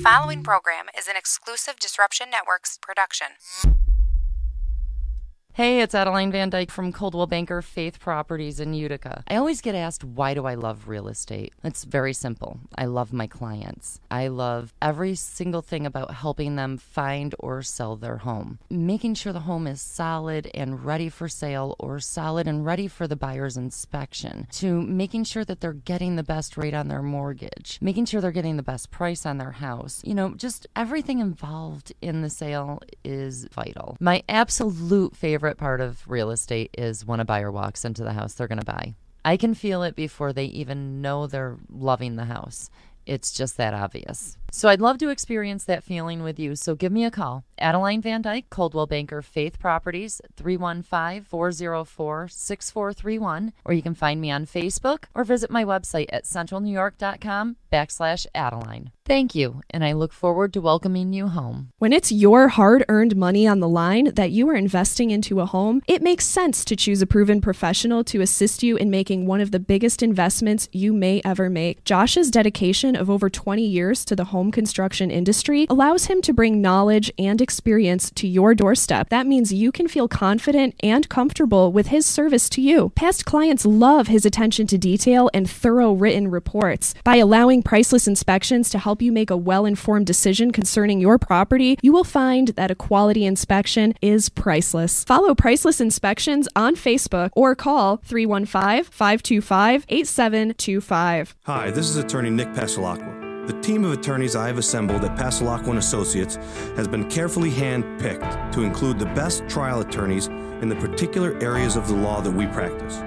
following program is an exclusive Disruption Networks production. Hey, it's Adeline Van Dyke from Coldwell Banker Faith Properties in Utica. I always get asked, why do I love real estate? It's very simple. I love my clients. I love every single thing about helping them find or sell their home. Making sure the home is solid and ready for sale or solid and ready for the buyer's inspection. To making sure that they're getting the best rate on their mortgage. Making sure they're getting the best price on their house. You know, just everything involved in the sale is vital. My absolute favorite part of real estate is when a buyer walks into the house they're going to buy. I can feel it before they even know they're loving the house. It's just that obvious. So I'd love to experience that feeling with you. So give me a call. Adeline Van Dyke, Coldwell Banker Faith Properties, 315-404-6431. Or you can find me on Facebook or visit my website at centralnewyork.com/Adeline. Thank you, and I look forward to welcoming you home. When it's your hard-earned money on the line that you are investing into a home, it makes sense to choose a proven professional to assist you in making one of the biggest investments you may ever make. Josh's dedication of over 20 years to the home construction industry allows him to bring knowledge and experience to your doorstep. That means you can feel confident and comfortable with his service to you. Past clients love his attention to detail and thorough written reports. By allowing Priceless Inspections to help you make a well-informed decision concerning your property, you will find that a quality inspection is priceless. Follow Priceless Inspections on Facebook or call 315-525-8725. Hi, this is attorney Nick Pasalacqua. The team of attorneys I have assembled at Pasalacqua & Associates has been carefully hand-picked to include the best trial attorneys in the particular areas of the law that we practice.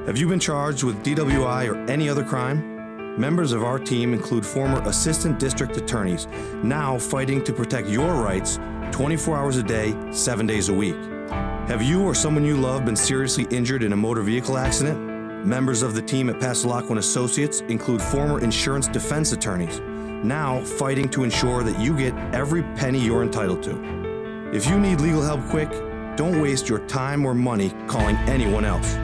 Have you been charged with DWI or any other crime? Members of our team include former assistant district attorneys, now fighting to protect your rights 24 hours a day, 7 days a week. Have you or someone you love been seriously injured in a motor vehicle accident? Members of the team at Pasalacqua & Associates include former insurance defense attorneys, now fighting to ensure that you get every penny you're entitled to. If you need legal help quick, don't waste your time or money calling anyone else.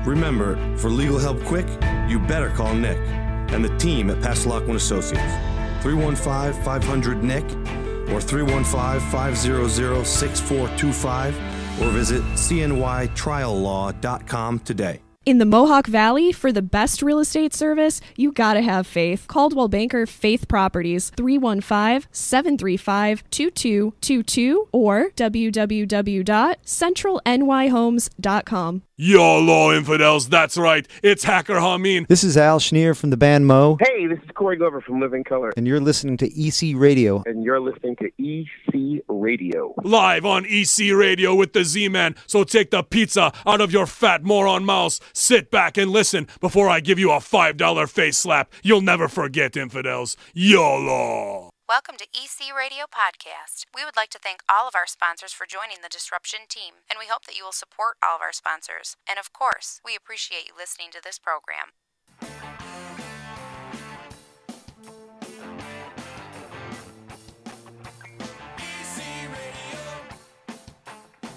Remember, for legal help quick, you better call Nick and the team at Pasalacqua & Associates. 315-500-NICK or 315-500-6425 or visit cnytriallaw.com today. In the Mohawk Valley, for the best real estate service, you gotta have faith. Coldwell Banker Faith Properties, 315-735-2222 or www.centralnyhomes.com. YOLO, infidels, that's right. It's Hacker Hameen. This is Al Schneer from the band Mo. Hey, this is Corey Glover from Living Color. And you're listening to EC Radio. And you're listening to EC Radio. Live on EC Radio with the Z-Man. So take the pizza out of your fat moron mouth. Sit back and listen before I give you a $5 face slap. You'll never forget, infidels. YOLO. Welcome to EC Radio Podcast. We would like to thank all of our sponsors for joining the Disruption team, and we hope that you will support all of our sponsors. And of course, we appreciate you listening to this program. EC Radio,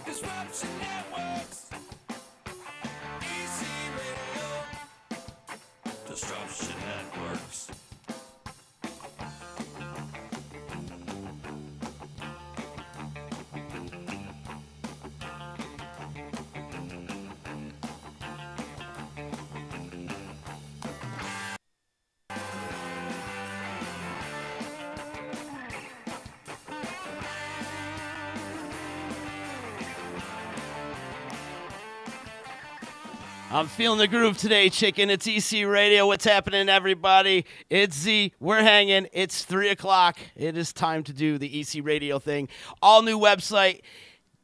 Disruption Networks. EC Radio, Disruption Networks. I'm feeling the groove today, chicken. It's EC Radio. What's happening, everybody? It's Z. We're hanging. It's 3 o'clock. It is time to do the EC Radio thing. All new website,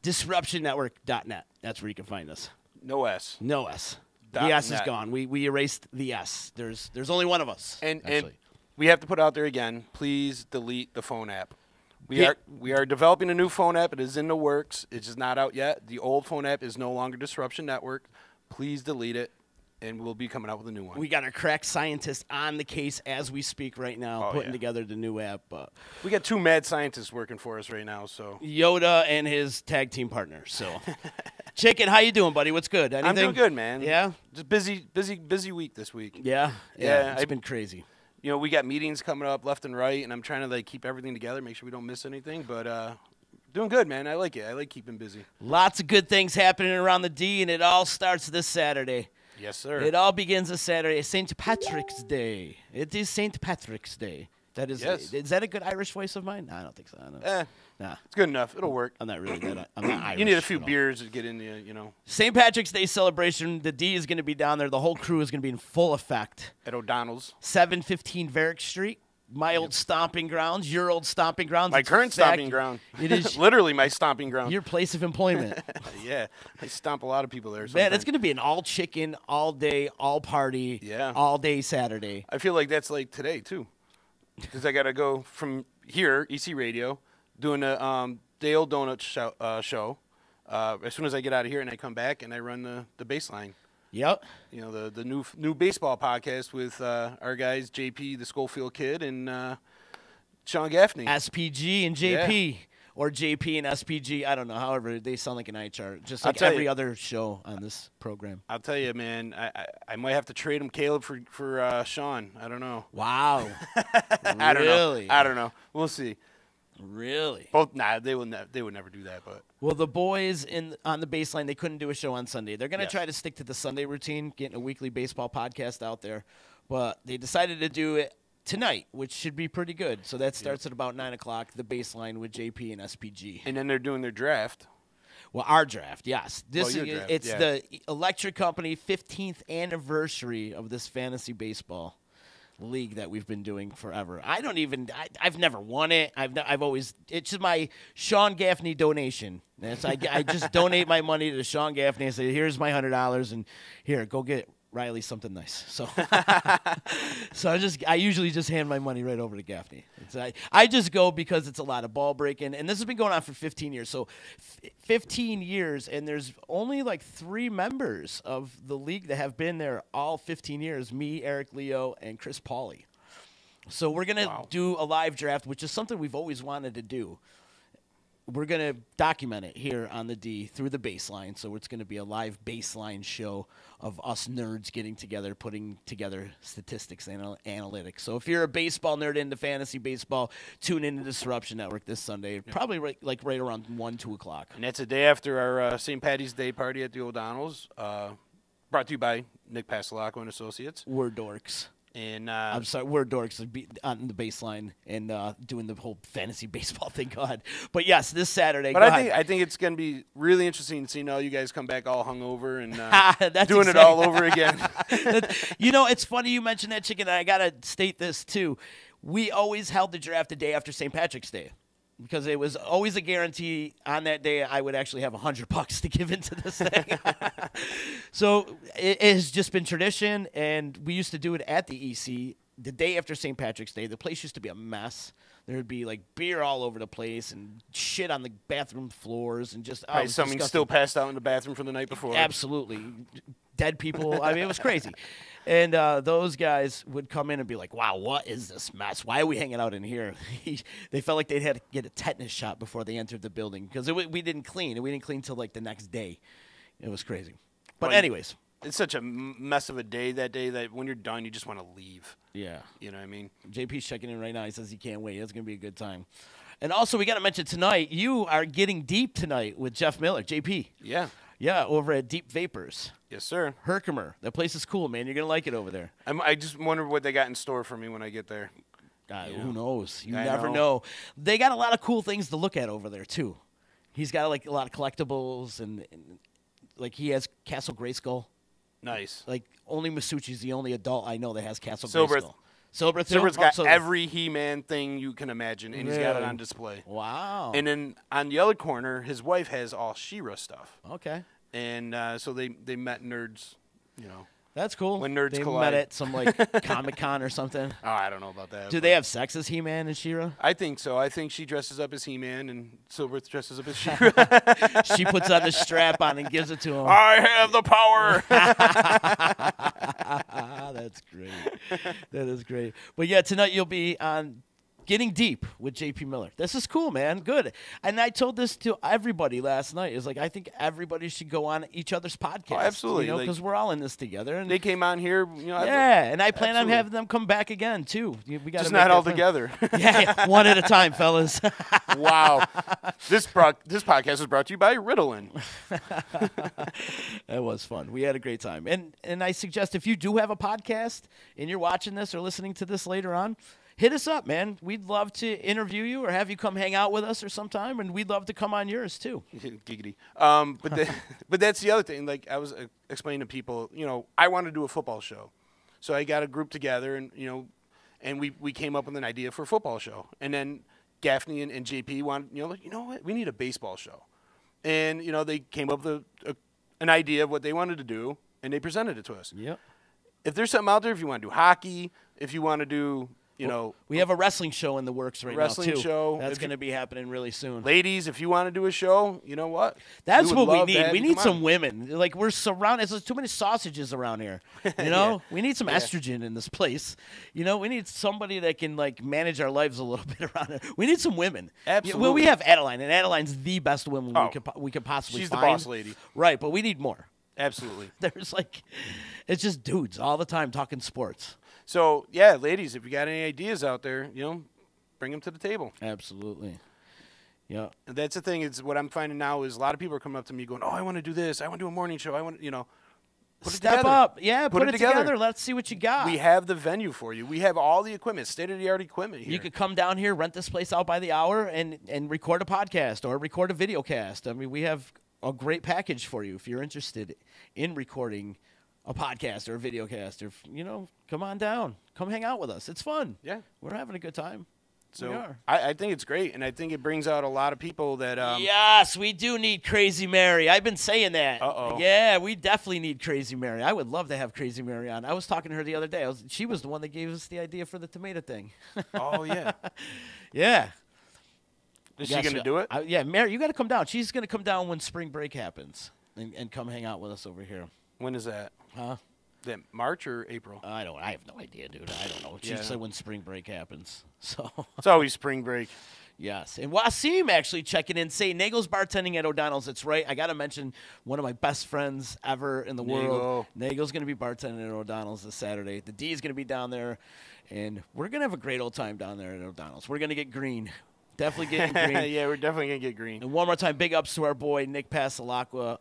disruptionnetwork.net. That's where you can find us. No S. No S. The S is gone. We erased the S. There's only one of us. And we have to put out there again, please delete the phone app. We are developing a new phone app. It is in the works. It's just not out yet. The old phone app is no longer Disruption Network. Please delete it, and we'll be coming out with a new one. We got a crack scientist on the case as we speak right now, putting together the new app. We got 2 mad scientists working for us right now. So Yoda and his tag team partner. So, Chicken, how you doing, buddy? What's good? Anything? I'm doing good, man. Yeah? Just busy week this week. Yeah? Yeah, it's been crazy. we got meetings coming up left and right, and I'm trying to like keep everything together, make sure we don't miss anything. But doing good, man. I like it. I like keeping busy. Lots of good things happening around the D, and it all starts this Saturday. Yes, sir. It all begins this Saturday, St. Patrick's Day. It is St. Patrick's Day. That is. Yes. Is that a good Irish voice of mine? No, I don't think so. Nah. It's good enough. It'll work. I'm not really that. I'm not Irish. You need a few at all. beers to get in you. St. Patrick's Day celebration. The D is going to be down there. The whole crew is going to be in full effect. At O'Donnell's. 715 Varick Street. My old stomping grounds. Your old stomping grounds. My In current fact, stomping ground. It is Literally my stomping ground. your place of employment. Yeah. I stomp a lot of people there. Man, sometimes. it's going to be an all chicken, all day, all party, all day Saturday. I feel like that's like today, too. Because I got to go from here, EC Radio, doing a Dale Donut show. As soon as I get out of here and I come back and I run the baseline. Yep. The new baseball podcast with our guys, JP, the Schofield Kid, and Sean Gaffney. SPG and JP. Yeah. Or JP and SPG. I don't know. However, they sound like an eye chart. Just I'll like tell every you. other show on this program. I'll tell you, man, I might have to trade him Caleb for Sean. I don't know. Wow. I don't Really? know. I don't know. We'll see. Really? Both they would never do that, but Well, the boys on the baseline, they couldn't do a show on Sunday. They're going to Yes. try to stick to the Sunday routine, getting a weekly baseball podcast out there. But they decided to do it tonight, which should be pretty good. So that starts at about 9 o'clock, the baseline with JP and SPG. and then they're doing their draft. Well, our draft, yes. Your draft, It's yeah. the Electric Company 15th anniversary of this fantasy baseball league that we've been doing forever. I've never won it. I've always, it's just my Sean Gaffney donation. I just donate my money to Sean Gaffney and say, here's my $100 and here, go get Riley something nice. So, I usually just hand my money right over to Gaffney. I just go because it's a lot of ball breaking, and this has been going on for 15 years. So, 15 years, and there's only like 3 members of the league that have been there all 15 years. Me, Eric Leo, and Chris Pauly. So we're gonna do a live draft, which is something we've always wanted to do. We're going to document it here on the D through the baseline. So it's going to be a live baseline show of us nerds getting together, putting together statistics and analytics. So if you're a baseball nerd into fantasy baseball, tune into Disruption Network this Sunday, probably right around 1, 2 o'clock. And that's a day after our St. Patty's Day party at the O'Donnell's, brought to you by Nick Passalacqua and Associates. We're dorks. And I'm sorry, we're dorks on the baseline and doing the whole fantasy baseball thing. Go ahead. But yes, this Saturday. But I think it's going to be really interesting seeing all you guys come back all hungover and doing it all over again. It's funny you mentioned that, Chicken. And I gotta state this too. We always held the draft the day after St. Patrick's Day. Because it was always a guarantee on that day I would actually have $100 to give into this thing. So it has just been tradition, and we used to do it at the EC the day after St. Patrick's Day. The place used to be a mess. There would be like beer all over the place and shit on the bathroom floors and just Right, something still passed out in the bathroom from the night before. Absolutely. Dead people. I mean, it was crazy. And those guys would come in and be like, wow, what is this mess? Why are we hanging out in here? They felt like they had to get a tetanus shot before they entered the building because we didn't clean. We didn't clean till like the next day. It was crazy. But anyways. It's such a mess of a day that day that when you're done, you just want to leave. Yeah. You know what I mean? JP's checking in right now. He says he can't wait. It's going to be a good time. And also, we got to mention tonight, you are getting deep tonight with Jeff Miller, JP. Yeah. Yeah, over at Deep Vapors. Yes, sir. Herkimer. That place is cool, man. You're going to like it over there. I just wonder what they got in store for me when I get there. Who knows? You I never know. They got a lot of cool things to look at over there, too. He's got like a lot of collectibles, and like he has Castle Grayskull. Nice. Like, only Masucci's the only adult I know that has Castle Silverth. Grayskull. Silverth's got every He-Man thing you can imagine, and he's got it on display. Wow. And then on the other corner, his wife has all She-Ra stuff. Okay. And so they met nerds, That's cool. When nerds they collide. met at some like Comic-Con or something. Oh, I don't know about that. Do they have sex as He-Man and She-Ra? I think so. I think she dresses up as He-Man and Silverth dresses up as She-Ra. She puts on the strap on and gives it to him. I have the power. That's great. That is great. But yeah, tonight you'll be on Getting deep with JP Miller. This is cool, man. Good. And I told this to everybody last night. It's like, I think everybody should go on each other's podcast. Oh, absolutely. You know, because we're all in this together. And They came on here. and I plan on absolutely. having them come back again, too. We gotta Just make not that all fun. together. Yeah, one at a time, fellas. Wow. This podcast is brought to you by Ritalin. That was fun. We had a great time. And I suggest if you do have a podcast and you're watching this or listening to this later on, hit us up, man. We'd love to interview you or have you come hang out with us or sometime, and we'd love to come on yours too. Giggity. But that's the other thing. Like I was explaining to people, I want to do a football show. So I got a group together and we came up with an idea for a football show. And then Gaffney and JP wanted, you know what? We need a baseball show. And, they came up with an idea of what they wanted to do, and they presented it to us. Yep. If there's something out there, if you want to do hockey, if you want to do, we have a wrestling show in the works right wrestling now, too. show. That's If going to be happening really soon. ladies, if you want to do a show, you know what? That's would what we love to need. have We you need come some on. women. Like, we're surrounded. There's too many sausages around here. We need some estrogen in this place. We need somebody that can, like, manage our lives a little bit around it. We need some women. Absolutely. Well, we have Adeline, and Adeline's the best woman Oh, we could possibly she's find. the boss lady. Right, but we need more. Absolutely. There's, it's just dudes all the time talking sports. So, yeah, ladies, if you got any ideas out there, bring them to the table. Absolutely. Yeah. And that's the thing. Is what I'm finding now is a lot of people are coming up to me going, "Oh, I want to do this. I want to do a morning show. I want, put it Step together. up. Yeah, put it together. together. Let's see what you got. We have the venue for you. We have all the equipment, state-of-the-art equipment here. You could come down here, rent this place out by the hour, and record a podcast or record a video cast. I mean, we have a great package for you if you're interested in recording a podcast or a video cast. Or, come on down. Come hang out with us. It's fun. Yeah. We're having a good time. We So are. I think it's great, and I think it brings out a lot of people that Yes, we do need Crazy Mary. I've been saying that. Uh-oh. Yeah, we definitely need Crazy Mary. I would love to have Crazy Mary on. I was talking to her the other day. She was the one that gave us the idea for the tomato thing. Oh, yeah. Yeah. Is she going to do it? Yeah, Mary, you got to come down. She's going to come down when spring break happens and come hang out with us over here. When is that? Huh? That March or April? I have no idea, dude. I don't know. She Yeah. said when spring break happens. So It's always spring break. yes. And Wasim actually checking in, saying Nagel's bartending at O'Donnell's. That's right. I got to mention one of my best friends ever in the world. Nagel's going to be bartending at O'Donnell's this Saturday. The D is going to be down there, and we're going to have a great old time down there at O'Donnell's. We're going to get green. Definitely getting green. Yeah, we're definitely going to get green. And one more time, big ups to our boy Nick Pasalacqua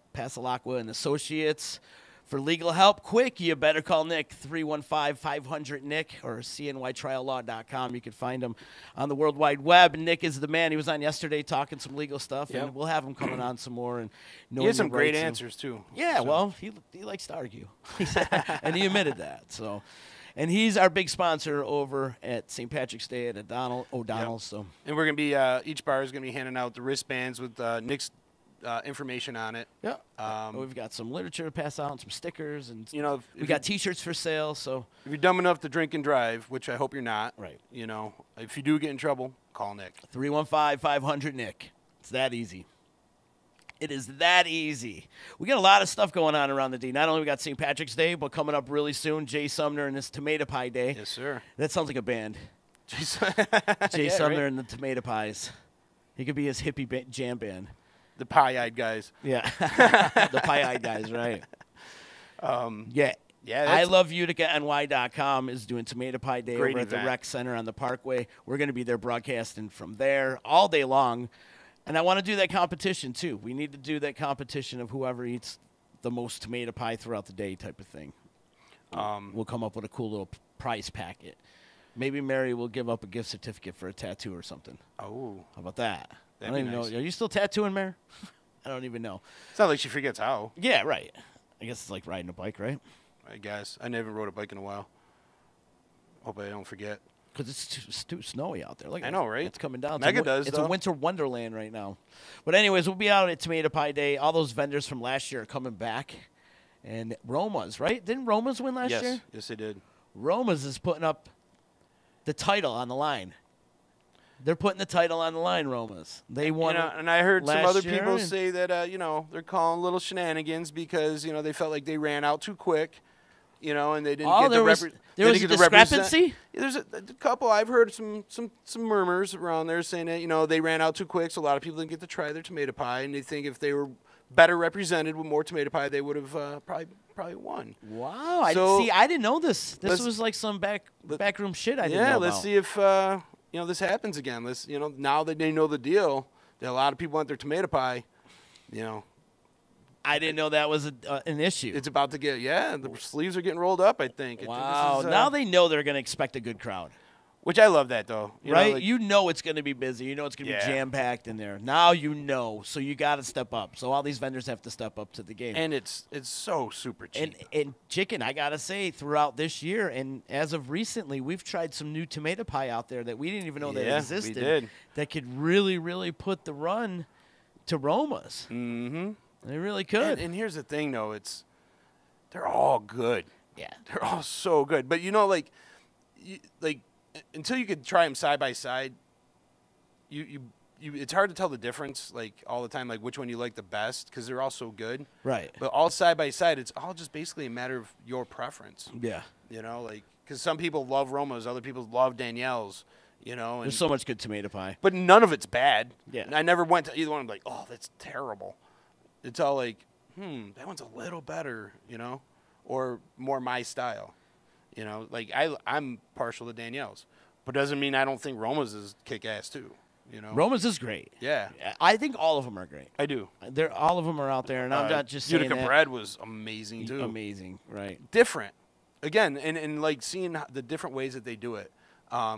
and Associates. For legal help, quick, you better call Nick, 315-500-NICK or cnytriallaw.com. You can find him on the World Wide Web. And Nick is the man. He was on yesterday talking some legal stuff, and we'll have him coming on some more. And He has some great answers, too. Yeah, So. well, he likes to argue. And he admitted that. So, and he's our big sponsor over at St. Patrick's Day at O'Donnell's. So. And we're going to be, each bar is going to be handing out the wristbands with Nick's information on it. Yeah. We've got some literature to pass out and some stickers. And if we got T-shirts for sale. So if you're dumb enough to drink and drive, which I hope you're not, right? If you do get in trouble, call Nick. 315-500-NICK. It's that easy. It is that easy. We got a lot of stuff going on around the D. Not only we got St. Patrick's Day, but coming up really soon, Jay Sumner and his Tomato Pie Day. Yes, sir. That sounds like a band. Jay Yeah, Sumner right? and the Tomato Pies. He could be his hippie jam band. The pie-eyed guys. Yeah. The pie-eyed guys, right. Yeah. Yeah, I love UticaNY.com is doing Tomato Pie Day Great over at the event. Rec Center on the Parkway. We're going to be there broadcasting from there all day long. And I want to do that competition, too. We need to do that competition of whoever eats the most tomato pie throughout the day type of thing. We'll come up with a cool little prize packet. Maybe Mary will give up a gift certificate for a tattoo or something. Oh. How about that? I That'd don't be even nice. know. Are you still tattooing, Mary? I don't even know. It's not like she forgets how. Yeah, right. I guess it's like riding a bike, right? I guess. I never rode a bike in a while. Hope I don't forget. Because it's too snowy out there. Look, I know, right? It's coming down. Mega does, It's though. a winter wonderland right now. But anyways, we'll be out at Tomato Pie Day. All those vendors from last year are coming back. And Roma's, right? Didn't Roma's win last year? Yes, they did. Roma's is putting up the title on the line. They're putting the title on the line, Roma's. They won and I heard some last other year, people and- say that, they're calling little shenanigans because, they felt like they ran out too quick. and they didn't Oh, get there was a discrepancy? There's a couple. I've heard some murmurs around there saying that they ran out too quick, so a lot of people didn't get to try their tomato pie, and they think if they were better represented with more tomato pie, they would have probably won. Wow. So, I didn't know this. This was like some backroom shit I didn't know about. Let's see if this happens again. Now that they know the deal, that a lot of people want their tomato pie. I didn't know that was an issue. It's about to get the sleeves are getting rolled up, I think. Wow. Now they know they're going to expect a good crowd. Which I love that, though. Right? It's going to be busy. It's going to be jam-packed in there. Now so you got to step up. So all these vendors have to step up to the game. And it's so super cheap. And chicken, I got to say, throughout this year and as of recently, we've tried some new tomato pie out there that we didn't even know that existed. We did. That could really, really put the run to Roma's. Mm-hmm. They really could. And here's the thing, though. They're all good. Yeah. They're all so good. But, until you could try them side by side, it's hard to tell the difference, all the time, which one you like the best, because they're all so good. Right. But all side by side, it's all just basically a matter of your preference. Yeah. Because some people love Roma's, other people love Danielle's, And there's so much good tomato pie. But none of it's bad. Yeah. And I never went to either one. I'm like, oh, that's terrible. It's all like, that one's a little better, or more my style. I'm partial to Danielle's, but doesn't mean I don't think Roma's is kick-ass too. Roma's is great. Yeah. I think all of them are great. I do. All of them are out there, and I'm not just saying Utica bread was amazing too. Amazing, right? Different, again, and seeing the different ways that they do it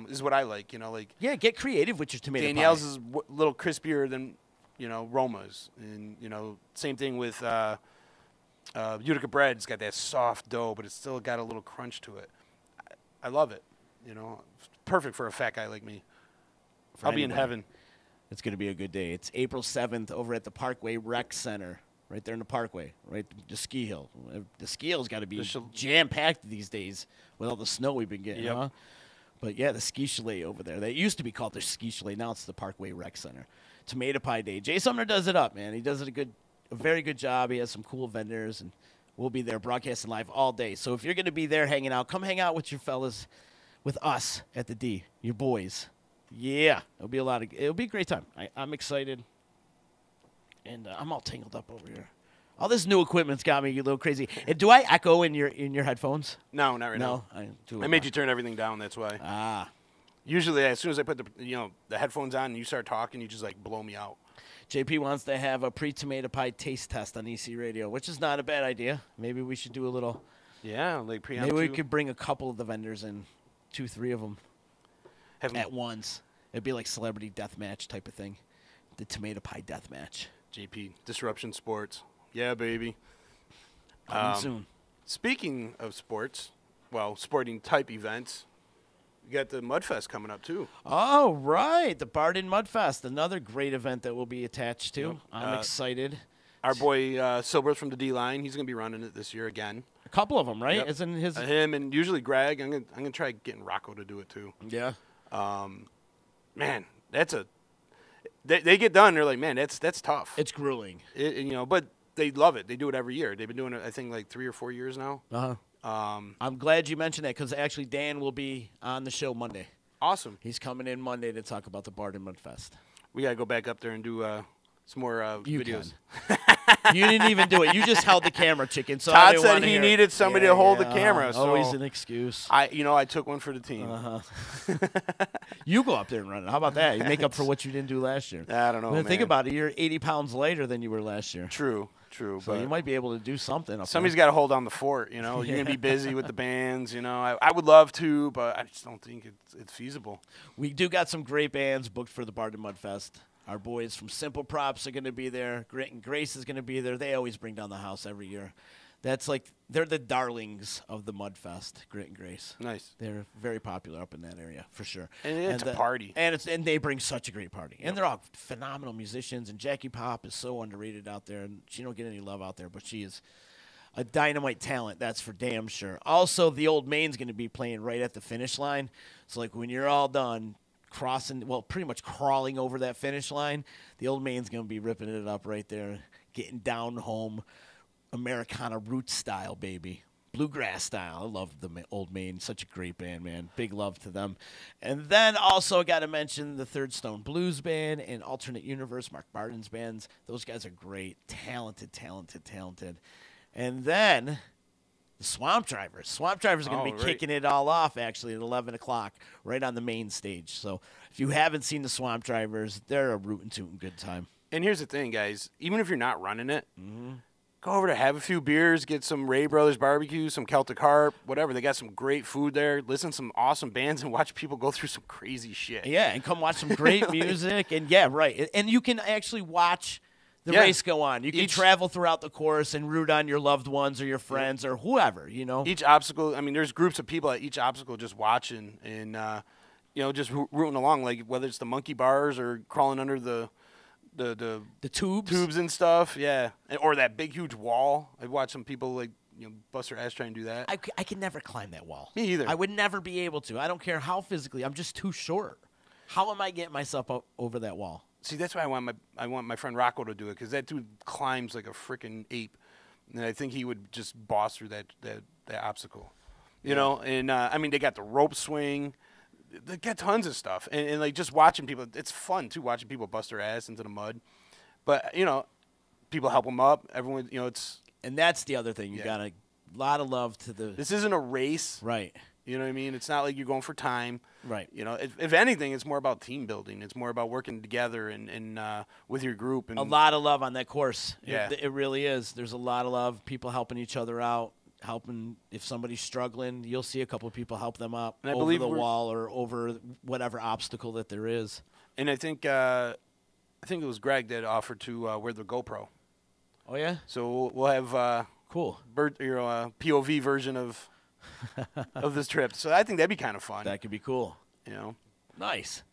is what I like. Get creative with your tomato Danielle's pie. is a little crispier than Roma's, and same thing with Utica bread. It's got that soft dough, but it's still got a little crunch to it. I love it. It's perfect for a fat guy like me. I'll be in heaven. It's going to be a good day. It's April 7th over at the Parkway Rec Center, right there in the Parkway, right the ski hill. The ski hill's got to be jam-packed these days with all the snow we've been getting, huh? But, the ski chalet over there. That used to be called the ski chalet. Now it's the Parkway Rec Center. Tomato Pie Day. Jay Sumner does it up, man. He does it a very good job. He has some cool vendors, and we'll be there broadcasting live all day. So if you're going to be there hanging out, come hang out with your fellas, with us at the D, your boys. Yeah, it'll be a great time. I'm excited, and I'm all tangled up over here. All this new equipment's got me a little crazy. And do I echo in your headphones? No, not right now. I made you turn everything down. That's why. Ah. Usually, as soon as I put the headphones on and you start talking, you just blow me out. JP wants to have a pre-tomato pie taste test on EC Radio, which is not a bad idea. Maybe we should do a little. Yeah, maybe we could bring a couple of the vendors in, 2-3 of them at once. It'd be like celebrity death match type of thing, the tomato pie death match. JP Disruption Sports, yeah, baby. Coming soon. Speaking of sports, sporting type events. You got the Mudfest coming up, too. Oh, right. The Barden Mudfest, another great event that we'll be attached to. Yep. I'm excited. Our boy Silbert from the D-Line, he's going to be running it this year again. A couple of them, right? Yep. Isn't his him and usually Greg. I'm gonna try getting Rocco to do it, too. Yeah. Man, that's they get done, they're like, man, that's tough. It's grueling. But they love it. They do it every year. They've been doing it, I think, 3 or 4 years now. Uh-huh. I'm glad you mentioned that because actually Dan will be on the show Monday. Awesome. He's coming in Monday to talk about the Barden Mudfest. We got to go back up there and do some more videos. You didn't even do it. You just held the camera, chicken. So Todd said he needed somebody to hold the camera. So always an excuse. I took one for the team. Uh-huh. You go up there and run it. How about that? You make up for what you didn't do last year. I don't know, man. Think about it. You're 80 pounds lighter than you were last year. True. So but you might be able to do something. Somebody's got to hold down the fort. You're going to be busy with the bands. I would love to, but I just don't think it's feasible. We do got some great bands booked for the Barden Mudfest. Our boys from Simple Props are going to be there. Grit and Grace is going to be there. They always bring down the house every year. That's they're the darlings of the Mudfest, Grit and Grace. Nice. They're very popular up in that area, for sure. And it's a party. And they bring such a great party. Yep. And they're all phenomenal musicians. And Jackie Pop is so underrated out there. And she don't get any love out there, but she is a dynamite talent, that's for damn sure. Also, the Old Main's going to be playing right at the finish line. So, when you're all done pretty much crawling over that finish line, the Old Main's going to be ripping it up right there, getting down home, Americana roots style, baby. bluegrass style. I love the Old Main. Such a great band, man. Big love to them. And then also got to mention the Third Stone Blues Band and Alternate Universe, Mark Barton's bands. Those guys are great. Talented. And then the Swamp Drivers. Swamp Drivers are going to be kicking it all off, actually, at 11 o'clock, right on the main stage. So if you haven't seen the Swamp Drivers, they're a rootin' tootin' good time. And here's the thing, guys. Even if you're not running it, go over to have a few beers, get some Ray Brothers barbecue, some Celtic Harp, whatever. They got some great food there. Listen to some awesome bands and watch people go through some crazy shit. Yeah, and come watch some great music. And, yeah, right. And you can actually watch the race go on. You can travel throughout the course and root on your loved ones or your friends or whoever, you know. Each obstacle, I mean, there's groups of people at each obstacle just watching and, just rooting along, like whether it's the monkey bars or crawling under the tubes and stuff, or that big huge wall. I've watched some people bust their ass trying to do that. I could never climb that wall. Me either. I would never be able to. I don't care how physically. I'm just too short. How am I getting myself up over that wall? See, that's why I want my friend Rocco to do it, because that dude climbs like a freaking ape, and I think he would just boss through that obstacle, you know. And I mean, they got the rope swing. They got tons of stuff, and like just watching people, it's fun too, watching people bust their ass into the mud. But people help them up. Everyone, and that's the other thing. You got a lot of love to the. This isn't a race, right? You know what I mean? It's not like you're going for time, right? If anything, it's more about team building. It's more about working together and with your group. And a lot of love on that course. Yeah, it really is. There's a lot of love. People helping each other out. Helping if somebody's struggling, you'll see a couple of people help them up over the wall or over whatever obstacle that there is. And I think it was Greg that offered to wear the GoPro. Oh yeah. So we'll have cool POV version of this trip. So I think that'd be kind of fun. That could be cool. Nice.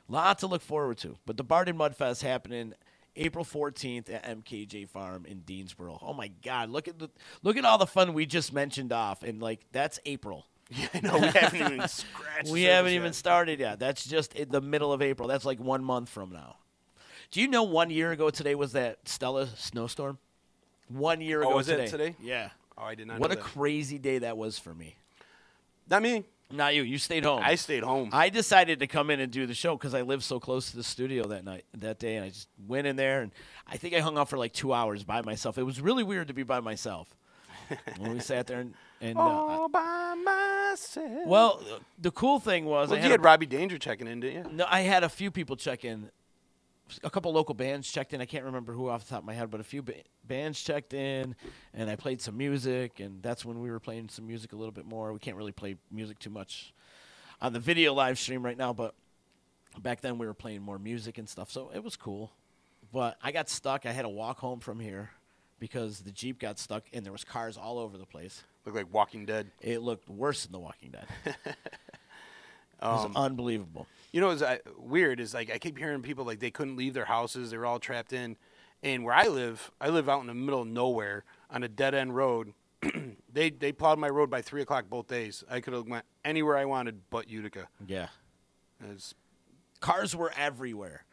Lot to look forward to. But the Barton Mud Fest happening April 14th at MKJ Farm in Deansboro. Oh my God! Look at all the fun we just mentioned off, and that's April. Yeah, I know. We haven't even scratched. We haven't even started yet. That's just in the middle of April. That's like 1 month from now. Do you know 1 year ago today was that Stella snowstorm? 1 year ago was today. it today? Yeah. Oh, I did not. What know a crazy day that was for me. Not me. Not you. You stayed home. I stayed home. I decided to come in and do the show because I lived so close to the studio that day, and I just went in there, and I think I hung out for like 2 hours by myself. It was really weird to be by myself. When we sat there and all by myself. Well, the cool thing was you had Robbie Danger checking in, didn't you? No, I had a few people check in. A couple local bands checked in. I can't remember who off the top of my head, but a few bands checked in, and I played some music, and that's when we were playing some music a little bit more. We can't really play music too much on the video live stream right now, but back then we were playing more music and stuff, so it was cool. But I got stuck. I had to walk home from here because the Jeep got stuck, and there was cars all over the place. Looked like Walking Dead. It looked worse than The Walking Dead. It was unbelievable. You know what's weird is I keep hearing people like they couldn't leave their houses. They were all trapped in. And where I live out in the middle of nowhere on a dead-end road. They plowed my road by 3 o'clock both days. I could have went anywhere I wanted but Utica. Yeah. Cars were everywhere.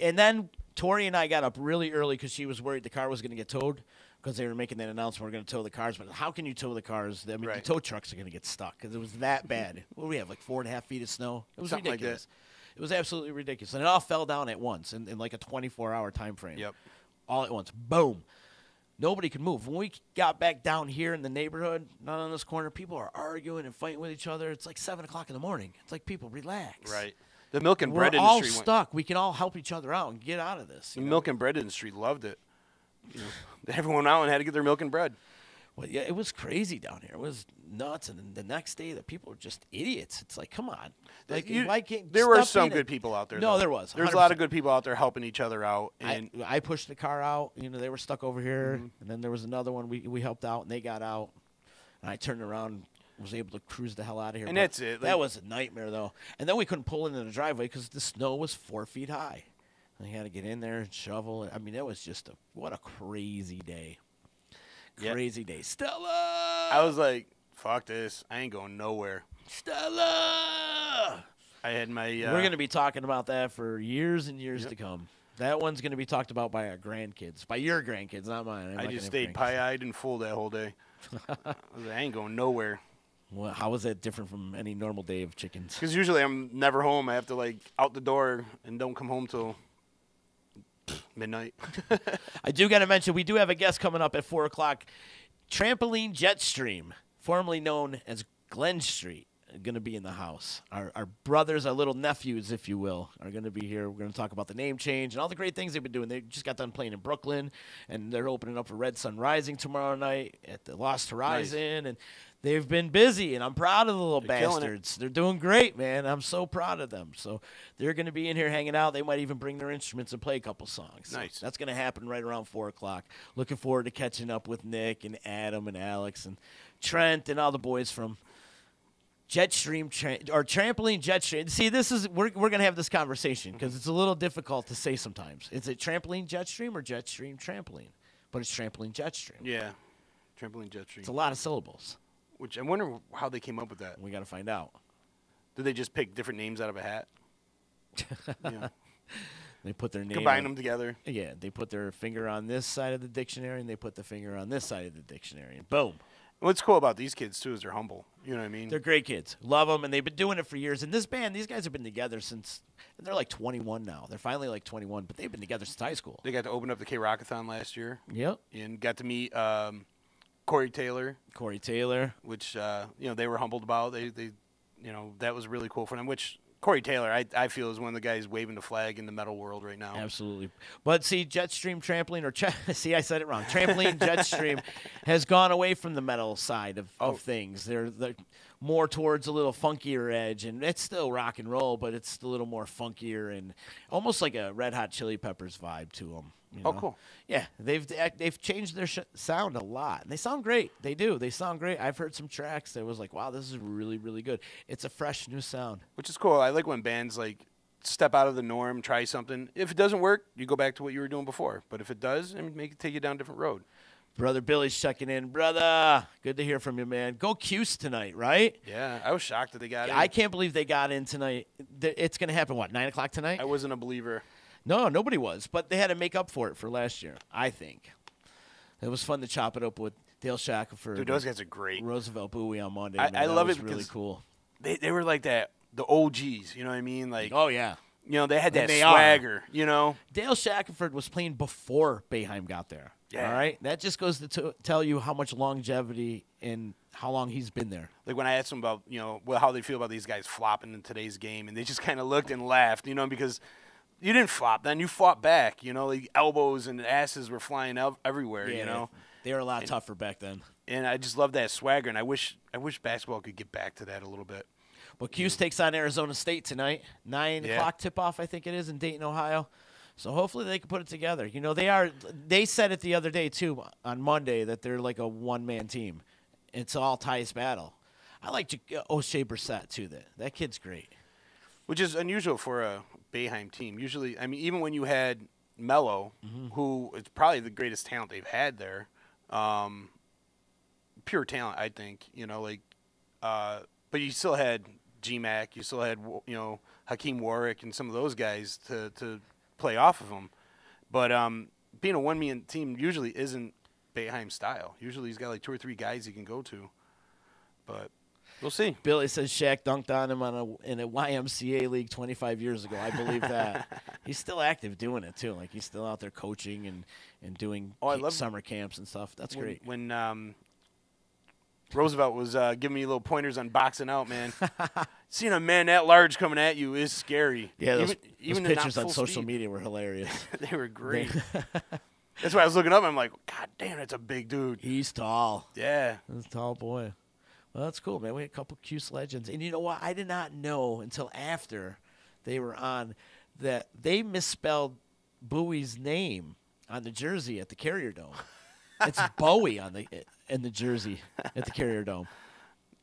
And then Tori and I got up really early because she was worried the car was going to get towed because they were making that announcement, we're going to tow the cars. But how can you tow the cars? I mean, the tow trucks are going to get stuck because it was that bad. What do we have, like 4.5 feet of snow? It was something ridiculous. Like it was absolutely ridiculous. And it all fell down at once in like a 24-hour time frame. Yep. All at once. Boom. Nobody could move. When we got back down here in the neighborhood, not on this corner, people are arguing and fighting with each other. It's like 7 o'clock in the morning. It's like, people, relax. Right. The milk and bread We're industry. all stuck. We can all help each other out and get out of this. The milk and bread industry loved it. Everyone out and had to get their milk and bread. Well, yeah, it was crazy down here. It was nuts. And then the next day, the people were just idiots. It's like, come on. Like, there were some good people out there. No, though. there was. 100%. There's a lot of good people out there helping each other out. And I pushed the car out. They were stuck over here. Mm-hmm. And then there was another one we helped out, and they got out. And I turned around and was able to cruise the hell out of here. And that's it. That was a nightmare, though. And then we couldn't pull into the driveway because the snow was 4 feet high. And we had to get in there and shovel. I mean, it was just what a crazy day. Crazy day. Stella! I was like, fuck this. I ain't going nowhere. Stella! I had my... We're going to be talking about that for years and years to come. That one's going to be talked about by our grandkids, by your grandkids, not mine. I'm I not just gonna have stayed pie-eyed and full that whole day. I ain't going nowhere. Well, how is that different from any normal day of chickens? Because usually I'm never home. I have to, like, out the door and don't come home till midnight. I do got to mention, we do have a guest coming up at 4 o'clock. Trampoline Jetstream, formerly known as Glen Street, going to be in the house. Our brothers, our little nephews, if you will, are going to be here. We're going to talk about the name change and all the great things they've been doing. They just got done playing in Brooklyn, and they're opening up for Red Sun Rising tomorrow night at the Lost Horizon. And they've been busy, and I'm proud of the little bastards. They're doing great, man. I'm so proud of them. So they're going to be in here hanging out. They might even bring their instruments and play a couple songs. So nice. that's going to happen right around 4 o'clock. Looking forward to catching up with Nick and Adam and Alex and Trent and all the boys from Jetstream or Trampoline Jetstream. See, we're going to have this conversation because it's a little difficult to say sometimes. Is it Trampoline Jetstream or Jetstream Trampoline? But it's Trampoline Jetstream. Yeah, Trampoline Jetstream. It's a lot of syllables. Which I wonder how they came up with that. We got to find out. Did they just pick different names out of a hat? Yeah. They put their name. Combine them together. Yeah, they put their finger on this side of the dictionary, and they put the finger on this side of the dictionary, and boom. What's cool about these kids, too, is they're humble. You know what I mean? They're great kids. Love them, and they've been doing it for years. And this band, these guys have been together since – they're like 21 now. They're finally like 21, but they've been together since high school. They got to open up the K-Rockathon last year. Yep. And got to meet Corey Taylor. Which, they were humbled about. They that was really cool for them, which Corey Taylor, I feel, is one of the guys waving the flag in the metal world right now. Absolutely. But see, Jetstream Trampoline, see, I said it wrong. Trampoline Jetstream has gone away from the metal side of things. They're more towards a little funkier edge, and it's still rock and roll, but it's a little more funkier and almost like a Red Hot Chili Peppers vibe to them. Oh, cool. Yeah, they've changed their sound a lot, and they sound great. They do. They sound great. I've heard some tracks that was like, wow, this is really, really good. It's a fresh new sound. Which is cool. I like when bands, like, step out of the norm, try something. If it doesn't work, you go back to what you were doing before. But if it does, make it take you down a different road. Brother Billy's checking in. Brother, good to hear from you, man. Go Cuse tonight, right? Yeah, I was shocked that they got in. I can't believe they got in tonight. It's going to happen, 9 o'clock tonight? I wasn't a believer. No, nobody was, but they had to make up for it for last year, I think. It was fun to chop it up with Dale Shackelford. Dude, those guys are great. Roosevelt Bowie on Monday. I love it because really cool. They were like that, the OGs, you know what I mean? Like, oh, yeah. They had that swagger, Dale Shackelford was playing before Boeheim got there. Yeah. All right? That just goes to tell you how much longevity and how long he's been there. Like when I asked them about, how they feel about these guys flopping in today's game, and they just kind of looked and laughed, because – you didn't flop then. You fought back. Like elbows and asses were flying everywhere, Yeah, they were a lot tougher back then. And I just love that swagger, and I wish basketball could get back to that a little bit. Well, Cuse takes on Arizona State tonight. 9 o'clock tip-off, I think it is, in Dayton, Ohio. So hopefully they can put it together. They said it the other day, too, on Monday, that they're like a one-man team. It's all Tyus battle. I like O'Shea Brissett, too. That kid's great. Which is unusual for a Boeheim team. Usually, even when you had Melo, who is probably the greatest talent they've had there, pure talent, I think, but you still had G-Mac, you still had, Hakeem Warwick and some of those guys to play off of them. But being a one-man team usually isn't Boeheim style. Usually he's got like 2 or 3 guys he can go to. But we'll see. Billy says Shaq dunked on him in a YMCA league 25 years ago. I believe that. He's still active doing it, too. Like, he's still out there coaching and doing summer camps and stuff. That's great. When Roosevelt was giving me little pointers on boxing out, man. Seeing a man that large coming at you is scary. Yeah, those even pictures on social media were hilarious. They were great. That's why I was looking up, and I'm like, God damn, that's a big dude. He's tall. Yeah. He's a tall boy. Well, that's cool, man. We had a couple Cuse legends. And you know what? I did not know until after they were on that they misspelled Bowie's name on the jersey at the Carrier Dome. It's Bowie in the jersey at the Carrier Dome.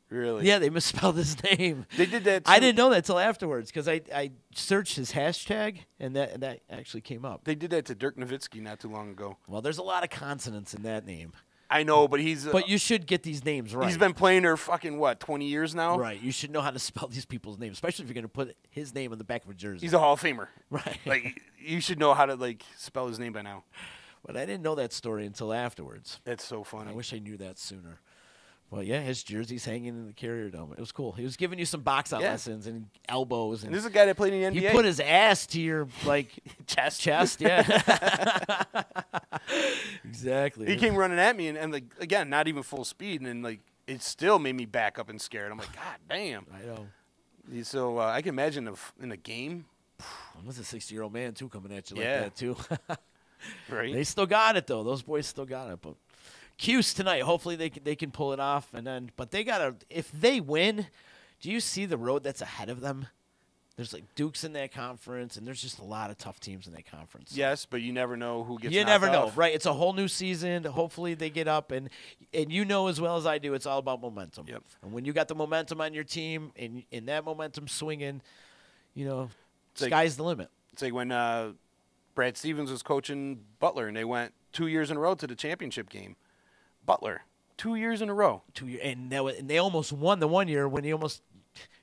Really? Yeah, they misspelled his name. They did that too. I didn't know that until afterwards because I searched his hashtag, and that actually came up. They did that to Dirk Nowitzki not too long ago. Well, there's a lot of consonants in that name. I know, but he's. But you should get these names right. He's been playing her fucking 20 years now. Right. You should know how to spell these people's names, especially if you're going to put his name on the back of a jersey. He's a Hall of Famer. Right. Like you should know how to spell his name by now. But I didn't know that story until afterwards. That's so funny. I wish I knew that sooner. Well, yeah, his jersey's hanging in the Carrier Dome. It was cool. He was giving you some box out lessons and elbows. And this is a guy that played in the NBA. He put his ass to your chest. Yeah. Exactly. He came running at me and again, not even full speed, and it still made me back up and scared. I'm like, God damn. I know. So I can imagine in a game. I was a 60-year-old man too coming at you like that too. Right. They still got it though. Those boys still got it, but. Cuse tonight. Hopefully they can pull it off, but they gotta. If they win, do you see the road that's ahead of them? There's Duke's in that conference, and there's just a lot of tough teams in that conference. Yes, but you never know who gets. You never know, off. right? It's a whole new season. Hopefully they get up, and you know as well as I do, it's all about momentum. Yep. And when you got the momentum on your team, and that momentum swinging, sky's the limit. It's like when Brad Stevens was coaching Butler, and they went 2 years in a row to the championship game. Butler, 2 years in a row. 2 years, and they almost won the 1 year when he almost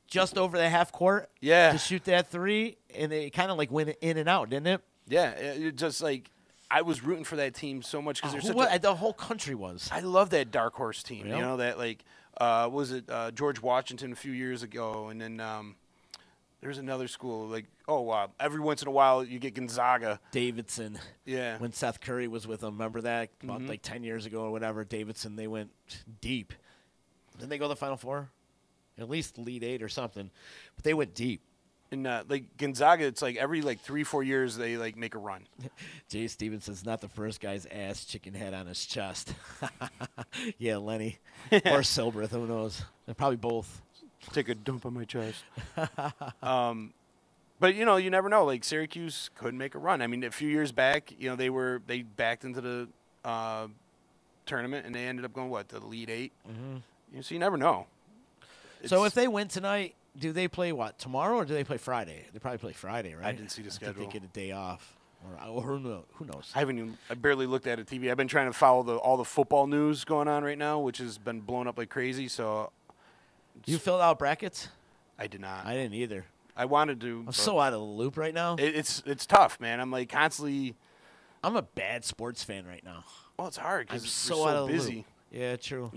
just over the half court to shoot that three, and they kind of went in and out, didn't it? Yeah, it just I was rooting for that team so much because the whole country was. I love that dark horse team. Yep. You know that was it George Washington a few years ago, and then there's another school every once in a while you get Gonzaga. Davidson. Yeah. When Seth Curry was with them, remember that? About 10 years ago or whatever, Davidson, they went deep. Didn't they go to the Final Four? At least Elite Eight or something. But they went deep. And Gonzaga, it's every 3-4 years they make a run. Jay Stevenson's not the first guy's ass chicken head on his chest. Yeah, Lenny. Or Silbreth, who knows? They're probably both. Take a dump on my chest. But you never know. Syracuse could make a run. I mean, a few years back, they backed into the tournament and they ended up going to the Elite Eight. Mm-hmm. So you never know. So if they win tonight, do they play tomorrow or do they play Friday? They probably play Friday, right? I didn't see the schedule. I think they get a day off, or who knows? I barely looked at a TV. I've been trying to follow all the football news going on right now, which has been blown up like crazy. So. You filled out brackets? I did not. I didn't either. I wanted to. I'm so out of the loop right now. It's tough, man. I'm constantly. I'm a bad sports fan right now. Well, it's hard because I'm we're so out of busy. The loop. Yeah, true.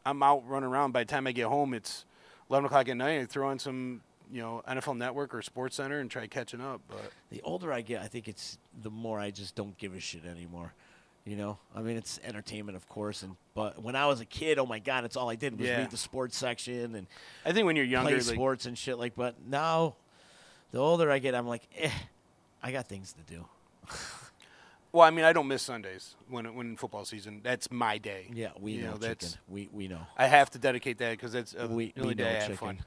I'm out running around. By the time I get home, it's 11 o'clock at night. I throw on some, NFL Network or Sports Center and try catching up. But the older I get, I think it's the more I just don't give a shit anymore. I mean, it's entertainment, of course, but when I was a kid, oh my God, it's all I did was read the sports section and I think when you're younger, play sports and shit But now, the older I get, I'm like, I got things to do. Well, I mean, I don't miss Sundays when football season. That's my day. Yeah, we know. That's we know. I have to dedicate that because that's the only day I have fun.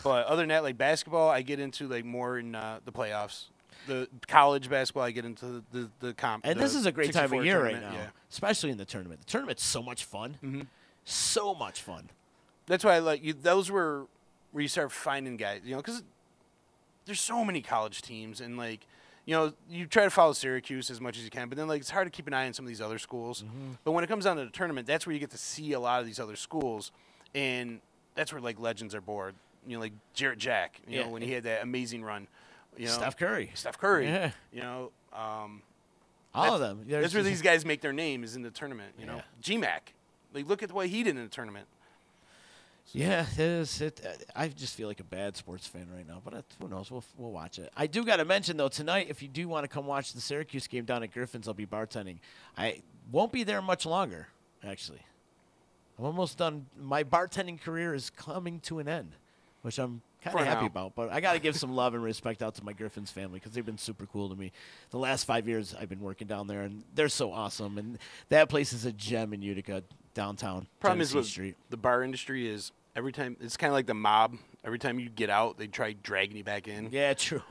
But other than that, basketball, I get into more in the playoffs. The college basketball, I get into the comp. And this is a great time of year right now, especially in the tournament. The tournament's so much fun. Mm-hmm. So much fun. That's why I like you. Those were where you start finding guys, because there's so many college teams and you try to follow Syracuse as much as you can, but then it's hard to keep an eye on some of these other schools. Mm-hmm. But when it comes down to the tournament, that's where you get to see a lot of these other schools, and that's where legends are born. Like Jarrett Jack, when he had that amazing run. Steph Curry. Yeah. All of them. That's where these guys make their name is in the tournament. G-Mac. Look at what he did in the tournament. Yeah, it is. I just feel like a bad sports fan right now, but who knows? We'll watch it. I do got to mention, though, tonight, if you do want to come watch the Syracuse game down at Griffin's, I'll be bartending. I won't be there much longer, actually. I'm almost done. My bartending career is coming to an end, which I'm kind of happy about. But I got to give some love and respect out to my Griffin's family because they've been super cool to me. The last 5 years I've been working down there, and they're so awesome. And that place is a gem in Utica, downtown. Problem is with Street. The bar industry is every time it's kind of like the mob. Every time you get out, they try dragging you back in. Yeah, true.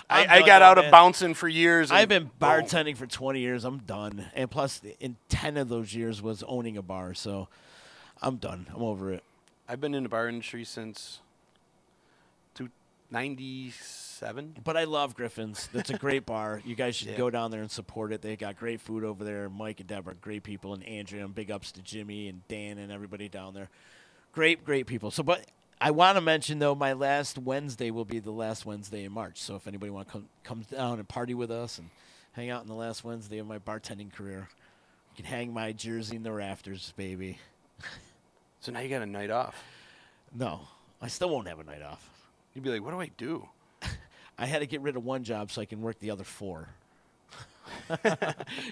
I got out of bouncing for years. I've been bartending for 20 years. I'm done. And plus, in 10 of those years was owning a bar. So I'm done. I'm over it. I've been in the bar industry since 97. But I love Griffin's. That's a great bar. You guys should go down there and support it. They got great food over there. Mike and Deborah, great people, and Andrea, and big ups to Jimmy and Dan and everybody down there. Great people. So, but I want to mention, though, my last Wednesday will be the last Wednesday in March. So if anybody want to come down and party with us and hang out on the last Wednesday of my bartending career, you can hang my jersey in the rafters, baby. So now you got a night off. No, I still won't have a night off. You'd be like, what do I do? I had to get rid of one job so I can work the other 4.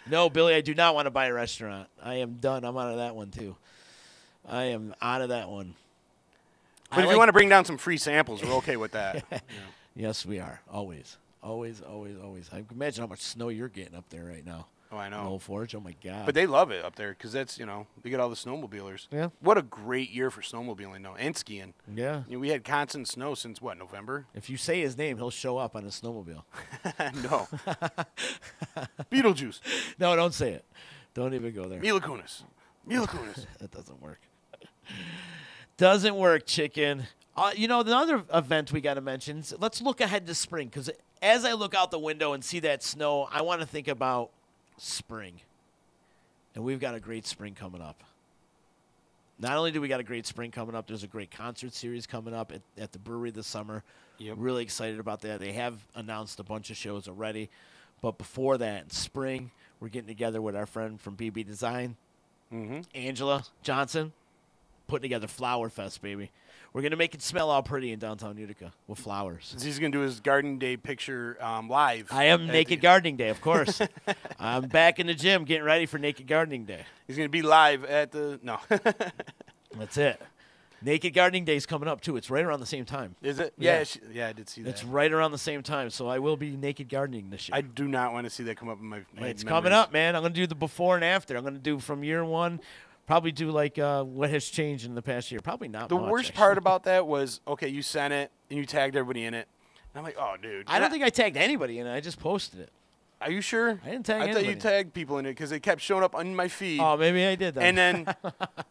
No, Billy, I do not want to buy a restaurant. I am done. I'm out of that one, too. I am out of that one. But if you want to bring down some free samples, we're okay with that. Yeah. Yes, we are. Always. Always. I can imagine how much snow you're getting up there right now. Oh, I know. In Old Forge. Oh, my God. But they love it up there because that's, they get all the snowmobilers. Yeah. What a great year for snowmobiling, though, and skiing. Yeah. We had constant snow since, November? If you say his name, he'll show up on a snowmobile. No. Beetlejuice. No, don't say it. Don't even go there. Mila Kunis. That doesn't work. Doesn't work, chicken. The other event we got to mention is let's look ahead to spring because as I look out the window and see that snow, I want to think about spring. And we've got a great spring coming up. Not only do we got a great spring coming up, there's a great concert series coming up at the brewery this summer. Yep. Really excited about that. They have announced a bunch of shows already. But before that, in spring, we're getting together with our friend from BB Design, Angela Johnson, putting together Flower Fest, baby. We're going to make it smell all pretty in downtown Utica with flowers. He's going to do his Garden Day picture live. I am Naked Gardening Day, of course. I'm back in the gym getting ready for Naked Gardening Day. He's going to be live at the – no. That's it. Naked Gardening Day is coming up, too. It's right around the same time. Is it? Yeah. Yeah, I did see that. It's right around the same time, so I will be naked gardening this year. I do not want to see that come up in my It's memories. coming up, man. I'm going to do the before and after. I'm going to do from year one. Probably do like what has changed in the past year. Probably not The much, worst actually. part about that was, okay, you sent it, and you tagged everybody in it. And I'm like, oh, dude. I don't think I tagged anybody in it. I just posted it. Are you sure? I didn't tag I anybody. thought you tagged people in it because it kept showing up on my feed. Oh, maybe I did that. And then,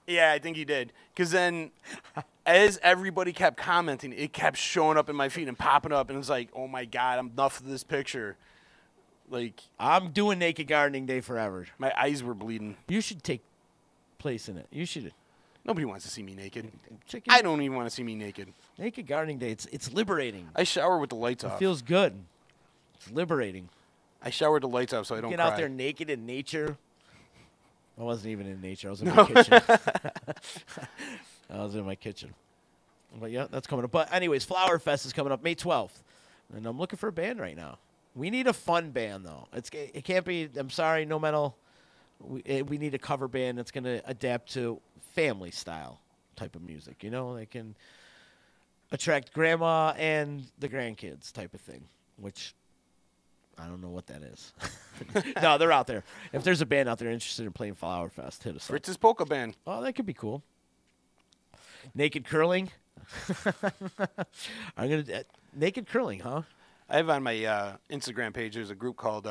yeah, I think you did. Because then, as everybody kept commenting, it kept showing up in my feed and popping up. And it's like, oh, my God, I'm enough of this picture. Like, I'm doing Naked Gardening Day forever. My eyes were bleeding. You should take place in it. You should. Nobody wants to see me naked. Chicken. I don't even want to see me naked. Naked Gardening Day, it's liberating. I shower with the lights off. It feels good. It's liberating. I shower with the lights off so I don't Get cry. out there naked in nature. I wasn't even in nature. I was in my kitchen. I was in my kitchen. But, yeah, that's coming up. But, anyways, Flower Fest is coming up May 12th. And I'm looking for a band right now. We need a fun band, though. It can't be, I'm sorry, no metal. We need a cover band that's going to adapt to family style type of music. They can attract grandma and the grandkids type of thing, which I don't know what that is. No, they're out there. If there's a band out there interested in playing Flower Fest, hit us up. Fritz's Polka Band. Oh, that could be cool. Naked curling. Naked curling, huh? I have on my Instagram page, there's a group called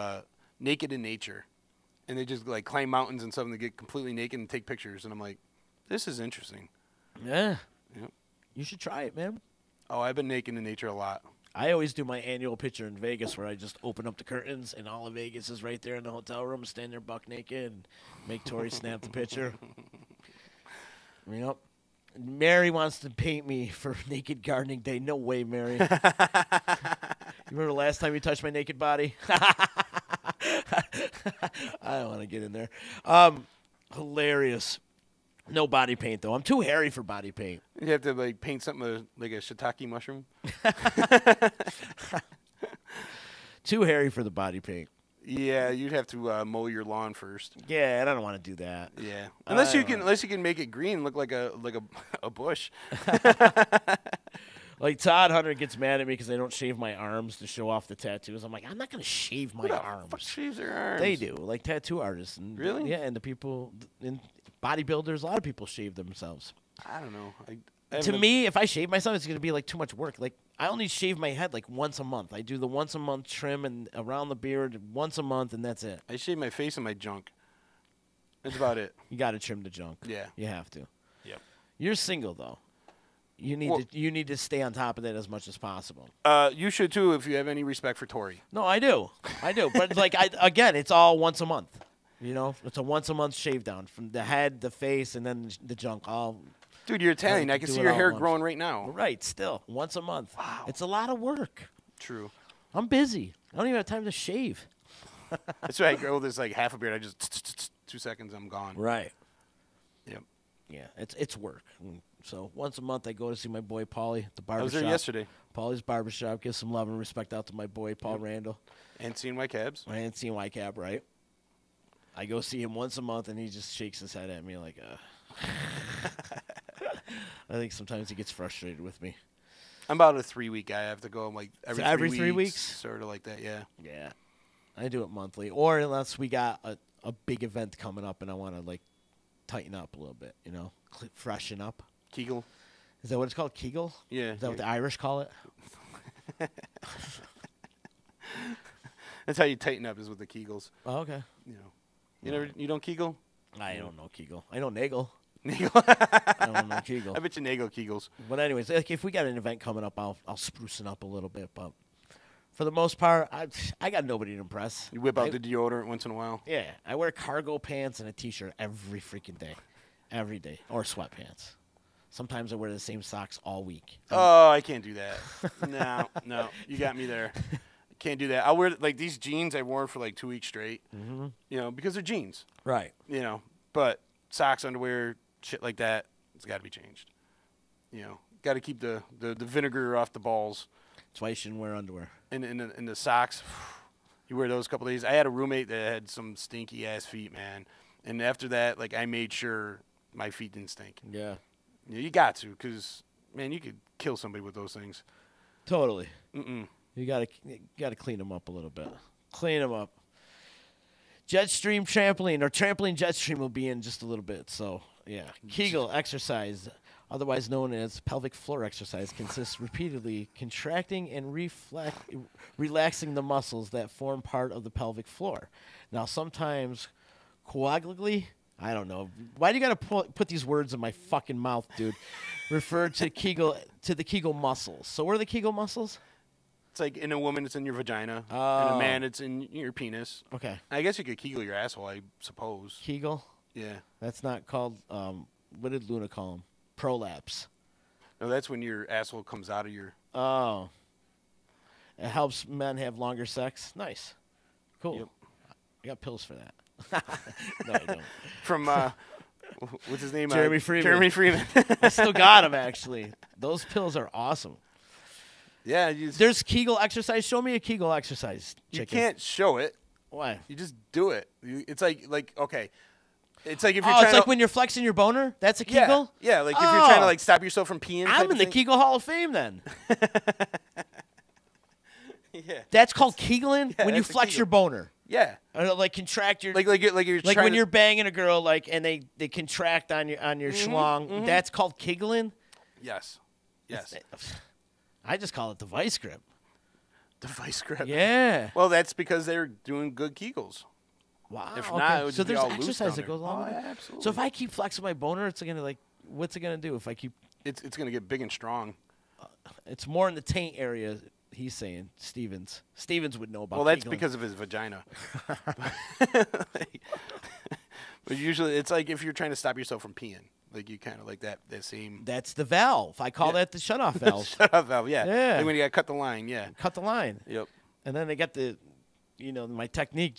Naked in Nature. And they just like climb mountains and stuff and they get completely naked and take pictures. And I'm like, this is interesting. Yeah. Yep. You should try it, man. Oh, I've been naked in nature a lot. I always do my annual picture in Vegas where I just open up the curtains and all of Vegas is right there in the hotel room, stand there buck naked and make Tori snap the picture. Yep. Mary wants to paint me for Naked Gardening Day. No way, Mary. You remember the last time you touched my naked body? I don't want to get in there. Hilarious. No body paint, though. I'm too hairy for body paint. You have to like paint something like a shiitake mushroom. Too hairy for the body paint. Yeah, you'd have to mow your lawn first. Yeah, and I don't want to do that. Yeah, unless you can make it green, look like a bush. Like Todd Hunter gets mad at me because I don't shave my arms to show off the tattoos. I'm like, I'm not going to shave my arms. Who the fuck shaves their arms? They do, like tattoo artists. And, really? Yeah, and the people, in bodybuilders, a lot of people shave themselves. I don't know. To me, if I shave myself, it's going to be like too much work. Like I only shave my head like once a month. I do the once a month trim and around the beard once a month, and that's it. I shave my face and my junk. That's about it. You got to trim the junk. Yeah. You have to. Yep. You're single, though. You need to stay on top of that as much as possible. You should too if you have any respect for Tori. No, I do. But like again, it's all once a month. You know, it's a once a month shave down from the head, the face, and then the junk. All. Dude, you're Italian. I can see your hair growing right now. Right, still once a month. Wow, it's a lot of work. True. I'm busy. I don't even have time to shave. That's why I grow this like half a beard. I just 2 seconds, I'm gone. Right. Yep. Yeah, it's work. So once a month I go to see my boy Paulie at the barbershop. I was there yesterday. Paulie's barbershop. Give some love and respect out to my boy Paul Randall. And seeing White Cabs. And seeing White Cab, right? I go see him once a month and he just shakes his head at me like I think sometimes he gets frustrated with me. I'm about a 3-week guy. I have to go like every 3 weeks? Sort of like that, yeah. Yeah. I do it monthly. Or unless we got a big event coming up and I want to like tighten up a little bit, you know, freshen up. Kegel. Is that what it's called? Kegel? Yeah. Is that what the Irish call it? That's how you tighten up is with the Kegels. Oh, okay. You know, you don't Kegel? I don't know Kegel. I know Nagel. Nagel. I don't know Kegel. I bet you Nagel Kegels. But anyways, like if we got an event coming up, I'll spruce it up a little bit. But for the most part, I got nobody to impress. You whip out the deodorant once in a while. Yeah, I wear cargo pants and a T-shirt every freaking day, every day, or sweatpants. Sometimes I wear the same socks all week. Oh, I can't do that. No, you got me there. Can't do that. I'll wear like these jeans I wore for like 2 weeks straight. Mm-hmm. You know, because they're jeans. Right. You know, but socks, underwear, shit like that, it's got to be changed. You know, got to keep the vinegar off the balls. That's why you shouldn't wear underwear. And the socks, you wear those a couple days. I had a roommate that had some stinky ass feet, man. And after that, like I made sure my feet didn't stink. Yeah. You got to, because man, you could kill somebody with those things. Totally. Mm-mm. You gotta clean them up a little bit. Clean them up. Jetstream trampoline or trampoline jetstream will be in just a little bit. So yeah, Kegel exercise, otherwise known as pelvic floor exercise, consists repeatedly contracting and relaxing the muscles that form part of the pelvic floor. Now sometimes coagulally, I don't know. Why do you gotta put these words in my fucking mouth, dude? Refer to the Kegel muscles. So what are the Kegel muscles? It's like in a woman, it's in your vagina. Oh. In a man, it's in your penis. Okay. I guess you could Kegel your asshole, I suppose. Kegel? Yeah. That's not called, what did Luna call them? Prolapse. No, that's when your asshole comes out of your... Oh. It helps men have longer sex? Nice. Cool. Yep. I got pills for that. No, I don't. From, what's his name? Jeremy Freeman. Jeremy Freeman. I still got them, actually. Those pills are awesome. Yeah. There's Kegel exercise. Show me a Kegel exercise, chicken. You can't show it. Why? You just do it. It's like okay. It's like if you're it's trying like to, when you're flexing your boner? That's a Kegel? Yeah, like if you're trying to like stop yourself from peeing. I'm in the Kegel Hall of Fame then. Yeah. That's called Kegeling? Yeah, when you that's a flex Kegel. your boner. Yeah. Or like contract your like you're like trying when to, you're banging a girl like and they contract on your schlong. That's called Kegeling? Yes. Yes. I just call it the vice grip. The vice grip. Yeah. Well, that's because they're doing good Kegels. Wow. If okay. not, it would so just be there's all loose exercise down that goes there. along with it? Absolutely. So if I keep flexing my boner, it's gonna like what's it gonna do if I keep It's gonna get big and strong. it's more in the taint area, he's saying. Stevens would know about Well, that's Kegelen. because of his vagina. But usually, it's like if you're trying to stop yourself from peeing, like you kind of like that same. That's the valve. I call that the shutoff valve. Shut-off valve, yeah. Yeah. Like when you got to cut the line, yeah. Cut the line. Yep. And then they got the, my technique,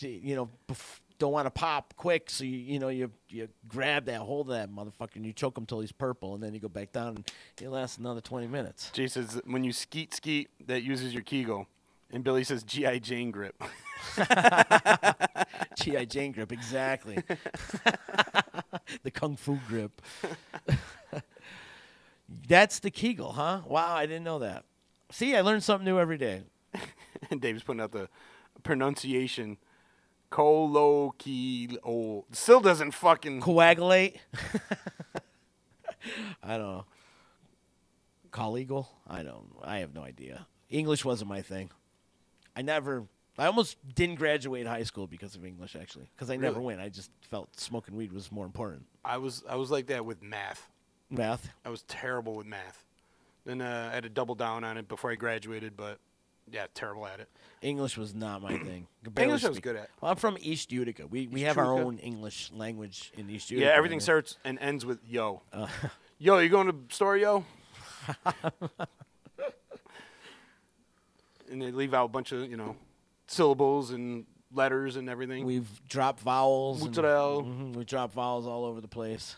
don't want to pop quick, so you grab that hold of that motherfucker and you choke him till he's purple, and then you go back down and it lasts another 20 minutes. Jay says when you skeet, that uses your Kegel, and Billy says G.I. Jane grip. G.I. Jane grip, exactly. The Kung Fu grip. That's the Kegel, huh? Wow, I didn't know that. See, I learned something new every day. And Dave's putting out the pronunciation. Colloquial. Still doesn't fucking... Coagulate? I don't know. Collegal? I have no idea. English wasn't my thing. I almost didn't graduate high school because of English, actually. Because I never went. I just felt smoking weed was more important. I was like that with math. Math? I was terrible with math. Then I had to double down on it before I graduated, but yeah, terrible at it. English was not my thing. English I was good at. Well, I'm from East Utica. We have our own English language in East Utica. Yeah, everything starts and ends with yo. Yo, you going to the store, yo? And they leave out a bunch of, syllables and letters and everything. We've dropped vowels. Mozzarella. We drop vowels all over the place.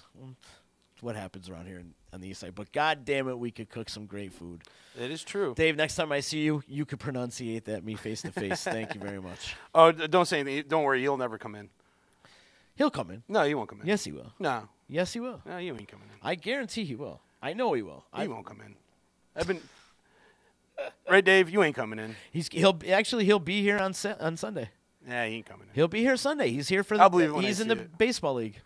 It's what happens around here on the east side. But God damn it, we could cook some great food. It is true. Dave, next time I see you, you could pronunciate that me face to face. Thank you very much. Oh, don't say anything. Don't worry. He'll never come in. He'll come in. No, he won't come in. Yes, he will. No. Yes, he will. No, he ain't coming in. I guarantee he will. I know he will. He won't come in. Right, Dave? You ain't coming in. He'll be here on Sunday. Yeah, he ain't coming in. He'll be here Sunday. He's here for I'll believe it when he's I in see the it. baseball league.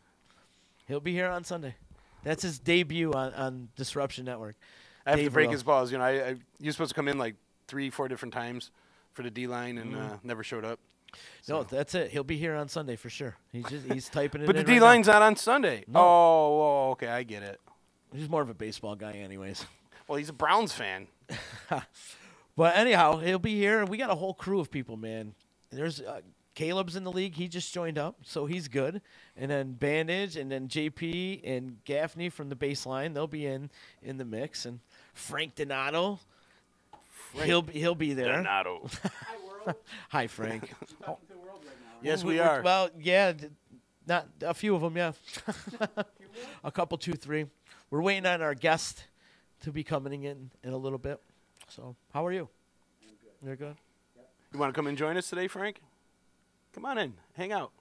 He'll be here on Sunday. That's his debut on Disruption Network. I have to Dave break will. his balls. You're supposed to come in like 3-4 different times for the D-line and never showed up. No, that's it. He'll be here on Sunday for sure. He's typing it But in the right D-line's not on Sunday. No. Oh, okay. I get it. now. He's more of a baseball guy anyways. Well, he's a Browns fan. But anyhow, he'll be here. We got a whole crew of people, man. There's Caleb's in the league. He just joined up, so he's good. And then Bandage, and then JP and Gaffney from the baseline. They'll be in the mix. And Frank Donato, he'll be there. Donato. Hi, Frank. Yes, we are. Well, yeah, not a few of them, yeah. A couple, 2, 3. We're waiting on our guest to be coming in a little bit. So, how are you? I'm good. You're good? You want to come and join us today, Frank? Come on in. Hang out.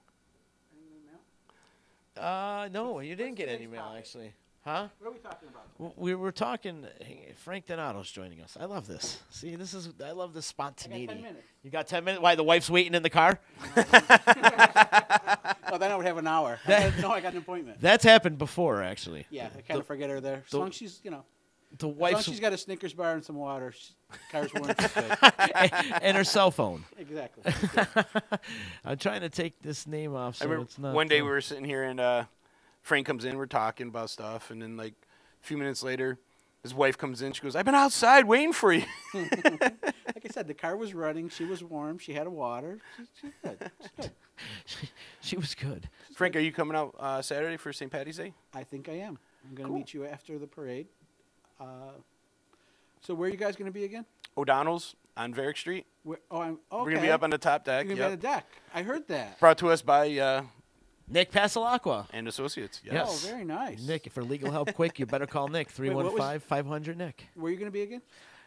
No, you didn't get any mail, actually. Huh? What are we talking about? We were talking. Frank Donato's joining us. I love this. See, I love this spontaneity. I got 10 minutes. You got 10 minutes? Why, the wife's waiting in the car? Oh, then I would have an hour. No, I got an appointment. That's happened before, actually. Yeah, I kind of forget her there. As long as she's, The as long as wife's she's got a Snickers bar and some water, car's warranty good. and her cell phone. Exactly. I'm trying to take this name off, so it's not. One day we were sitting here and Frank comes in. We're talking about stuff, and then like a few minutes later, his wife comes in. She goes, "I've been outside waiting for you." Like I said, the car was running. She was warm. She had a water. She's good. She's good. She was good. Frank, are you coming out Saturday for St. Patty's Day? I think I am. I'm going to meet you after the parade. So where are you guys going to be again? O'Donnell's on Varick Street. I'm okay. We're going to be up on the top deck. You're going to be on the deck. I heard that. Brought to us by Nick Pasalacqua and Associates. Yes. Oh, very nice. Nick, for legal help quick, you better call Nick, 315-500-NICK. Where are you going to be again?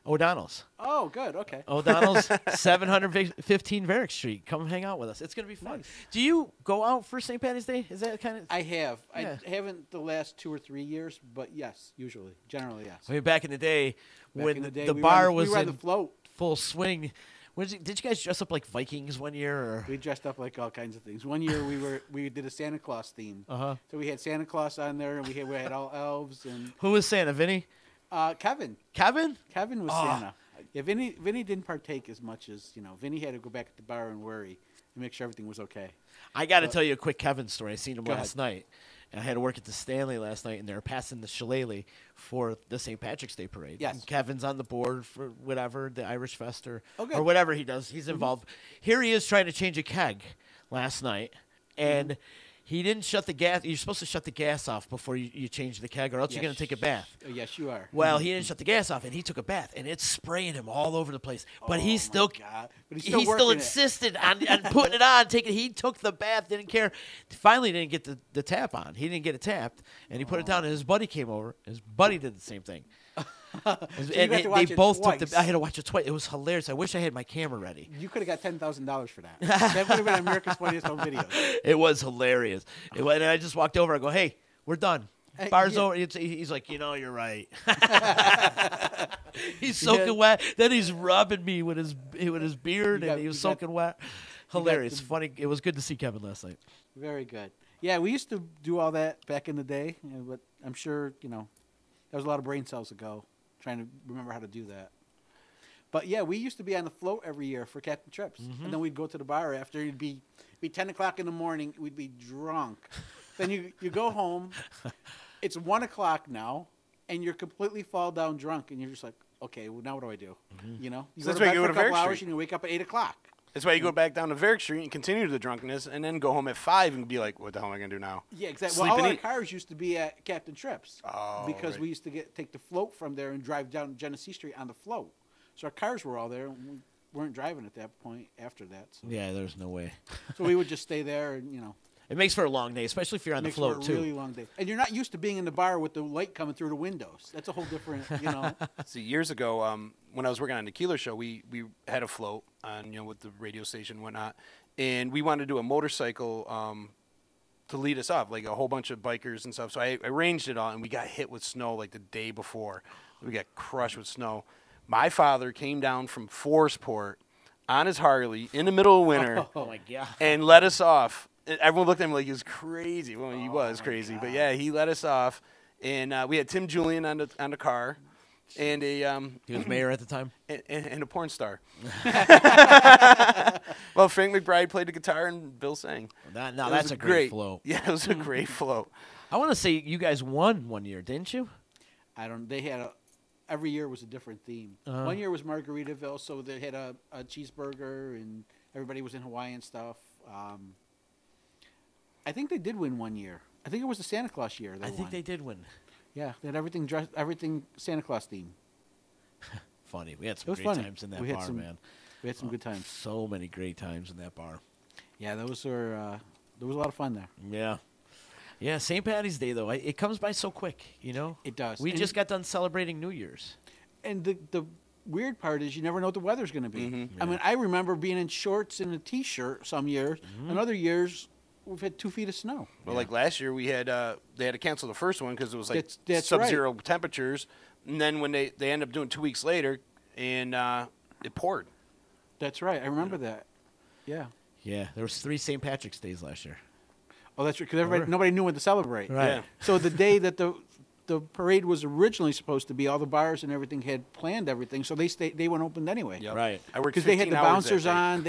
O'Donnell's. Oh, good. Okay. O'Donnell's, 715 Varick Street. Come hang out with us. It's going to be fun. Nice. Do you go out for St. Patty's Day? Is that kind of... I have. Yeah. I haven't the last 2 or 3 years, but yes, usually. Generally, yes. I mean, back in the day, when in the day, the we bar were on was the in float. full swing, did you guys dress up like Vikings one year? Or? We dressed up like all kinds of things. One year we did a Santa Claus theme. Uh-huh. So we had Santa Claus on there, and we had all elves and Who was Santa, Vinny? Kevin. Kevin? Kevin was Santa. Yeah, Vinny didn't partake as much as Vinny had to go back at the bar and worry and make sure everything was okay. I got to tell you a quick Kevin story. I seen him Go last ahead. night. And I had to work at the Stanley last night, and they were passing the shillelagh for the St. Patrick's Day parade. Yes. And Kevin's on the board for whatever, the Irish Fest or whatever he does. He's involved. Here he is trying to change a keg last night, and he didn't shut the gas. You're supposed to shut the gas off before you change the keg, or else you're going to take a bath. Yes, you are. Well, he didn't shut the gas off, and he took a bath, and it's spraying him all over the place. But he's still, God. But he still working it. insisted on putting it on. He took the bath, didn't care. Finally, didn't get the tap on. He didn't get it tapped, and he put it down. And his buddy came over. His buddy did the same thing. You got to watch they it both twice. took the. I had to watch it twice. It was hilarious. I wish I had my camera ready. You could have got $10,000 for that. That would have been America's Funniest Home Videos. It was hilarious. And I just walked over. I go, "Hey, we're done. Bar's over." He's like, "You're right." He's soaking wet. Then he's rubbing me with his beard, and he was soaking wet. Hilarious, funny. It was good to see Kevin last night. Very good. Yeah, we used to do all that back in the day, but I'm sure there was a lot of brain cells ago trying to remember how to do that. But yeah, we used to be on the float every year for Captain Trips, and then we'd go to the bar after. It'd be 10 o'clock in the morning. We'd be drunk. Then you go home. It's 1 o'clock now, and you're completely fall down drunk, and you're just like, okay, well, now what do I do? You know, you So go that's to why bed you for go a to couple Varick hours, Street. and you wake up at 8 o'clock. That's why you go back down to Varick Street and continue the drunkenness, and then go home at 5 and be like, what the hell am I going to do now? Yeah, exactly. Sleep Well, all and our eat. cars used to be at Captain Tripp's because right. we used to take the float from there and drive down Genesee Street on the float. So our cars were all there, and we weren't driving at that point after that. So, Yeah, there's no way. so we would just stay there, and It makes for a long day, especially if you're on the makes float for a too. really long day. And you're not used to being in the bar with the light coming through the windows. That's a whole different, See, years ago, when I was working on the Keeler show, we had a float on, with the radio station and whatnot, and we wanted to do a motorcycle to lead us off, like a whole bunch of bikers and stuff. So I arranged it all, and we got hit with snow like the day before. We got crushed with snow. My father came down from Forestport on his Harley in the middle of winter Oh my god! and let us off. And everyone looked at him like he was crazy. Well, he was crazy, but yeah, he let us off. And we had Tim Julian on the car, and a He was mayor at the time. and a porn star. Well, Frank McBride played the guitar and Bill sang. Now It that's was a great float. Yeah, it was a great float. I want to say you guys won one year, didn't you? I don't. They had every year was a different theme. One year was Margaritaville, so they had a cheeseburger, and everybody was in Hawaiian stuff. I think they did win one year. I think it was the Santa Claus year. I think they did win. Yeah, they had everything Santa Claus theme. Funny. We had It some was great funny. times in that We had bar, some- man. We had some good times. So many great times in that bar. Yeah, those were. There was a lot of fun there. Yeah. Yeah, St. Patty's Day, though, it comes by so quick, It does. We And just got done celebrating New Year's. And the weird part is you never know what the weather's going to be. Mm-hmm. I mean, I remember being in shorts and a T-shirt some years, and other years we've had 2 feet of snow. Well, like last year, we had they had to cancel the first one because it was like That's sub-zero temperatures. And then when they ended up doing 2 weeks later, and it poured. That's right. I remember that. Yeah. Yeah, there was 3 St. Patrick's Days last year. Oh, that's right. Because nobody knew when to celebrate. Right. Yeah. So the day that the parade was originally supposed to be, all the bars and everything had planned everything, so they weren't opened anyway. Yep. Right. I worked Because they had 15 the hours that bouncers day. on.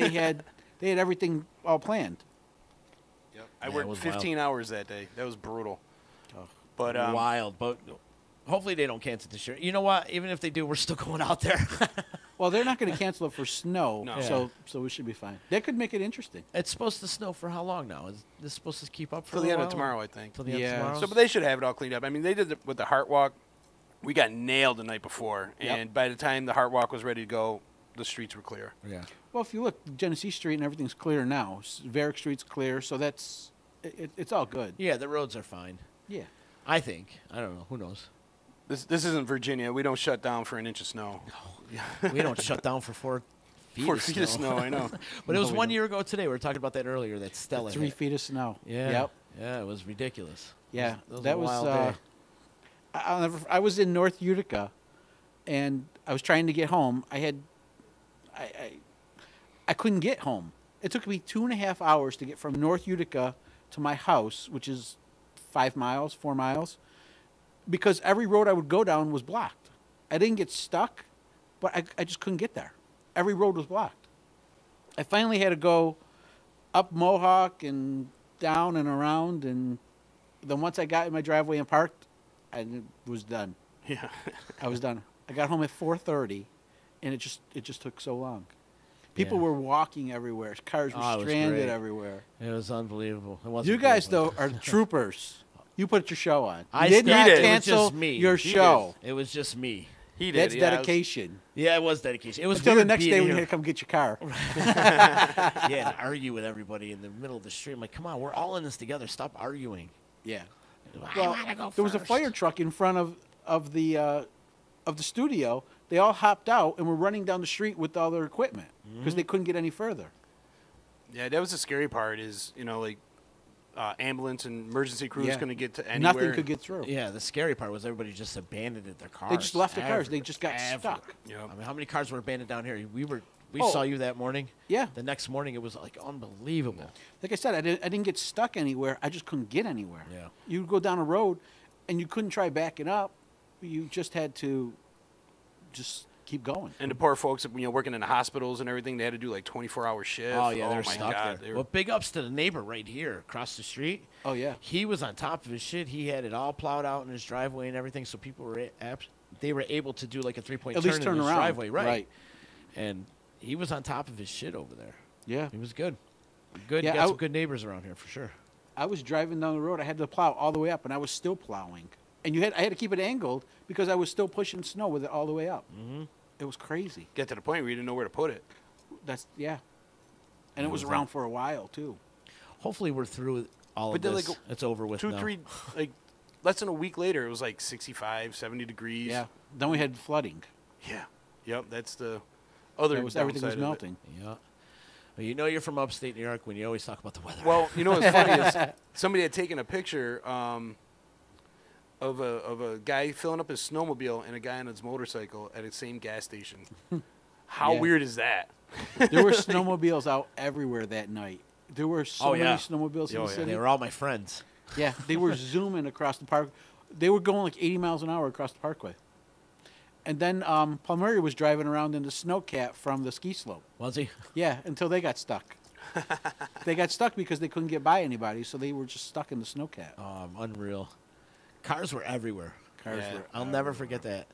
They had everything all planned. Yep. I Yeah, it worked was 15 hours that day. That was brutal. Oh, But wild, but hopefully they don't cancel this year. You know what? Even if they do, we're still going out there. Well, they're not going to cancel it for snow, No. so we should be fine. That could make it interesting. It's supposed to snow for how long now? Is this supposed to keep up for till a the end while? of tomorrow, I think. Till the end Yeah. of tomorrow? So, but they should have it all cleaned up. I mean, they did it with the Heart Walk. We got nailed the night before, Yep. and by the time the Heart Walk was ready to go, the streets were clear. yeah. Well, if you look, Genesee Street and everything's clear now. Varick Street's clear, so it's all good. Yeah, the roads are fine. Yeah. I think. I don't know. Who knows? This isn't Virginia. We don't shut down for an inch of snow. We don't shut down for 4 feet 4 of feet snow. of snow, I know. But it was we 1 don't. year ago today. We were talking about that earlier. That Stella 3 hit. feet of snow. Yeah. Yep. Yeah, it was ridiculous. Yeah. That was a wild day. I was in North Utica, and I was trying to get home. I couldn't get home. It took me 2.5 hours to get from North Utica to my house, which is 4 miles, because every road I would go down was blocked. I didn't get stuck, but I just couldn't get there. Every road was blocked. I finally had to go up Mohawk and down and around, and then once I got in my driveway and parked, I was done. Yeah. I was done. I got home at 4:30, and it just took so long. People Yeah. were walking everywhere. Cars were Oh, it was stranded great. everywhere. It was unbelievable. It wasn't You guys, great, but- though, are troopers. You put your show on. You I did stayed. not It was cancel just me. your He show. It was just me. He That's did. Yeah, dedication. Yeah, it was dedication. It was Until the weird next being day when you here. had to come get your car. Yeah, and argue with everybody in the middle of the street. I'm like, come on, we're all in this together. Stop arguing. Yeah. I Well, wanna go there was a first. fire truck in front of the studio. They all hopped out and were running down the street with all their equipment because they couldn't get any further. Yeah, that was the scary part is, like ambulance and emergency crews Yeah. couldn't get to anywhere. Nothing could get through. Yeah, the scary part was everybody just abandoned their cars. They just left the cars. They just got everywhere. stuck. Yep. I mean, how many cars were abandoned down here? We Oh. saw you that morning. Yeah. The next morning, it was like unbelievable. Like I said, I didn't get stuck anywhere. I just couldn't get anywhere. Yeah. You would go down a road, and you couldn't try backing up. You just had to just keep going. And the poor folks, working in the hospitals and everything, they had to do like 24-hour shifts. Oh, yeah, they're my stuck God. there. Well, big ups to the neighbor right here across the street. Oh, yeah. He was on top of his shit. He had it all plowed out in his driveway and everything, so people were they were able to do like a three-point At turn least in turn his around. driveway. Right. And he was on top of his shit over there. Yeah. He was good. Good. Yeah, Got some good neighbors around here for sure. I was driving down the road. I had to plow all the way up, and I was still plowing. And I had to keep it angled because I was still pushing snow with it all the way up. Mm-hmm. It was crazy. Get to the point where you didn't know where to put it. And it was around for a while too. Hopefully we're through all of this. It's over with now. 3 less than a week later, it was like 65, 70 degrees. Yeah. Then we had flooding. Yeah. Yep. That's the other. Everything was downside of it. melting. Yeah. Well, you're from upstate New York when you always talk about the weather. Well, what's funny is somebody had taken a picture of a guy filling up his snowmobile and a guy on his motorcycle at the same gas station. How weird is that? There were snowmobiles out everywhere that night. There were so many snowmobiles in the city. They were all my friends. Yeah, they were zooming across the park. They were going like 80 miles an hour across the parkway. And then Palmieri was driving around in the snowcat from the ski slope. Was he? Yeah, until they got stuck. They got stuck because they couldn't get by anybody, so they were just stuck in the snowcat. Unreal. Cars were everywhere. I'll everywhere. never forget that.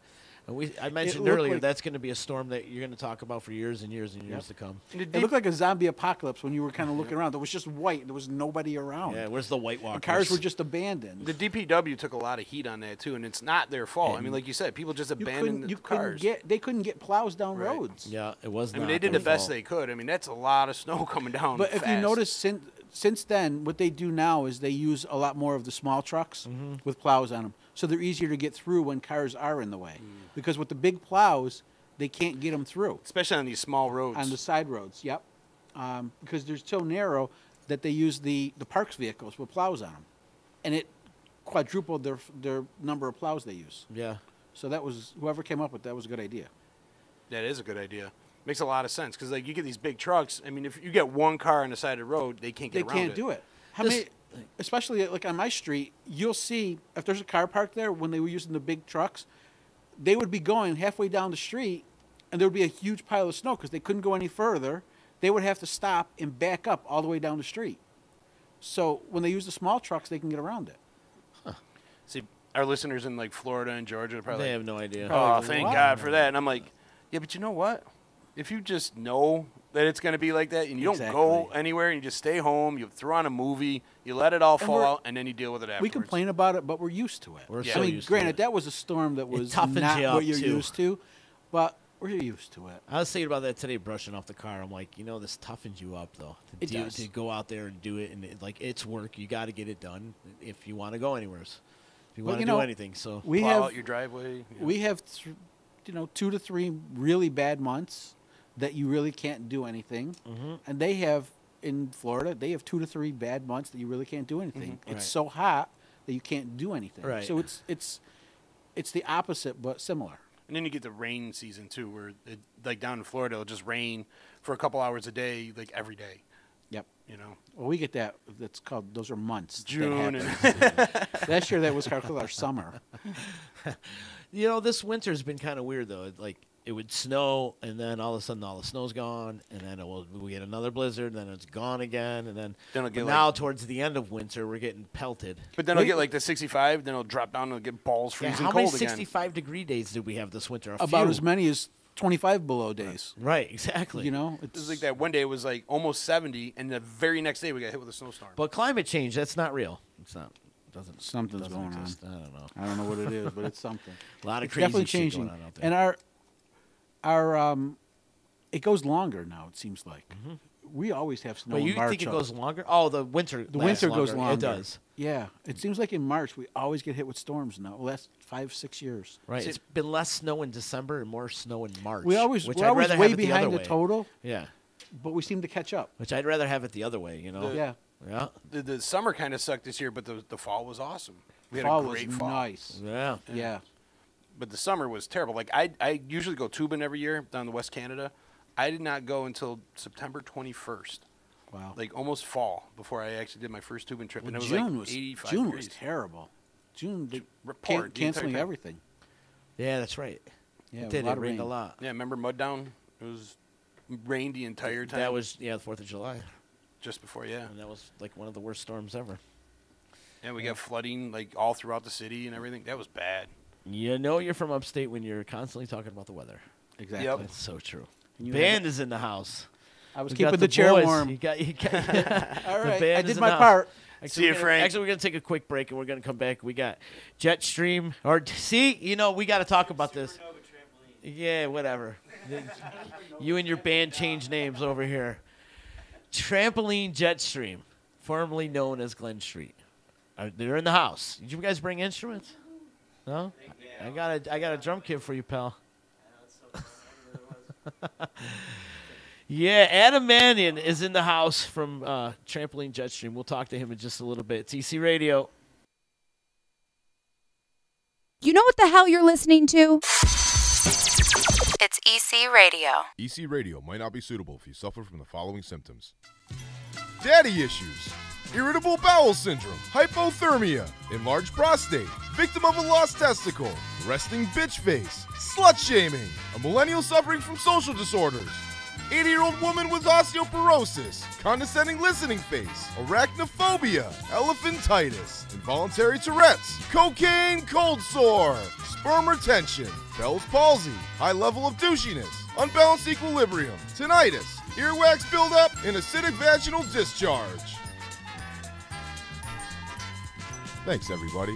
And I mentioned looked earlier like- that's going to be a storm that you're going to talk about for years and years and years to come. It looked like a zombie apocalypse when you were kind of looking around. It was just white. There was nobody around. Yeah, where's the White Walkers? The cars were just abandoned. The DPW took a lot of heat on that too, and it's not their fault. I mean, like you said, people just abandoned the cars. They couldn't get plows down roads. Yeah, it was. I mean, they did the best they could. I mean, that's a lot of snow coming down. But if you fast. notice, since then, what they do now is they use a lot more of the small trucks with plows on them, so they're easier to get through when cars are in the way. Because with the big plows, they can't get them through. Especially on these small roads. On the side roads, yep. Because they're so narrow that they use the parks vehicles with plows on them, and it quadrupled their number of plows they use. Yeah. So that was whoever came up with that was a good idea. That is a good idea. Makes a lot of sense because like you get these big trucks. I mean, if you get one car on the side of the road, they can't get around it. They can't do it. How many? Especially like on my street, you'll see if there's a car parked there when they were using the big trucks, they would be going halfway down the street, and there would be a huge pile of snow because they couldn't go any further. They would have to stop and back up all the way down the street. So when they use the small trucks, they can get around it. Huh. See, our listeners in like Florida and Georgia are probably They have no idea. Oh, thank God for that. And I'm like, yeah, but you know what? If you just know that it's going to be like that and you don't go anywhere and you just stay home, you throw on a movie, you let it all fall out, and then you deal with it afterwards. We complain about it, but we're used to it. We're I mean, granted, that was a storm that was toughens not you up, what you're too. used to, but we're used to it. I was thinking about that today, brushing off the car. I'm like, this toughens you up, though. It does. To go out there and do it, and it's work. You got to get it done if you want to go anywhere. If you want to do anything. So we plow have out your driveway. We have, 2 to 3 really bad months that you really can't do anything, and they have in Florida. They have 2 to 3 bad months that you really can't do anything. It's so hot that you can't do anything. Right. So it's the opposite but similar. And then you get the rain season too, where like down in Florida, it'll just rain for a couple hours a day, like every day. Yep. Well, we get that. That's called. Those are months. June. Last year that was called our summer. This winter's been kind of weird though. Like it would snow, and then all of a sudden all the snow's gone, and then we get another blizzard, and then it's gone again, and then it'll get now towards the end of winter we're getting pelted. But then it'll get like the 65, then it'll drop down and it'll get balls freezing how cold many again. 65-degree days did we have this winter? About as many as 25 below days. Right, exactly. It was like that one day it was like almost 70, and the very next day we got hit with a snowstorm. But climate change, that's not real. It's not. Something's going exist. on. I don't know. I don't know what it is, but it's something. A lot of it's crazy definitely shit changing. going on out there. And our it goes longer now. It seems like we always have snow. But in you March think it goes longer? Oh, the winter. The winter goes longer. It does. Yeah, it seems like in March we always get hit with storms now. The last 5-6 years. Right. It's been less snow in December and more snow in March. We're always way behind the total. Yeah. But we seem to catch up. Which I'd rather have it the other way. Yeah. Yeah. The summer kind of sucked this year, but the fall was awesome. We had fall a great was fall. nice. Yeah. Yeah. But the summer was terrible. Like I usually go tubing every year down in West Canada. I did not go until September 21st. Wow. Like almost fall before I actually did my first tubing trip. Well, and it was June like 85 June degrees. was terrible. June Report the entire canceling time. everything. Yeah, that's right. Yeah, It did. a lot It of rained rain. a lot. Yeah, remember Muddown? It was rained the entire time. That was, the 4th of July. just before, yeah. And that was like one of the worst storms ever. Yeah, we got flooding like all throughout the city and everything. That was bad. You know you're from upstate when you're constantly talking about the weather. Exactly. Yep. That's so true. And you Band have- is in the house. I was We got keeping the chair boys. warm. You got All the right, band I is did in my the house. part. Actually, See you, Frank. Actually, we're going to take a quick break, and we're going to come back. We got Jetstream. Or, see, we got to talk about this. Yeah, whatever. You and your band change names over here. Trampoline Jetstream, formerly known as Glen Street. They're in the house. Did you guys bring instruments? No? I got a drum kit for you, pal. Yeah, Adam Mannion is in the house from Trampoline Jetstream. We'll talk to him in just a little bit. It's EC Radio. You know what the hell you're listening to? It's EC Radio. EC Radio might not be suitable if you suffer from the following symptoms: daddy issues, irritable bowel syndrome, hypothermia, enlarged prostate, victim of a lost testicle, resting bitch face, slut shaming, a millennial suffering from social disorders, 80-year-old woman with osteoporosis, condescending listening face, arachnophobia, elephantitis, involuntary Tourette's, cocaine cold sore, sperm retention, Bell's palsy, high level of douchiness, unbalanced equilibrium, tinnitus, earwax buildup, and acidic vaginal discharge. Thanks, everybody.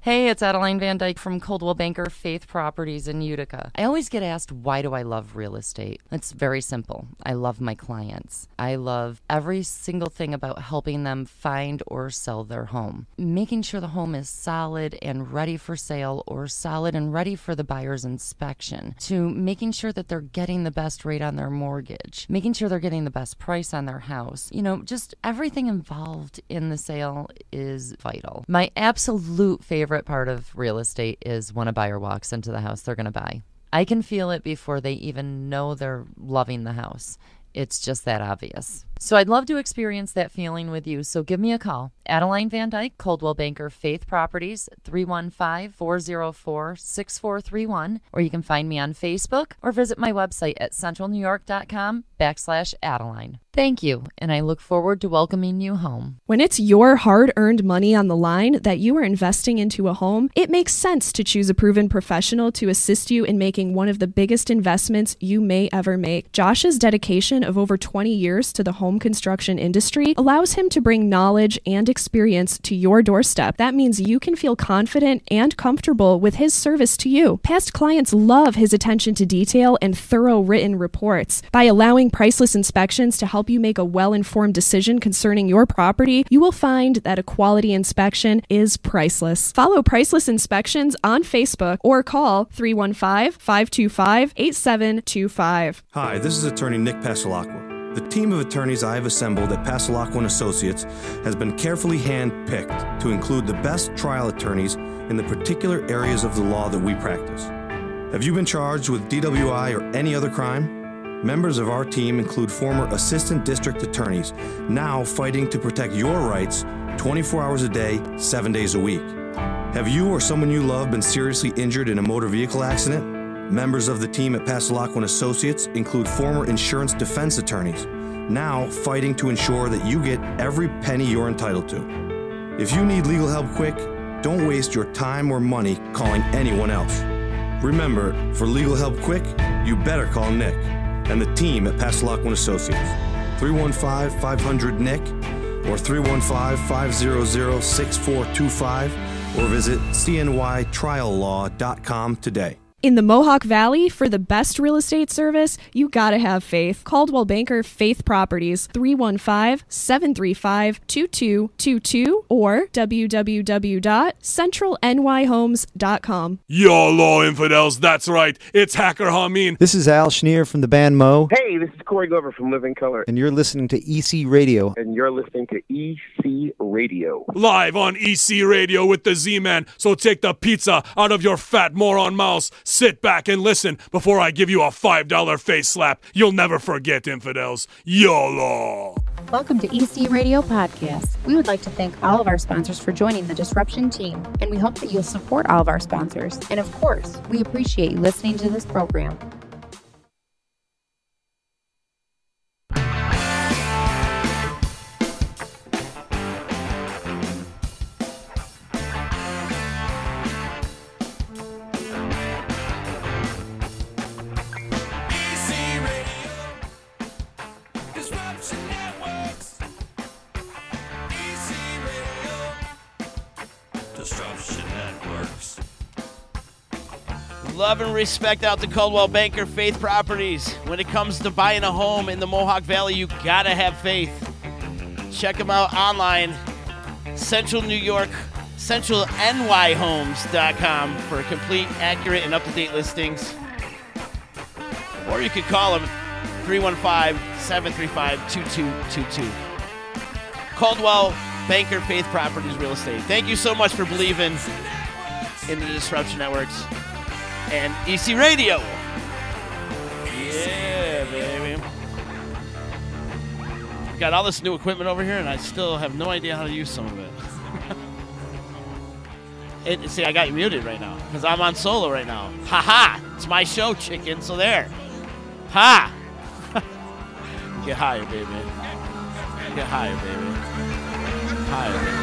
Hey, it's Adeline Van Dyke from Coldwell Banker Faith Properties in Utica. I always get asked, why do I love real estate? It's very simple. I love my clients. I love every single thing about helping them find or sell their home. Making sure the home is solid and ready for sale, or solid and ready for the buyer's inspection, to making sure that they're getting the best rate on their mortgage, making sure they're getting the best price on their house. Just everything involved in the sale is vital. My absolute favorite part of real estate is when a buyer walks into the house they're going to buy. I can feel it before they even know they're loving the house. It's just that obvious. So I'd love to experience that feeling with you. So give me a call. Adeline Van Dyke, Coldwell Banker Faith Properties, 315-404-6431. Or you can find me on Facebook or visit my website at centralnewyork.com/Adeline. Thank you, and I look forward to welcoming you home. When it's your hard-earned money on the line that you are investing into a home, it makes sense to choose a proven professional to assist you in making one of the biggest investments you may ever make. Josh's dedication of over 20 years to the home construction industry allows him to bring knowledge and experience to your doorstep. That means you can feel confident and comfortable with his service to you. Past clients love his attention to detail and thorough written reports. By allowing Priceless Inspections to help you make a well-informed decision concerning your property, you will find that a quality inspection is priceless. Follow Priceless Inspections on Facebook or call 315-525-8725. Hi, this is attorney Nick Passalacqua. The team of attorneys I have assembled at Passalacqua & Associates has been carefully hand-picked to include the best trial attorneys in the particular areas of the law that we practice. Have you been charged with DWI or any other crime? Members of our team include former assistant district attorneys, now fighting to protect your rights 24 hours a day, 7 days a week. Have you or someone you love been seriously injured in a motor vehicle accident? Members of the team at Passalacqua & Associates include former insurance defense attorneys, now fighting to ensure that you get every penny you're entitled to. If you need legal help quick, don't waste your time or money calling anyone else. Remember, for legal help quick, you better call Nick and the team at Passalacqua & Associates. 315-500-NICK or 315-500-6425 or visit cnytriallaw.com today. In the Mohawk Valley, for the best real estate service, you gotta have faith. Coldwell Banker Faith Properties, 315-735-2222 or www.centralnyhomes.com. YOLO, infidels, that's right. It's Hacker Hameen. This is Al Schneer from the band Mo. Hey, this is Corey Glover from Living Color. And you're listening to EC Radio. And you're listening to EC Radio. Live on EC Radio with the Z-Man. So take the pizza out of your fat moron mouth. Sit back and listen before I give you a $5 face slap you'll never forget, infidels. YOLO! Welcome to EC Radio Podcast. We would like to thank all of our sponsors for joining the Disruption team, and we hope that you'll support all of our sponsors. And of course, we appreciate you listening to this program. Love and respect out to Coldwell Banker Faith Properties. When it comes to buying a home in the Mohawk Valley, you gotta have faith. Check them out online. Central New York, centralnyhomes.com for complete, accurate, and up-to-date listings. Or you could call them 315-735-2222. Coldwell Banker Faith Properties Real Estate. Thank you so much for believing in the Disruption Networks and EC Radio. Yeah, baby. Got all this new equipment over here, and I still have no idea how to use some of it. See, I got you muted right now because I'm on solo right now. Ha-ha! It's my show, chicken, so there. Ha! Get higher, baby. Get higher, baby. Higher, baby.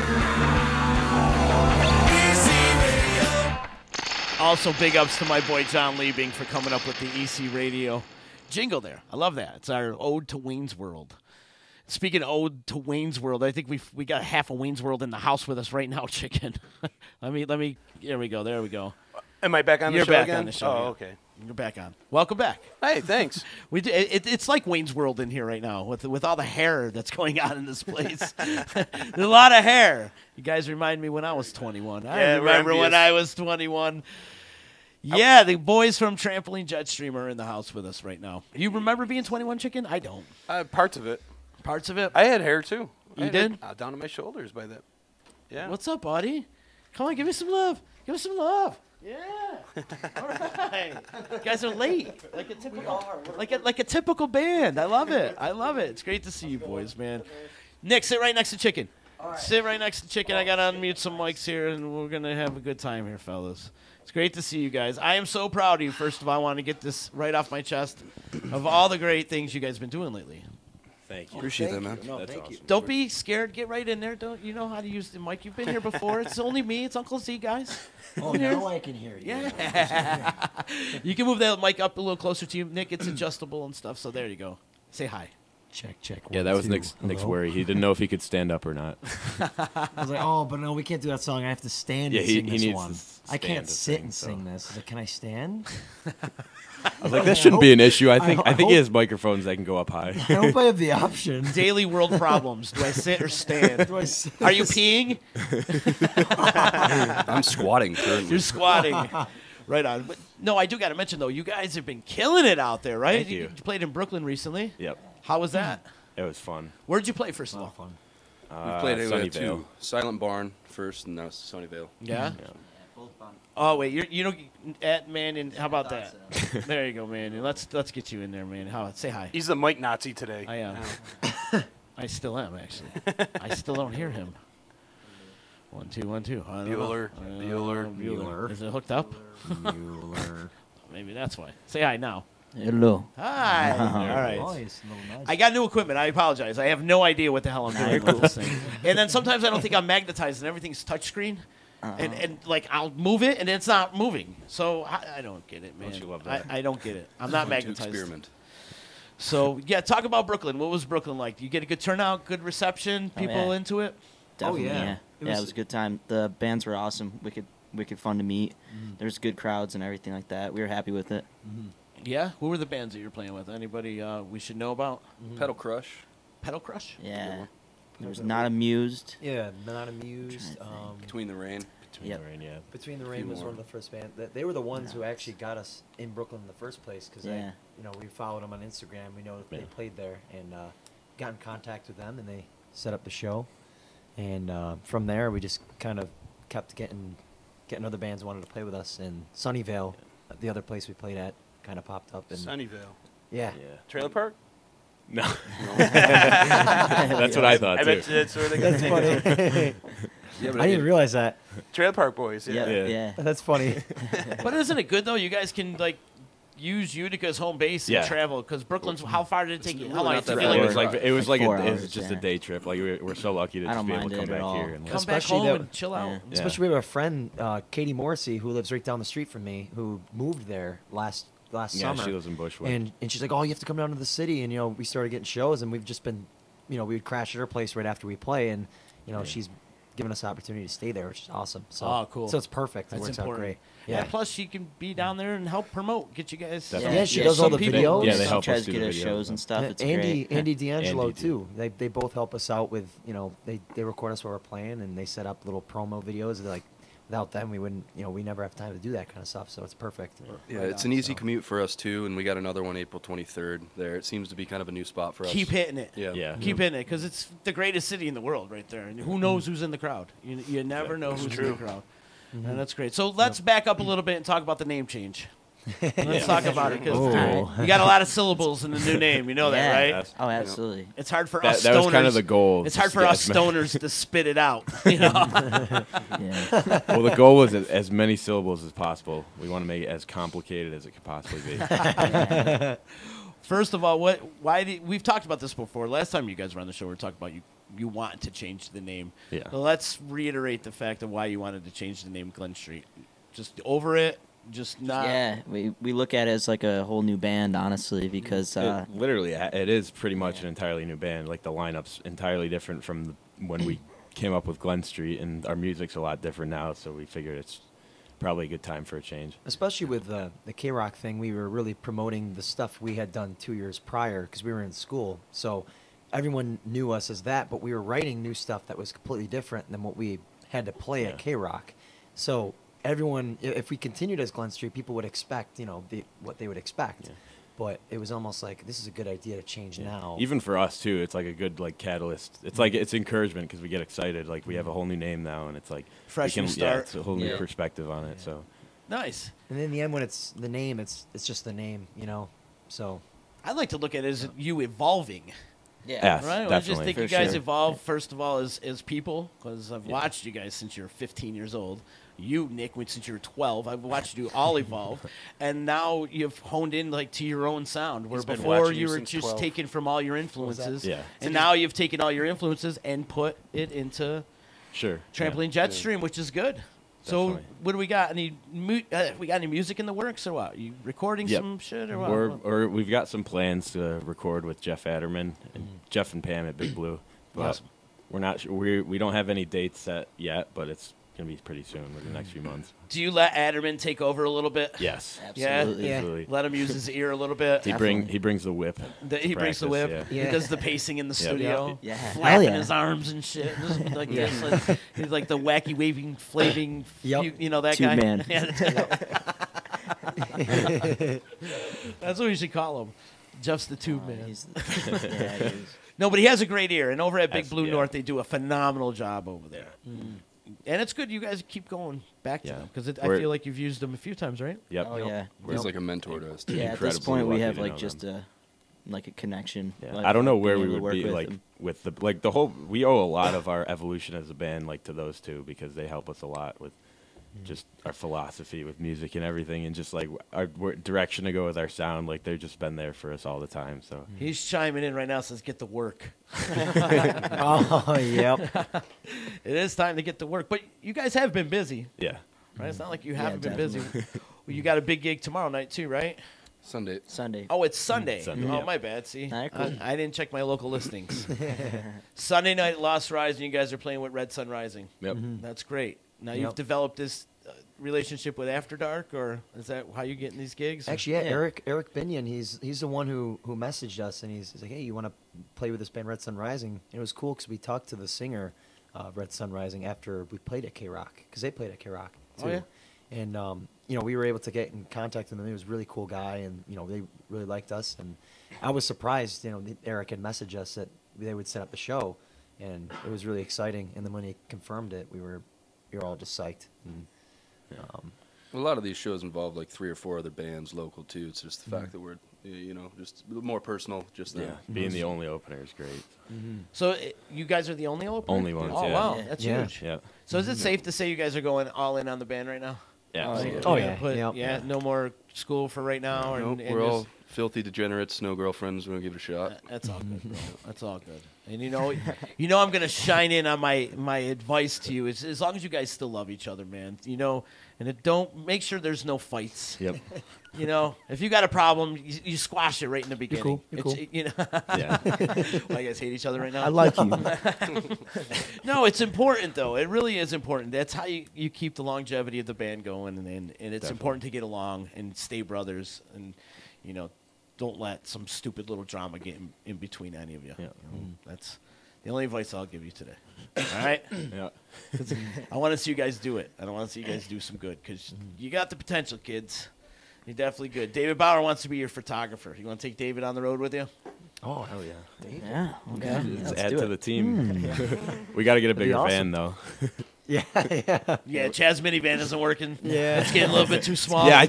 Also, big ups to my boy John Liebing for coming up with the EC Radio jingle there. I love that. It's our ode to Wayne's World. Speaking of ode to Wayne's World, I think we got half of Wayne's World in the house with us right now, chicken. let me. Here we go. There we go. Am I back on the show You're back again? on the show. Oh, yeah. okay. You're back on. Welcome back. Hey, thanks. It's like Wayne's World in here right now with all the hair that's going on in this place. There's a lot of hair. You guys remind me when I was 21. I remember when I was 21. Yeah, the boys from Trampoline Jetstream are in the house with us right now. You remember being 21, chicken? I don't. Parts of it. Parts of it? I had hair, too. You did? Down to my shoulders by that. Yeah. What's up, buddy? Come on, give me some love. Give us some love. Yeah. All right. You guys are late. Like a typical band. I love it. I love it. It's great to see you boys, man. Nick, sit right next to Chicken. Sit right next to Chicken. I got to unmute some mics here, and we're going to have a good time here, fellas. It's great to see you guys. I am so proud of you. First of all, I want to get this right off my chest of all the great things you guys have been doing lately. Thank you. Appreciate that, man. No, that's awesome. Don't be scared. Get right in there. Don't you know how to use the mic? You've been here before. It's only me. It's Uncle Z, guys. Oh, now I can hear you. Yeah. You can move that mic up a little closer to you, Nick. It's adjustable and stuff. So there you go. Say hi. Check. Yeah, that was Nick's worry. He didn't know if he could stand up or not. I was like, oh, but no, we can't do that song. I have to stand and sing this one. I can't sit and sing this. I was like, can I stand? I was like, that shouldn't be an issue. I think he has microphones that can go up high. I hope I have the option. Daily world problems. Do I sit or stand? Are you peeing? I'm squatting currently. You're squatting. Right on. But no, I do got to mention, though, you guys have been killing it out there, right? Thank you. You played in Brooklyn recently. Yep. How was that? It was fun. Where'd you play, first of all? Fun. We played at Sunnyvale. two. Silent Barn first, and now it's Sunnyvale. Yeah? Oh, wait. You know, man, and how about that? There you go, man. Let's get you in there, man. Say hi. He's the mic Nazi today. I am. I still am, actually. I still don't hear him. 1 2 1 2. Bueller. Is it hooked up? Bueller. Maybe that's why. Say hi now. Hello. Hi. All right. I got new equipment. I apologize. I have no idea what the hell I'm doing with this thing. And then sometimes I don't think I'm magnetized and everything's touchscreen. And like I'll move it and it's not moving. So I don't get it, man. Don't you love that? I don't get it. I'm not magnetized. Experiment. So yeah, talk about Brooklyn. What was Brooklyn like? You get a good turnout, good reception, people into it? Definitely, yeah. It was a good time. The bands were awesome. Wicked fun to meet. There's good crowds and everything like that. We were happy with it. Yeah? Who were the bands that you were playing with? Anybody we should know about? Pedal Crush. Pedal Crush? Yeah. There was Not Amused. Yeah, Not Amused. Between the Rain. Between the Rain, yeah. Between the Rain was one of the first bands. They were the ones who actually got us in Brooklyn in the first place because we followed them on Instagram. We know that they played there and got in contact with them and they set up the show. And from there, we just kind of kept getting other bands wanted to play with us. And Sunnyvale the other place we played at kind of popped up. And Sunnyvale. Yeah. Trailer park? No. That's what I thought, I too. bet that's where they That's funny. Yeah, I didn't even realize that. Trailer Park Boys. That's funny. But isn't it good though? You guys can like use Utica's home base Yeah. and travel because Brooklyn's. How far did it take you? How long did it take you? It was like 4 it was hours, just yeah. a day trip. Like we're so lucky to I just don't be able mind to come it at back all. here and Come back home and chill out. Yeah. Especially we have a friend, Katie Morrissey, who lives right down the street from me, who moved there last Yeah, summer. she lives in Bushwick. And she's like, oh, you have to come down to the city. And, we started getting shows, and we've just been, we would crash at her place right after we play. And, she's given us the opportunity to stay there, which is awesome. So, Oh, cool. So it's perfect. That's it works important. out great. Yeah. Plus, she can be down there and help promote, get you guys. Yeah, she does all the videos. Yeah, they help tries us to do get the us videos. shows and stuff. It's Andy great. D'Angelo Andy, too. They both help us out with they record us while we're playing, and they set up little promo videos. They're like, without them we wouldn't we never have time to do that kind of stuff. So it's perfect. Yeah, it's an easy commute for us too, and we got another one April 23rd there. It seems to be kind of a new spot for us. Keep hitting it. Yeah. Keep hitting it because it's the greatest city in the world right there. And who knows who's in the crowd? You never know who's in the crowd. And that's great. So let's back up a little bit and talk about the name change. Let's talk about it because you got a lot of syllables in the new name. You know that, right? Oh, absolutely. It's hard for That- us that stoners. was kind of the goal, It's just hard to for get us as many- stoners to spit it out. You know? Well, the goal was as many syllables as possible. We want to make it as complicated as it could possibly be. First of all, we've talked about this before. Last time you guys were on the show, we were talking about you want to change the name. Yeah. So let's reiterate the fact of why you wanted to change the name Glen Street. Just over it, just not. Yeah, we look at it as like a whole new band, honestly, because Literally, it is pretty much an entirely new band. Like the lineup's entirely different from when we came up with Glen Street, and our music's a lot different now. So we figured it's probably a good time for a change. Especially with the K-Rock thing, we were really promoting the stuff we had done 2 years prior because we were in school. So everyone knew us as that, but we were writing new stuff that was completely different than what we had to play at K-Rock. So everyone, if we continued as Glen Street, people would expect, what they would expect. Yeah. But it was almost like, this is a good idea to change now. Even for us too, it's like a good catalyst. It's like it's encouragement because we get excited. Like we have a whole new name now, and it's like Fresh we new can, start. Yeah, it's a whole new perspective on it. So Nice. And in the end, when it's the name, it's just the name, So I like to look at it as you evolving. Yes, Right? I just definitely. think For you guys sure. evolve, first of all, as people, because I've watched you guys since you were 15 years old. You, Nick, since you were 12. I've watched you all evolve. And now you've honed in to your own sound, where He's been before watching you you were since just 12. taken from all your influences. Yeah. And now you've taken all your influences and put it into sure. Trampoline Jetstream, which is good. So Definitely. what do we got? We got any music in the works or what? You recording Yep. some shit or what? Or we've got some plans to record with Jeff Adderman and Jeff and Pam at Big Blue, but Awesome. we're not sure. We don't have any dates set yet, but it's gonna be pretty soon, within the next few months. Do you let Adderman take over a little bit? Yes, Absolutely. absolutely. Let him use his ear a little bit. He brings the whip. He brings the whip. practice, He does the pacing in the studio. Yeah. Hell Flapping yeah. his arms and shit. Just like this. He's like the wacky, waving, flaving, that Tube guy. man. That's what we should call him. Jeff's the tube man. He's he is. No, but he has a great ear. And over at Big Yes, Blue yeah. North, they do a phenomenal job over there. And it's good you guys keep going back to Yeah. them. Because I We're- feel like you've used them a few times, right? Yep. Oh yeah. He's like a mentor to us. Too. Yeah. At this Incredibly point, we lucky have to like know just them. a connection. Yeah. Like, I don't know where being we able to would be work with them. with the whole. We owe a lot of our evolution as a band to those two because they help us a lot with just our philosophy with music and everything, and just like our direction to go with our sound. Like they've just been there for us all the time. So He's chiming in right now, says get to work. Oh, yep. It is time to get to work. But you guys have been busy, yeah, right? It's not like you Yeah, haven't been busy. definitely. Well, you got a big gig tomorrow night too, right? Sunday. Sunday. Oh, it's Sunday. Sunday. Oh, Yeah. my bad. See, Alright, cool. I didn't check my local listings. Sunday night at Lost Rising, you guys are playing with Red Sun Rising. yep. That's great. Now Yep. you've developed this relationship with After Dark, or is that how you getting these gigs? Actually, yeah, Eric Binion, he's the one who messaged us, and he's like, hey, you want to play with this band Red Sun Rising? And it was cool because we talked to the singer of Red Sun Rising after we played at K-Rock, because they played at K-Rock too. Oh, yeah? And we were able to get in contact with him. He was a really cool guy, and they really liked us. And I was surprised, Eric had messaged us that they would set up the show, and it was really exciting. And then when he confirmed it, we were all just psyched. And, A lot of these shows involve like 3 or 4 other bands local too. It's just the fact that we're, just more personal. Just Yeah, being the only opener is great. So you guys are the only opener? Only ones, Oh, yeah. wow. That's Yeah. huge. Yeah. So is it safe to say you guys are going all in on the band right now? Yeah. Yeah. No more school for right now? Nope, we're all filthy degenerates, no girlfriends. We're going to give it a shot. That's all good, bro. That's all good. And I'm going to shine in on my advice to you is as long as you guys still love each other, man. And don't make sure there's no fights. Yep. If you got a problem, you squash it right in the beginning. You're cool. Yeah. Why you guys hate each other right now? I like you. No, it's important though. It really is important. That's how you keep the longevity of the band going, and it's important to get along and stay brothers, and don't let some stupid little drama get in between any of you. Yeah. That's the only advice I'll give you today. All right? Yeah. I want to see you guys do it. I want to see you guys do some good because you got the potential, kids. You're definitely good. David Bauer wants to be your photographer. You want to take David on the road with you? Oh, hell yeah. Yeah. Okay. Let's add to the team. We got to get a bigger van, though. Yeah. Chaz's minivan isn't working. Yeah. It's getting a little bit too small. Yeah,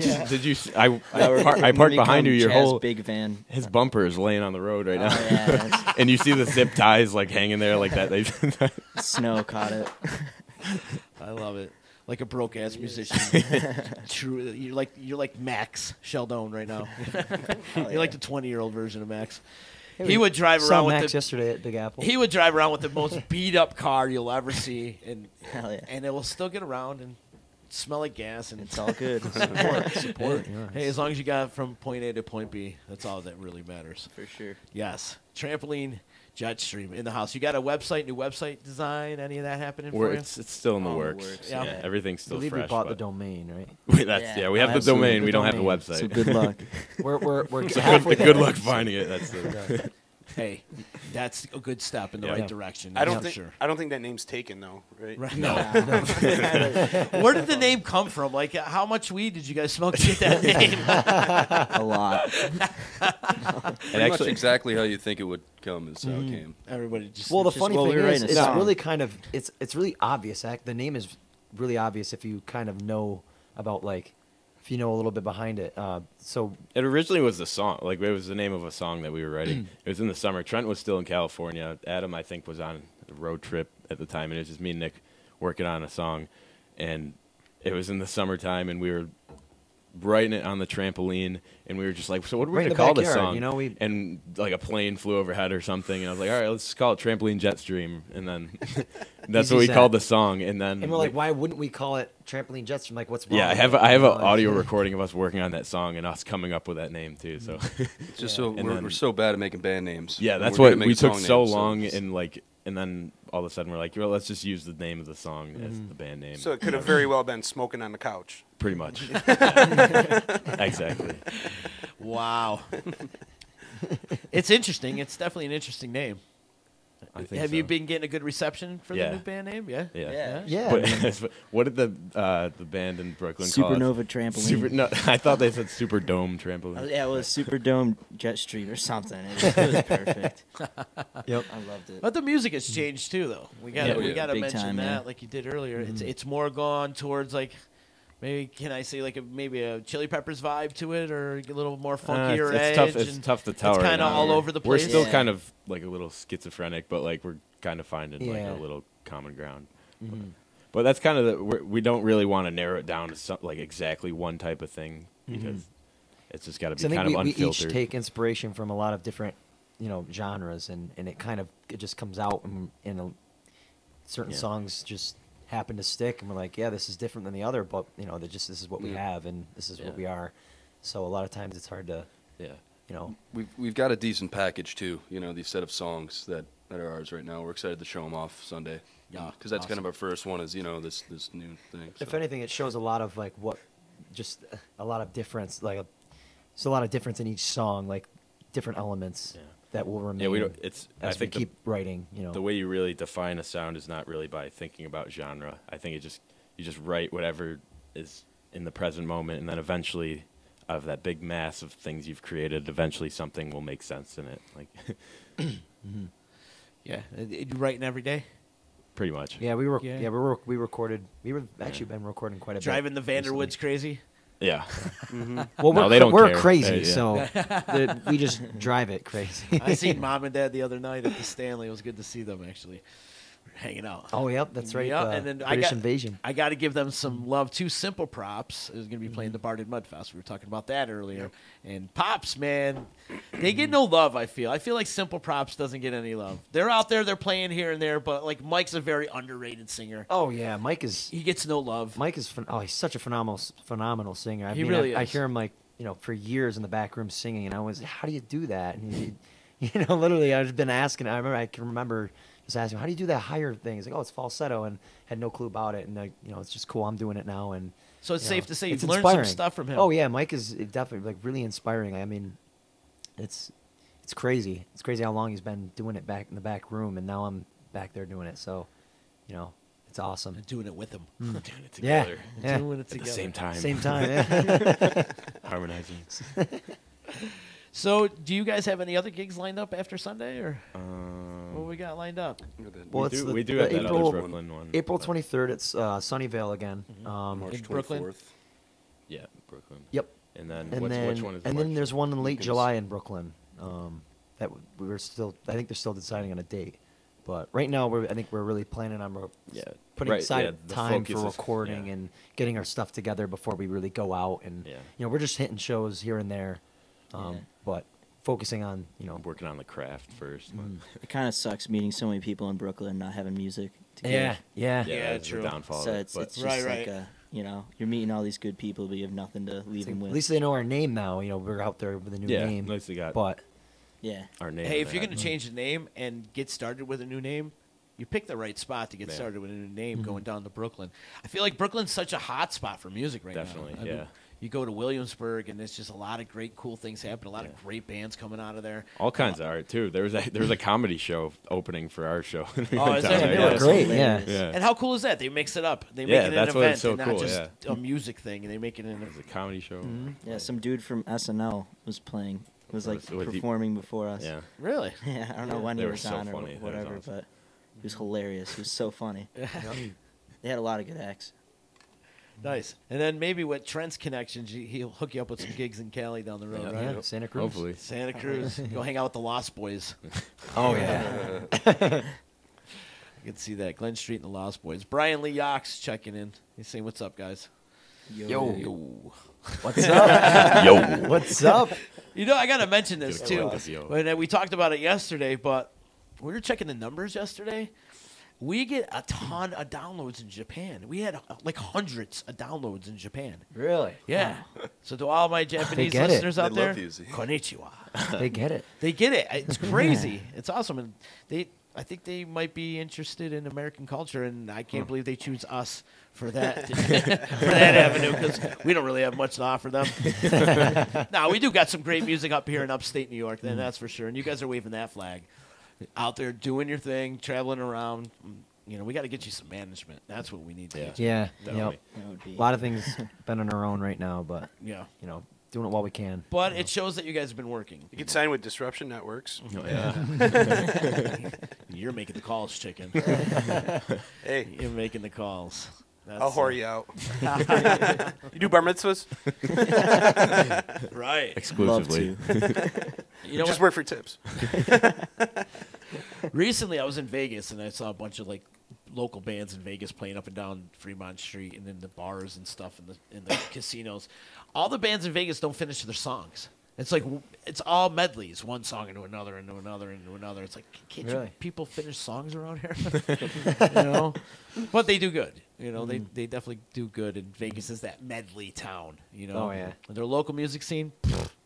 I parked behind you. Your whole big van. His bumper is laying on the road right now, Yeah, and you see the zip ties like hanging there like that. Snow caught it. I love it. Like a broke ass musician. True. You're like Max Sheldon right now. You're like the 20-year-old version of Max. He would drive around with Max yesterday at Big Apple. He would drive around with the most beat up car you'll ever see, and and it will still get around and smell like gas, and it's all good. Support. Hey, as long as you got from point A to point B, that's all that really matters. For sure. Yes. Trampoline Jetstream in the house. You got a website, new website design, any of that happening for you? It's still in the works. Yeah. Everything's still I believe fresh. we bought the domain, right? We have the domain. We don't have the website. So good luck. we're good luck finding it. That's the. Hey, that's a good step in the right direction. I don't for think sure. I don't think that name's taken though, right? No. Where did the name come from? Like, how much weed did you guys smoke to get that name? A lot. Pretty much exactly how you think it would come is how it came. Everybody just. Well, the funny thing is, it's song. really kind of it's really obvious. The name is really obvious if you kind of know about if you know a little bit behind it. So it originally was the song. Like, it was the name of a song that we were writing. It was in the summer. Trent was still in California. Adam, I think, was on a road trip at the time, and it was just me and Nick working on a song. And it was in the summertime, and we were writing it on the trampoline, and we were just like, so what are we going to call this song? And like a plane flew overhead or something, and I was like, all right, let's just call it Trampoline Jetstream. And then that's what we called the song. And then we're like, why wouldn't we call it Trampoline Jetstream? Like, what's wrong? Yeah, I have an audio recording of us working on that song and us coming up with that name too. So it's just we're so bad at making band names. Yeah, that's what we took so long, and then all of a sudden we're like, well, let's just use the name of the song as the band name. So it could have very well been Smoking on the Couch. Pretty much. Exactly. Wow. It's interesting. It's definitely an interesting name. I think Have you been getting a good reception for the Yeah. new band name? Yeah. Yeah. What did the band in Brooklyn call it? Supernova Trampoline. I thought they said Superdome Trampoline. Yeah, it was Superdome Jetstream or something. It was perfect. Yep. I loved it. But the music has changed too, though. We got to Big mention time, that, yeah. like you did earlier. It's more gone towards maybe can I say maybe a Chili Peppers vibe to it, or a little more funkier edge? It's tough to tell. It's right kind of now. all over the place. We're still kind of like a little schizophrenic, but like we're kind of finding like Yeah. a little common ground. But that's kind of we don't really want to narrow it down to like exactly one type of thing because it's just got to be I think kind of we unfiltered. each take inspiration from a lot of different, genres, and it just comes out in certain songs just happen to stick, and we're like, yeah, this is different than the other, but this is what we have, and this is what we are. So a lot of times it's hard to, We've got a decent package too. These set of songs that are ours right now. We're excited to show them off Sunday. Yeah, because that's kind of our first one. Is this new thing. If anything, it shows a lot of a lot of difference, there's a lot of difference in each song, like different elements that will remain. Yeah, we don't. As we keep writing. The way you really define a sound is not really by thinking about genre. I think you just write whatever is in the present moment, and then eventually, out of that big mass of things you've created, eventually something will make sense in it. Like, Yeah, you writing every day? pretty much. Yeah, we recorded. We were actually been recording quite a bit. Driving the Vanderwoods crazy. Yeah. Well, No, they don't we're care. crazy, Yeah. so we just drive it crazy. I seen Mom and Dad the other night at the Stanley. It was good to see them actually. Hanging out. Oh, yep, that's right. Yeah, and then British Invasion. I got to give them some love too. Simple Props is going to be playing the Barded Mudfest. We were talking about that earlier. And Pops, man, they get no love. I feel like Simple Props doesn't get any love. They're out there, they're playing here and there, but like Mike's a very underrated singer. Oh yeah, he gets no love. Mike is he's such a phenomenal singer. I He mean, really I is. hear him like for years in the back room singing, and I was, how do you do that? And literally, I've been asking. I can remember. Just asking him, how do you do that higher thing? He's like, oh, it's falsetto, and had no clue about it. And it's just cool. I'm doing it now, and So it's safe to say it's you've learned some inspiring. stuff from him. Oh yeah, Mike is definitely like really inspiring. I mean, it's crazy. It's crazy how long he's been doing it back in the back room, and now I'm back there doing it. So, it's awesome. And doing it with him. Mm. Doing it together. Yeah. Doing it At the together. same time. Same time. Yeah. Harmonizing. So, do you guys have any other gigs lined up after Sunday, or what we got lined up? Well, we do have that other Brooklyn one. April 23rd, it's Sunnyvale again. March In Brooklyn? 24th. Yeah, Brooklyn. Yep. And then and which then, one is and March? then there's one in late Lucas? July in Brooklyn. That we were still. I think they're still deciding on a date. But right now, I think we're really planning on putting right, aside yeah, the time focus for is- recording yeah. and getting our stuff together before we really go out. And we're just hitting shows here and there, but focusing on working on the craft first. It kind of sucks meeting so many people in Brooklyn and not having music to give. Yeah, that's the downfall. So of it, it's but- just like you're meeting all these good people, but you have nothing to leave them with. At least they know our name now. We're out there with a new name. At least they got but our name. Hey, in if you're that. going to change the name and get started with a new name, you pick the right spot to get started with a new name going down to Brooklyn. I feel like Brooklyn's such a hot spot for music right Definitely, now. I mean, you go to Williamsburg, and there's just a lot of great, cool things happening. A lot of great bands coming out of there. All kinds of art too. There was a comedy show opening for our show. Oh, is Down that there, they were great? Yeah. And how cool is that? They mix it up. They make Yeah, it an that's event what's so and not cool, just yeah. a music thing. And they make it in It was a comedy show. Yeah, some dude from SNL was playing. Was like Was he- performing before us. Yeah. Really? Yeah, I don't know when They he were was so on or funny. That was whatever, awesome. but he was hilarious. He was so funny. They had a lot of good acts. Nice. And then maybe with Trent's connections, he'll hook you up with some gigs in Cali down the road, Yeah. right? Yeah, Santa Cruz. Hopefully. Santa Cruz. Go hang out with the Lost Boys. Oh yeah. I can see that. Glen Street and the Lost Boys. Brian Lee Yox checking in. He's saying, "What's up, guys?" Yo. What's up? Yo. What's up? I got to mention this Get a too. collective yo. When we talked about it yesterday, but we were checking the numbers yesterday. We get a ton of downloads in Japan. We had like hundreds of downloads in Japan. Really? Yeah. So to all my Japanese get it. listeners out They there, love you, Z. konnichiwa. They get it. They get it. It's crazy. It's awesome, and I think they might be interested in American culture, and I can't believe they choose us for that for that avenue because we don't really have much to offer them. No, we do got some great music up here in upstate New York, then that's for sure. And you guys are waving that flag out there, doing your thing, traveling around. We got to get you some management. That's what we need to get you. Yeah. Definitely. A lot of things been on our own right now, but Yeah. doing it while we can. But it shows that you guys have been working. You can sign with Disruption Networks. Oh, yeah. You're making the calls, chicken. Hey, You're making the calls. That's, I'll whore you out. You do bar mitzvahs? Right. Exclusively. You know Just what? work for tips. Recently, I was in Vegas and I saw a bunch of local bands in Vegas playing up and down Fremont Street and in the bars and stuff in the casinos. All the bands in Vegas don't finish their songs. It's like it's all medleys, one song into another, into another, into another. It's like, can't you people finish songs around here? But they do good. They definitely do good. And Vegas is that medley town. Oh, yeah. Their local music scene,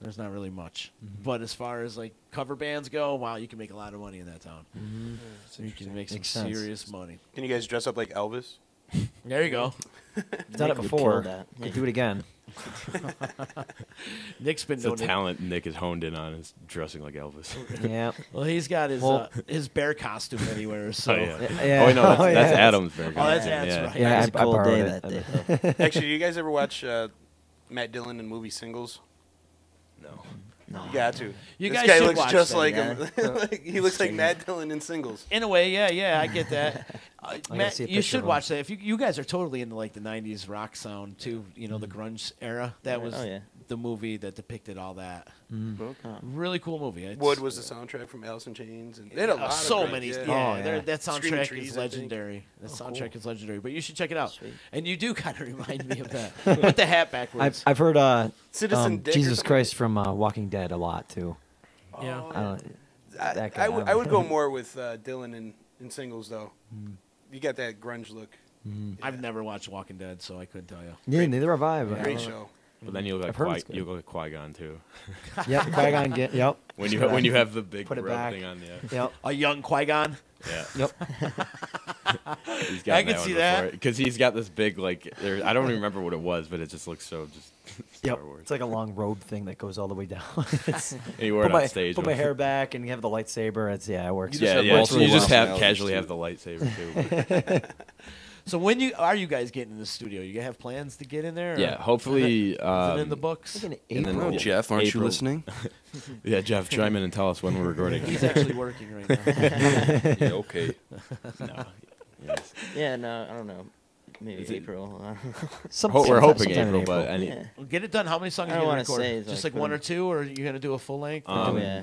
there's not really much. But as far as cover bands go, wow, you can make a lot of money in that town. So you can make some Makes sense. serious money. Can you guys dress up like Elvis? There you go. Done it Nick would before. kill that. Could do it again. Nick's been It's a doing it. talent Nick is honed in on is dressing like Elvis. Yeah. Well, he's got his bear costume that he wears. So. Oh, yeah. Yeah. Oh, no, that's, Oh, yeah. that's Adam's bear. Oh, that's costume, Adam's, yeah. right. Yeah, It was a cold borrowed day it. that day. Actually, do you guys ever watch Matt Dillon in movie Singles? No. You got to. You This guys guy should looks watch just that, like yeah. him. He looks like Matt Dillon in Singles. In a way, yeah, I get that. gotta Matt, see a you picture should of him. watch that. If you guys are totally into like the '90s rock sound too, you know the grunge era. That was Oh, yeah. the movie that depicted all that. Okay. Really cool movie. It's- Wood was the soundtrack from Alice in Chains, and they had a lot of so great- many. Yeah, That Screaming soundtrack Trees, is I think. legendary. That Oh, soundtrack cool. is legendary. But you should check it out. And you do kind of remind me of that. Put the hat backwards. I've heard Citizen Dick or Jesus something? Christ from Walking Dead a lot too. Yeah. I don't, that guy, I don't would know. go more with Dylan in Singles though. You got that grunge look. I've never watched Walking Dead, so I couldn't tell you. Yeah, neither have I. But Great show. But then you'll I've go heard it's good. you'll go Qui-Gon too. Yep, Qui-Gon. Yep. When you have the big Put it robe back. thing on, yeah. Yep. A young Qui-Gon. Yeah. Yep. He's I can see that. because he's got this big like. I don't even remember what it was, but it just looks so just. Star Yep. Wars. It's like a long robe thing that goes all the way down. It's, you wear it put on stage. Put my hair back and you have the lightsaber. It's it works. Yeah, It yeah. works So really you just well. have casually have the lightsaber too. So when are you guys getting in the studio? You have plans to get in there? Or Yeah, hopefully. Is it in the books? And then, Oh, Jeff, aren't you listening? Yeah, Jeff, chime in and tell us when we're recording. He's actually working right now. Yeah, okay. No. Yes. Yeah, no, I don't know. Maybe Is it- April. We're hoping sometime in April, but April. any, Yeah. Well, get it done. How many songs I are you don't gonna wanna record? say, Just like, like one put or two, or are you gonna do a full length? Yeah.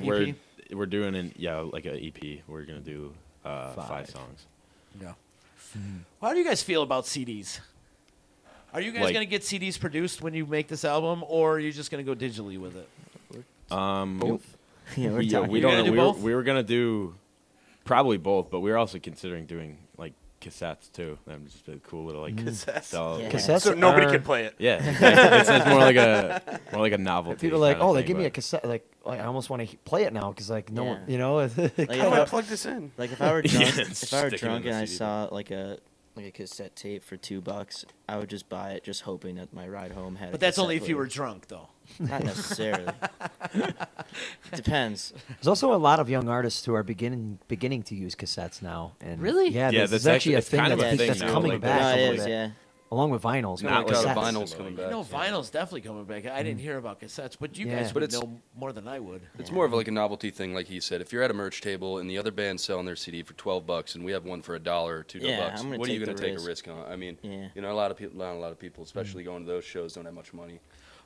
we're doing like an EP. We're gonna do 5 songs. Yeah. How do you guys feel about CDs? Are you guys Like- gonna get CDs produced when you make this album, or are you just gonna go digitally with it? Both. Yeah, we're we talking. You're don't gonna know. do both? We were gonna do probably both, but we were also considering doing like cassettes too. That would just be a cool little like Cassettes? sell. Yeah. Cassettes So nobody are- can play it. Yeah, exactly. it's more like a novelty. People are like, kinda oh, they thing, give me a but- cassette. Like I almost want to play it now because like no Yeah. one, you know. Like, How if do I I- plug this in? Like if I were Yeah, drunk, if I were stick it in drunk the and I CD. saw like a cassette tape for $2, I would just buy it, just hoping that my ride home had. But a that's cassette only if you player. were drunk, though. Not necessarily. Depends. There's also a lot of young artists who are beginning to use cassettes now. And Really? Yeah, Yeah, this that's is actually a it's thing kind of a that's, thing that's now, coming like, back. No, a it little is, bit, yeah. along with vinyls. Not but a lot of cassettes. vinyls coming back. You know, vinyl's definitely coming back. I didn't hear about cassettes, but you Yeah. guys But would it's- know more than I would. It's more of like a novelty thing, like he said. If you're at a merch table and the other band's selling their CD for $12 and we have one for $1 or $2, Yeah, I'm gonna what are you take going to the take a risk. risk on? I mean, Yeah. you know, not a lot of people, especially going to those shows, don't have much money.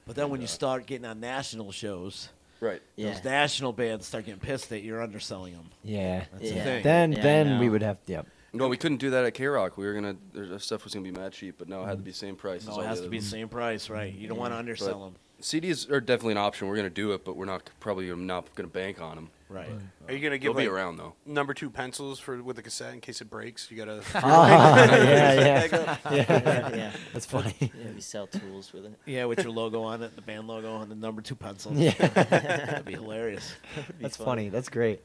But then when you start getting on national shows, Right. Yeah. those national bands start getting pissed that you're underselling them. Yeah. That's the Yeah. thing. Then Yeah, I then we know. would have yep. No, we couldn't do that at K-Rock. We were gonna. Their stuff was gonna be mad cheap, but no, it had to be same price. as No, all it the has to other be the ones. same price, right? You don't want to undersell them. CDs are definitely an option. We're gonna do it, but we're not probably not gonna bank on them. Right. Are you gonna They'll give be like around though. number 2 pencils with the cassette in case it breaks? You gotta. Yeah. That's funny. Yeah, we sell tools with it. Yeah, with your logo on it, the band logo, and the number 2 pencil. Yeah. That'd be hilarious. That's funny. That's great.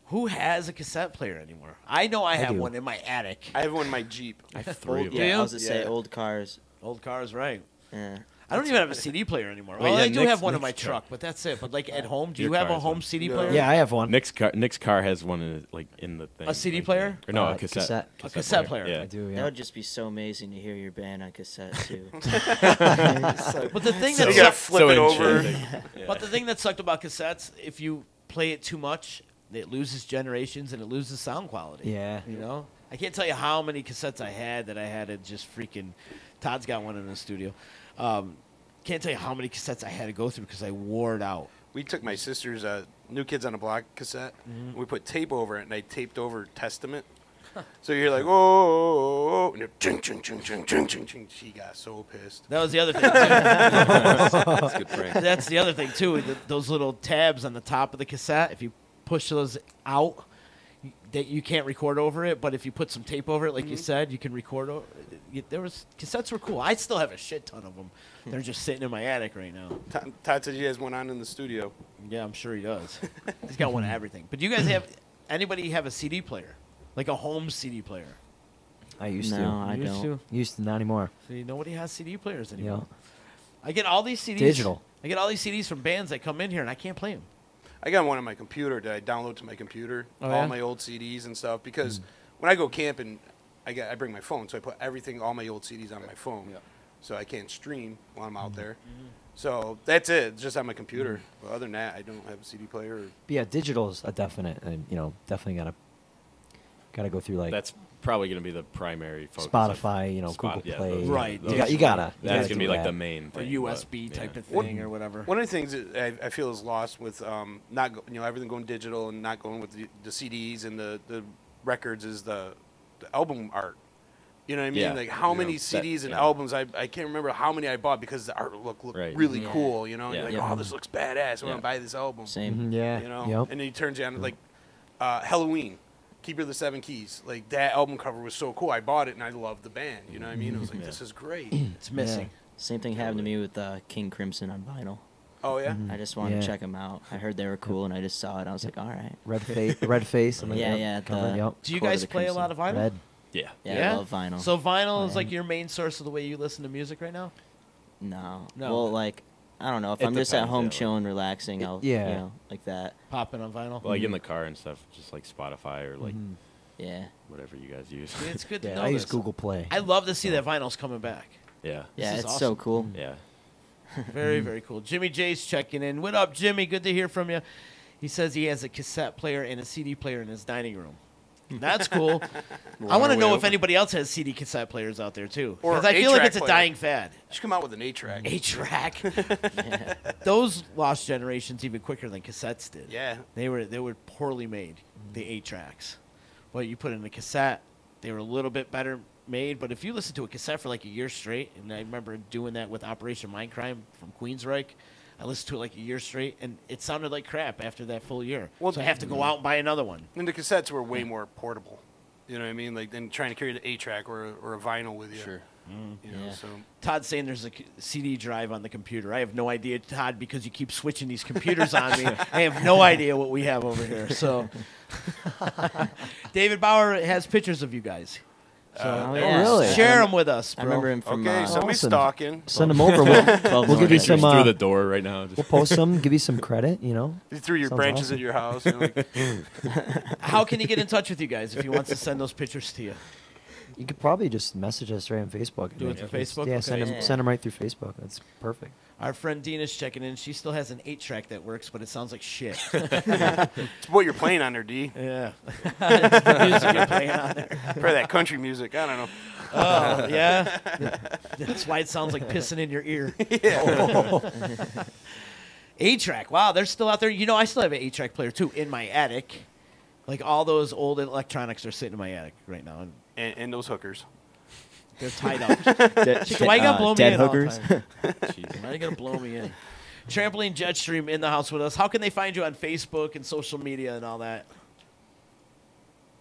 Who has a cassette player anymore? I know I have do. one in my attic. I have one in my Jeep. I have 3 of them. Yeah, I was to Yeah. say old cars. Old cars, right? Yeah. I don't even have a CD player anymore. Wait, Well, yeah, I do Nick's- have one in my Nick's car. truck, but that's it. But like at home, do Your you have car a has home one. CD No. player? Yeah, I have one. Nick's car has one in the thing. A CD like, player? Or no, a Cassette. cassette. A cassette player. Yeah. I do. That Yeah. would just be so amazing to hear your band on cassette too. But the thing So that you gotta sucked, flip it over. enchanting. Yeah. but the thing that sucked about cassettes, if you play it too much, it loses generations and it loses sound quality. Yeah. You know, I can't tell you how many cassettes I had to just freaking. Todd's got one in the studio. Can't tell you how many cassettes I had to go through because I wore it out. We took my sister's New Kids on the Block cassette. And we put tape over it, and I taped over Testament. So you're like, oh, and you're ching, ching, ching, ching, ching, ching, ching. She got so pissed. That was the other thing. Too. That's a good prank. That's the other thing too. Those little tabs on the top of the cassette. If you push those out, that you can't record over it. But if you put some tape over it, like you said, you can record over. Cassettes were cool. I still have a shit ton of them. They're just sitting in my attic right now. Todd said he has one on in the studio. Yeah, I'm sure he does. He's got one of everything. But do you guys have anybody have a CD player, like a home CD player? I used to. No, I Used don't. to? Used to, not anymore. See, nobody has CD players anymore. Yeah. I get all these CDs. Digital. I get all these CDs from bands that come in here, and I can't play them. I got one on my computer that I download to my computer, Oh, all yeah? my old CDs and stuff. Because when I go camping, I bring my phone, so I put all my old CDs on my phone. Yeah. so I can't stream while I'm out there. So that's it. It's just on my computer. But other than that, I don't have a CD player. But yeah, digital's a definite, and definitely gotta go through like That's probably going to be the primary focus. Spotify, Google Play. Right. You gotta. That's going to be like that. the main Or thing. USB but, type of One- thing or whatever. One of the things that I feel is lost with everything going digital and not going with the CDs and the records is the album art. You know what I mean? Yeah. Like how You many know, CDs that- and yeah. albums I can't remember how many I bought because the art looked Right. really Yeah. cool. You know, Yeah. you're like, oh, this looks badass. I want Yeah. to buy this album. Same. Yeah. You know, Yep. and then he turns you on like Halloween, Keeper of the Seven Keys. Like that album cover was so cool. I bought it and I loved the band. You know what I mean? I was like, this is great. It's missing. Same thing happened to me with King Crimson on vinyl. Oh yeah. I just wanted Yeah. to check them out. I heard they were cool, and I just saw it. I was like, all right. Red face. And Yeah, then, yeah, cover, the- yep. Do you Court of guys the play a Crimson. lot of vinyl? Red. Yeah. Yeah, I love vinyl. So vinyl is Yeah. like your main source of the way you listen to music right now? No. No. Well, like, I don't know. If It I'm just at depends, home yeah, chilling, relaxing, I'll, Yeah. like that. Popping on vinyl? Like in the car and stuff, just like Spotify or like Yeah. whatever you guys use. See, it's good to Yeah, know I use this. Google Play. I love to see that vinyl's coming back. Yeah. Yeah, This is it's awesome. so cool. Yeah. Very, very cool. Jimmy J's checking in. What up, Jimmy? Good to hear from you. He says he has a cassette player and a CD player in his dining room. That's cool. I want to know if anybody else has CD cassette players out there too, Or because I feel like eight-track it's a player. dying fad. You should come out with an 8-track. 8-track. Those lost generations even quicker than cassettes did. Yeah. They were poorly made. The 8-tracks. Well, you put in a cassette, they were a little bit better made. But if you listen to a cassette for like a year straight, and I remember doing that with Operation Mindcrime from Queensryche. I listened to it like a year straight, and it sounded like crap after that full year. Well, so I have to go out and buy another one. And the cassettes were way more portable. You know what I mean? Like than trying to carry the 8-track or a vinyl with you. Sure. You know, so Todd's saying there's a CD drive on the computer. I have no idea, Todd, because you keep switching these computers on me. I have no idea what we have over here. So, David Bauer has pictures of you guys. So really? Share them with us, bro. I remember him from. okay, somebody's Awesome. stalking. Send them over. We'll give you some. through the door right now. We'll post them. Give you some credit. You know. You threw your Sounds branches awesome. at your house. You know, like, How can he get in touch with you guys if he wants to send those pictures to you? You could probably just message us right on Facebook. Do it through Facebook? Yeah, Okay. send them right through Facebook. That's perfect. Our friend Dina's checking in. She still has an 8-track that works, but it sounds like shit. it's what you're playing on there, D. Yeah. It's the music you're playing on there. Probably that country music. I don't know. Oh, yeah? That's why it sounds like pissing in your ear. Yeah. 8-track. Wow, they're still out there. You know, I still have an 8-track player, too, in my attic. Like, all those old electronics are sitting in my attic right now. And those hookers. They're tied up. Chicken, why you got to blow me dead in all hookers? the time? Jeez, why you got to blow me in? Trampoline Jetstream in the house with us. How can they find you on Facebook and social media and all that?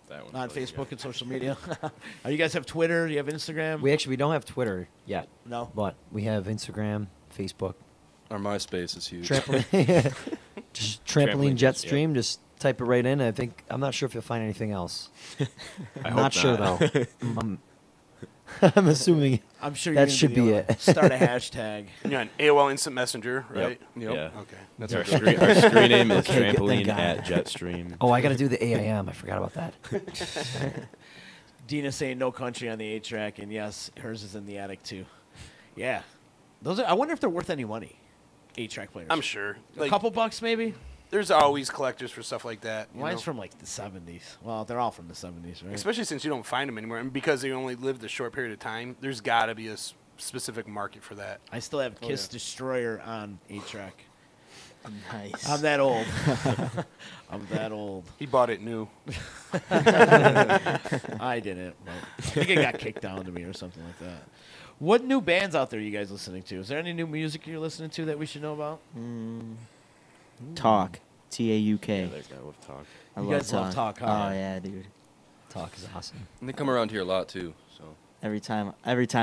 That one's On really Facebook good. and social media. You guys have Twitter? Do you have Instagram? We don't have Twitter yet. No. But we have Instagram, Facebook. Our MySpace is huge. Trampoline, just Trampoline Trampoline Jetstream. Just type it right in. I'm not sure if you'll find anything else. I Not hope sure not. though. I'm assuming I'm sure that you're should gonna be able it. to Start a hashtag. You're on AOL Instant Messenger, right? Yep. Yeah. Okay. That's That's our screen name is Okay, good, Trampoline thank God. at Jetstream. Oh, I got to do the AIM. I forgot about that. Dina saying no country on the 8-track, and yes, hers is in the attic too. Yeah, those are. I wonder if they're worth any money. 8-track players. I'm sure. A couple bucks maybe. There's always collectors for stuff like that. you Mine's know? from like the 70s. Well, they're all from the 70s, right? Especially since you don't find them anymore, and because they only lived a short period of time. There's got to be a specific market for that. I still have Oh, Kiss yeah. Destroyer on 8-track. Nice. I'm that old. I'm that old. He bought it new. I didn't. But I think it got kicked down to me or something like that. What new bands out there are you guys listening to? Is there any new music you're listening to that we should know about? Talk. TAUK. Yeah, there's that with Talk. I You love guys love Talk, huh? Oh yeah, dude. Talk is awesome. And they come around here a lot too. So Every time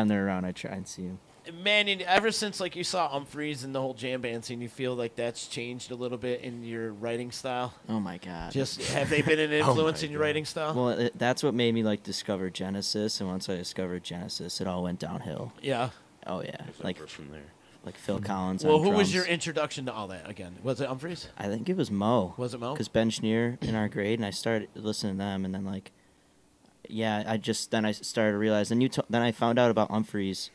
they're around, I try and see them. Man, ever since like you saw Humphreys and the whole jam band scene, you feel like that's changed a little bit in your writing style? Oh my god. Just have they been an influence in your writing style? Well, that's what made me like discover Genesis, and once I discovered Genesis, it all went downhill. Yeah. Oh yeah, There's like over from there. like Phil Collins. Well, on who was drums. your introduction to all that again? Was it Humphreys? I think it was Mo. Was it Mo? Because Ben Schneer in our grade, and I started listening to them, and then like, yeah, I started to realize. Then I found out about Humphreys,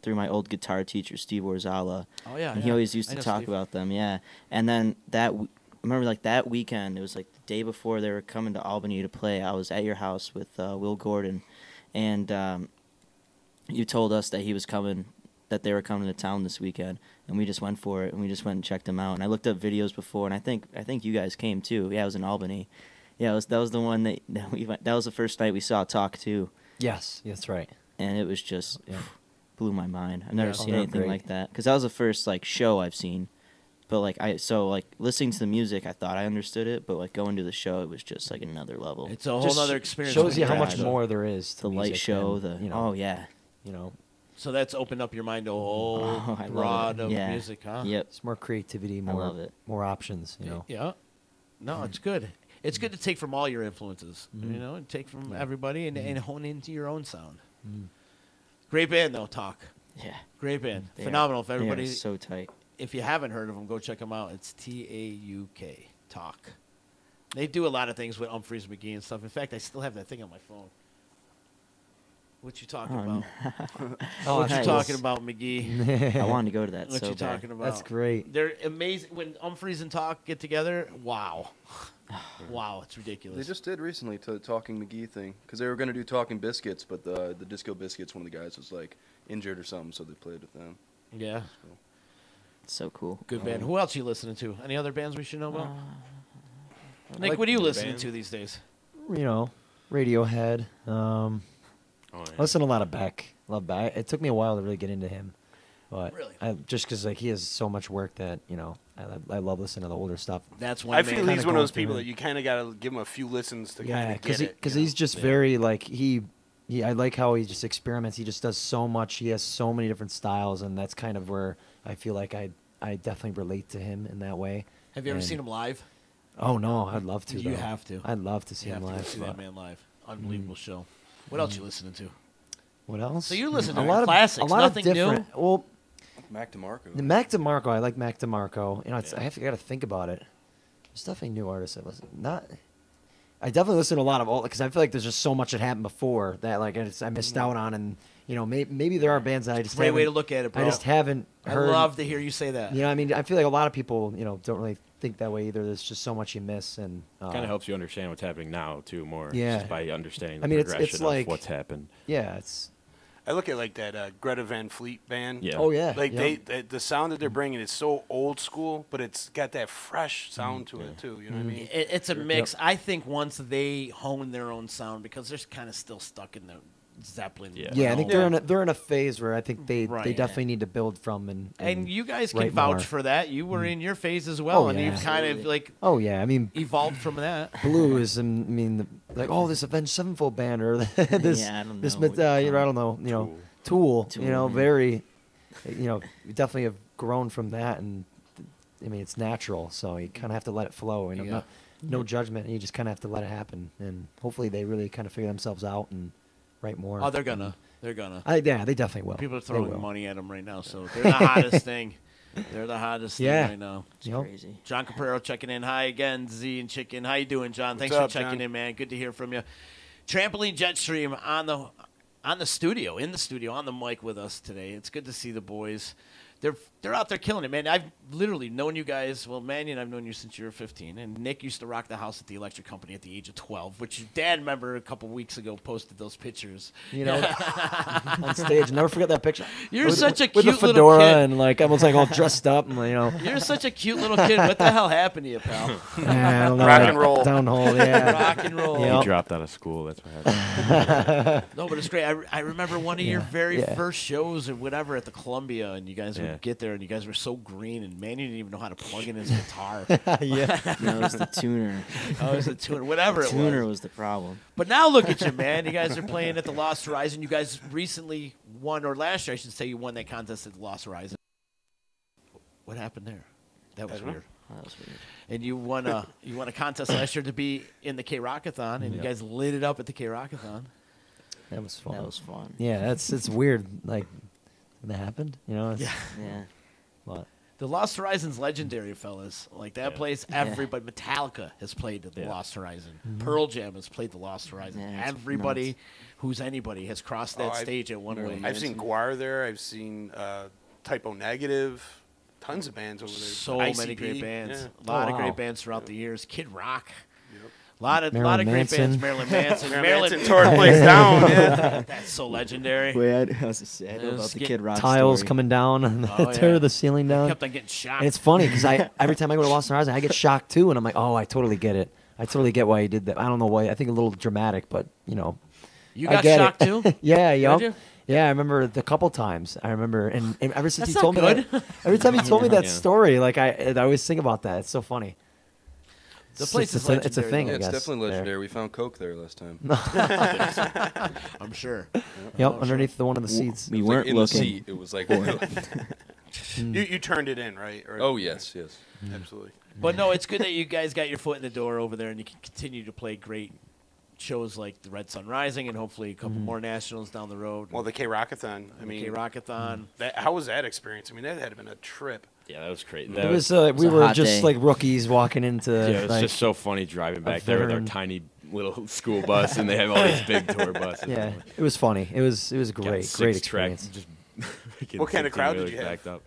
through my old guitar teacher, Steve Orzala. Oh, yeah, and he yeah. always used I to know talk Steve. about them. Yeah, and then I remember like that weekend. It was like the day before they were coming to Albany to play. I was at your house with Will Gordon, and you told us that he was coming, that they were coming to town this weekend, and we just went for it, and we just went and checked them out. And I looked up videos before, and I think you guys came too. Yeah, it was in Albany. Yeah, that was the one that we went. That was the first night we saw Talk too. Yes, that's right. And it was just blew my mind. I've never Yeah. seen Oh, they're anything great. like that, because that was the first like show I've seen. But like listening to the music, I thought I understood it, but like going to the show, it was just like another level. It's a whole Just other experience. Shows when you how you're much at it. more there is to The light music show, than, oh yeah, So that's opened up your mind to a whole Oh, I love broad it. of Yeah. music, huh? Yep. It's more creativity, I more love it. more options. Yeah. No, it's good. It's good to take from all your influences, and take from everybody and hone into your own sound. Great band, though, Talk. Yeah. Great band. They Phenomenal. are- If everybody, they are so tight. If you haven't heard of them, go check them out. It's TAUK, Talk. They do a lot of things with Humphreys McGee and stuff. In fact, I still have that thing on my phone. What you talking about? What you nice. talking about, McGee? I wanted to go to that What so you bad. talking about? That's great. They're amazing. When Humphreys and Talk get together, wow. Wow, it's ridiculous. They just did recently to Talking McGee thing because they were going to do Talking Biscuits, but the Disco Biscuits, one of the guys was like injured or something, so they played with them. Yeah. So cool. Good band. Who else are you listening to? Any other bands we should know about? Nick, like what are you the listening band. to these days? Radiohead. yeah. I listen to a lot of Beck. Love Beck. It took me a while to really get into him, but just because like he has so much work that I love listening to the older stuff. That's I feel he's one of those people that you kind of got to give him a few listens to kind of get it. Because he's just very like he. I like how he just experiments. He just does so much. He has so many different styles, and that's kind of where I feel like I definitely relate to him in that way. Have you ever And- seen him live? Oh no, I'd love to. You though. have to. I'd love to see You him have to go live. see that but- man live. Unbelievable show. What else you listening to? What else? So you listen to a lot classics, of, a lot nothing of new? different. Well, Mac DeMarco. Mac DeMarco. I like Mac DeMarco. I got to think about it. There's definitely new artists I listen. I definitely listen to a lot of old because I feel like there's just so much that happened before that like I missed out on, and maybe there are bands that I just Great way to haven't- look at it, bro. I just haven't heard. I love to hear you say that. I mean, I feel like a lot of people don't really think that way either. There's just so much you miss, and Kind of helps you understand what's happening now too more. Yeah. Just by understanding the I mean, it's progression like of what's happened. Yeah, it's. I look at like that Greta Van Fleet band. Yeah. Oh, yeah. Like Yep. the sound that they're bringing is so old school, but it's got that fresh sound to it too. You know what I mean? It's a mix. I think once they hone their own sound, because they're kind of still stuck in the Zeppelin. Yeah, I think they're in a phase where I think they Right. definitely need to build from And you guys can write vouch more. for that. You were in your phase as well, Oh, and yeah. you've kind of like Oh yeah, I mean evolved from that. blues and I mean like this Avenged Sevenfold band or this Yeah, I don't this know I don't know Tool, Tool, yeah. very we definitely have grown from that, and I mean it's natural, so you kind of have to let it flow, Yeah. no judgment, you just kind of have to let it happen, and hopefully they really kind of figure themselves out and write more. Oh, they're gonna. They're gonna. Yeah, they definitely will. People are They throwing will. money at them right now, so they're the hottest thing. They're the hottest Yeah. thing right now. It's crazy. John Caprero checking in. Hi again, Z and Chicken. How you doing, John? Thanks up, for checking John? in, man. Good to hear from you. Trampoline Jetstream on the studio, in the studio, on the mic with us today. It's good to see the boys. They're out there killing it, man. I've literally known you guys. Well, Mannion, I've known you since you were 15, and Nick used to rock the house at the electric company at the age of 12, which your dad, remember, a couple weeks ago posted those pictures. On stage. Never forget that picture. You're With- such a with cute the little fedora kid. and like I was like all dressed up and You're such a cute little kid. What the hell happened to you, pal? Yeah, I don't know. Rock and roll. Downhole, yeah. Rock and roll. Yep. He dropped out of school. That's what happened. No, but it's great. I remember one of your very yeah. first shows or whatever at the Columbia, and you guys Yeah. would get there, and you guys were so green, and man, you didn't even know how to plug in his guitar. Yeah. No, it was the tuner. Oh, it was the tuner, whatever it Tuner was. was the problem. But now look at you, man. You guys are playing at the Lost Horizon. You guys recently won, or last year, I should say, you won that contest at the Lost Horizon. What happened there? That was weird. That was weird. And you won a contest last year to be in the K-Rockathon, and you guys lit it up at the K-Rockathon. That was fun. That was fun. Yeah, it's weird. Like that happened. It's, Yeah. Yeah. But The Lost Horizon's legendary, fellas. Like that place, Yeah. everybody. Metallica has played the Lost Horizon. Mhm. Pearl Jam has played the Lost Horizon. Yeah, it's Everybody nuts. who's anybody has crossed that stage at one way. I've seen Guar there. I've seen Typo Negative. Tons of bands over there. So ICP, many great bands. yeah. A lot of great bands throughout the years. Kid Rock. A lot Marilyn of great Manson. bands. Marilyn Manson. Marilyn Manson tore the place down. Yeah. That's so legendary. Wait, I was sad It about was the get- Kid Rock Tiles story. coming down and Oh, tear yeah. the ceiling down. Kept on getting shocked. And it's funny because every time I go to Lost Horizon, I get shocked too, and I'm like, oh, I totally get it. I totally get why he did that. I don't know why. I think a little dramatic, but You I got get shocked it. too? Yeah, Did yup. you? Yeah, I remember the couple times. I remember, and ever since That's he not told me good. that, every time he told me that Yeah. story, like I always think about that. It's so funny. The place is it's a legendary, thing. Yeah, I it's guess, definitely there. legendary. We found Coke there last time. I'm sure. Yep, underneath the one of the seats. We It was weren't like in the looking. seat. It was like. You turned it in, right? Or- Oh yes, yes. Absolutely. But no, it's good that you guys got your foot in the door over there, and you can continue to play great shows like the Red Sun Rising, and hopefully a couple more nationals down the road. Well, the K-Rockathon. I mean, K-Rockathon. How was that experience? I mean, that had been a trip. Yeah, that was crazy. It was. We were just like rookies walking into. Yeah, it was like, just so funny driving a back there with our veteran- tiny little school bus, and they have all these big tour buses. Yeah, it was funny. It was Got great, six great track- experience. just What kind of crowd did 16-wheelers you have? backed up.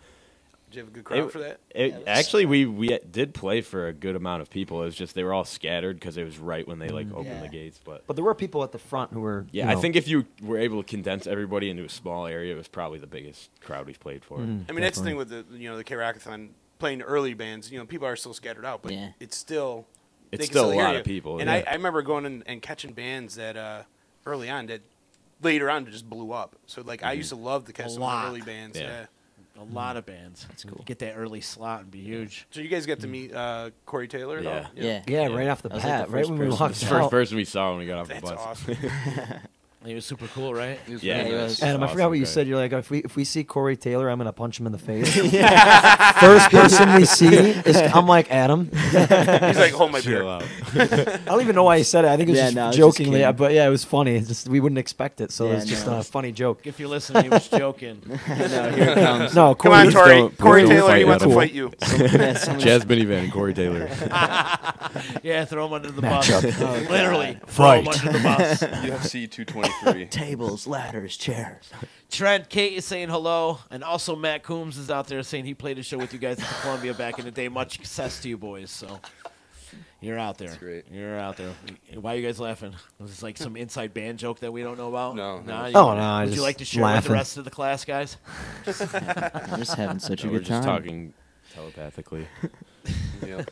Did you have a good crowd for that? Actually, we did play for a good amount of people. It was just they were all scattered because it was right when they opened the gates. But there were people at the front who were. yeah, I think if you were able to condense everybody into a small area, it was probably the biggest crowd we've played for. I mean, that's the thing with the the K-Rockathon playing early bands. People are still scattered out, but it's still It's they can still a hear lot you. of people, And yeah. I remember going and catching bands that early on that later on just blew up. So I used to love to catch some of lot. the early bands. Yeah. A lot of bands. That's cool. Get that early slot and be huge. So you guys get to meet Corey Taylor at all? Yeah, right off the That was like bat, the right first when we person. walked It's the first out. person we saw when we got off the That's bus. awesome. He was super cool, right? Yeah, he was. Adam, I awesome forgot what you guy. said. You're like, if we see Corey Taylor, I'm gonna punch him in the face. First person we see is I'm like Adam. He's like, hold my beer. Chill out. I don't even know why he said it. I think it was Yeah, just no, I was just jokingly, kidding. but yeah, it was funny. It's just we wouldn't expect it, so Yeah, it's just no. a funny joke. If you're listening, he was joking. No, here it comes. No, Come Corey, on, Tori. Don't- Corey don't Taylor, he fight wants to Adam. fight you. Yeah, someone- Jasmine Evan and Corey Taylor. Yeah, throw him under the bus. Matchup. Literally, Fight. throw him under the bus. UFC 223. tables, ladders, chairs. Trent Kate is saying hello, and also Matt Coombs is out there saying he played a show with you guys at the Columbia back in the day. Much success to you boys. So you're out there. That's great. You're out there. Why are you guys laughing? Was this like some inside band joke that we don't know about? No, no. Nah, Oh, no, I Would you just like to share with the laughing. rest of the class, guys? I'm just having such a We're good just time. talking telepathically. Yeah.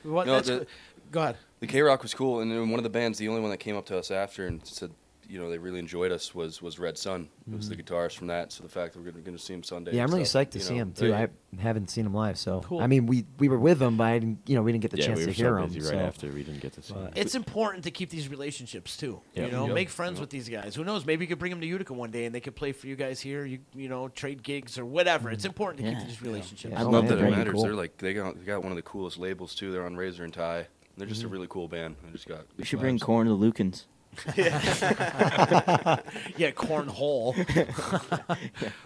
What, No, that's go ahead. The K-Rock was cool, and then one of the bands, the only one that came up to us after and said, they really enjoyed us was Red Sun. It was the guitarist from that. So the fact that we're going to see him Sunday. Yeah, I'm and really stuff, psyched to see him too. I haven't seen him live, so Cool. I mean, we were with him, but I didn't, we didn't get the Yeah, chance we to were hear so him. busy so. right after we didn't get to see him. It's important to keep these relationships too. Yep. You know, Yep. make friends with these guys. Who knows? Maybe you could bring them to Utica one day, and they could play for you guys here. You know, trade gigs or whatever. It's important to Yeah. keep these relationships. Yeah. It's Oh, not man, that it very matters. cool. They're like they got one of the coolest labels too. They're on Razor and Tie. They're just a really cool band. I just got. We should bring Corn to Lukens. Yeah, cornhole,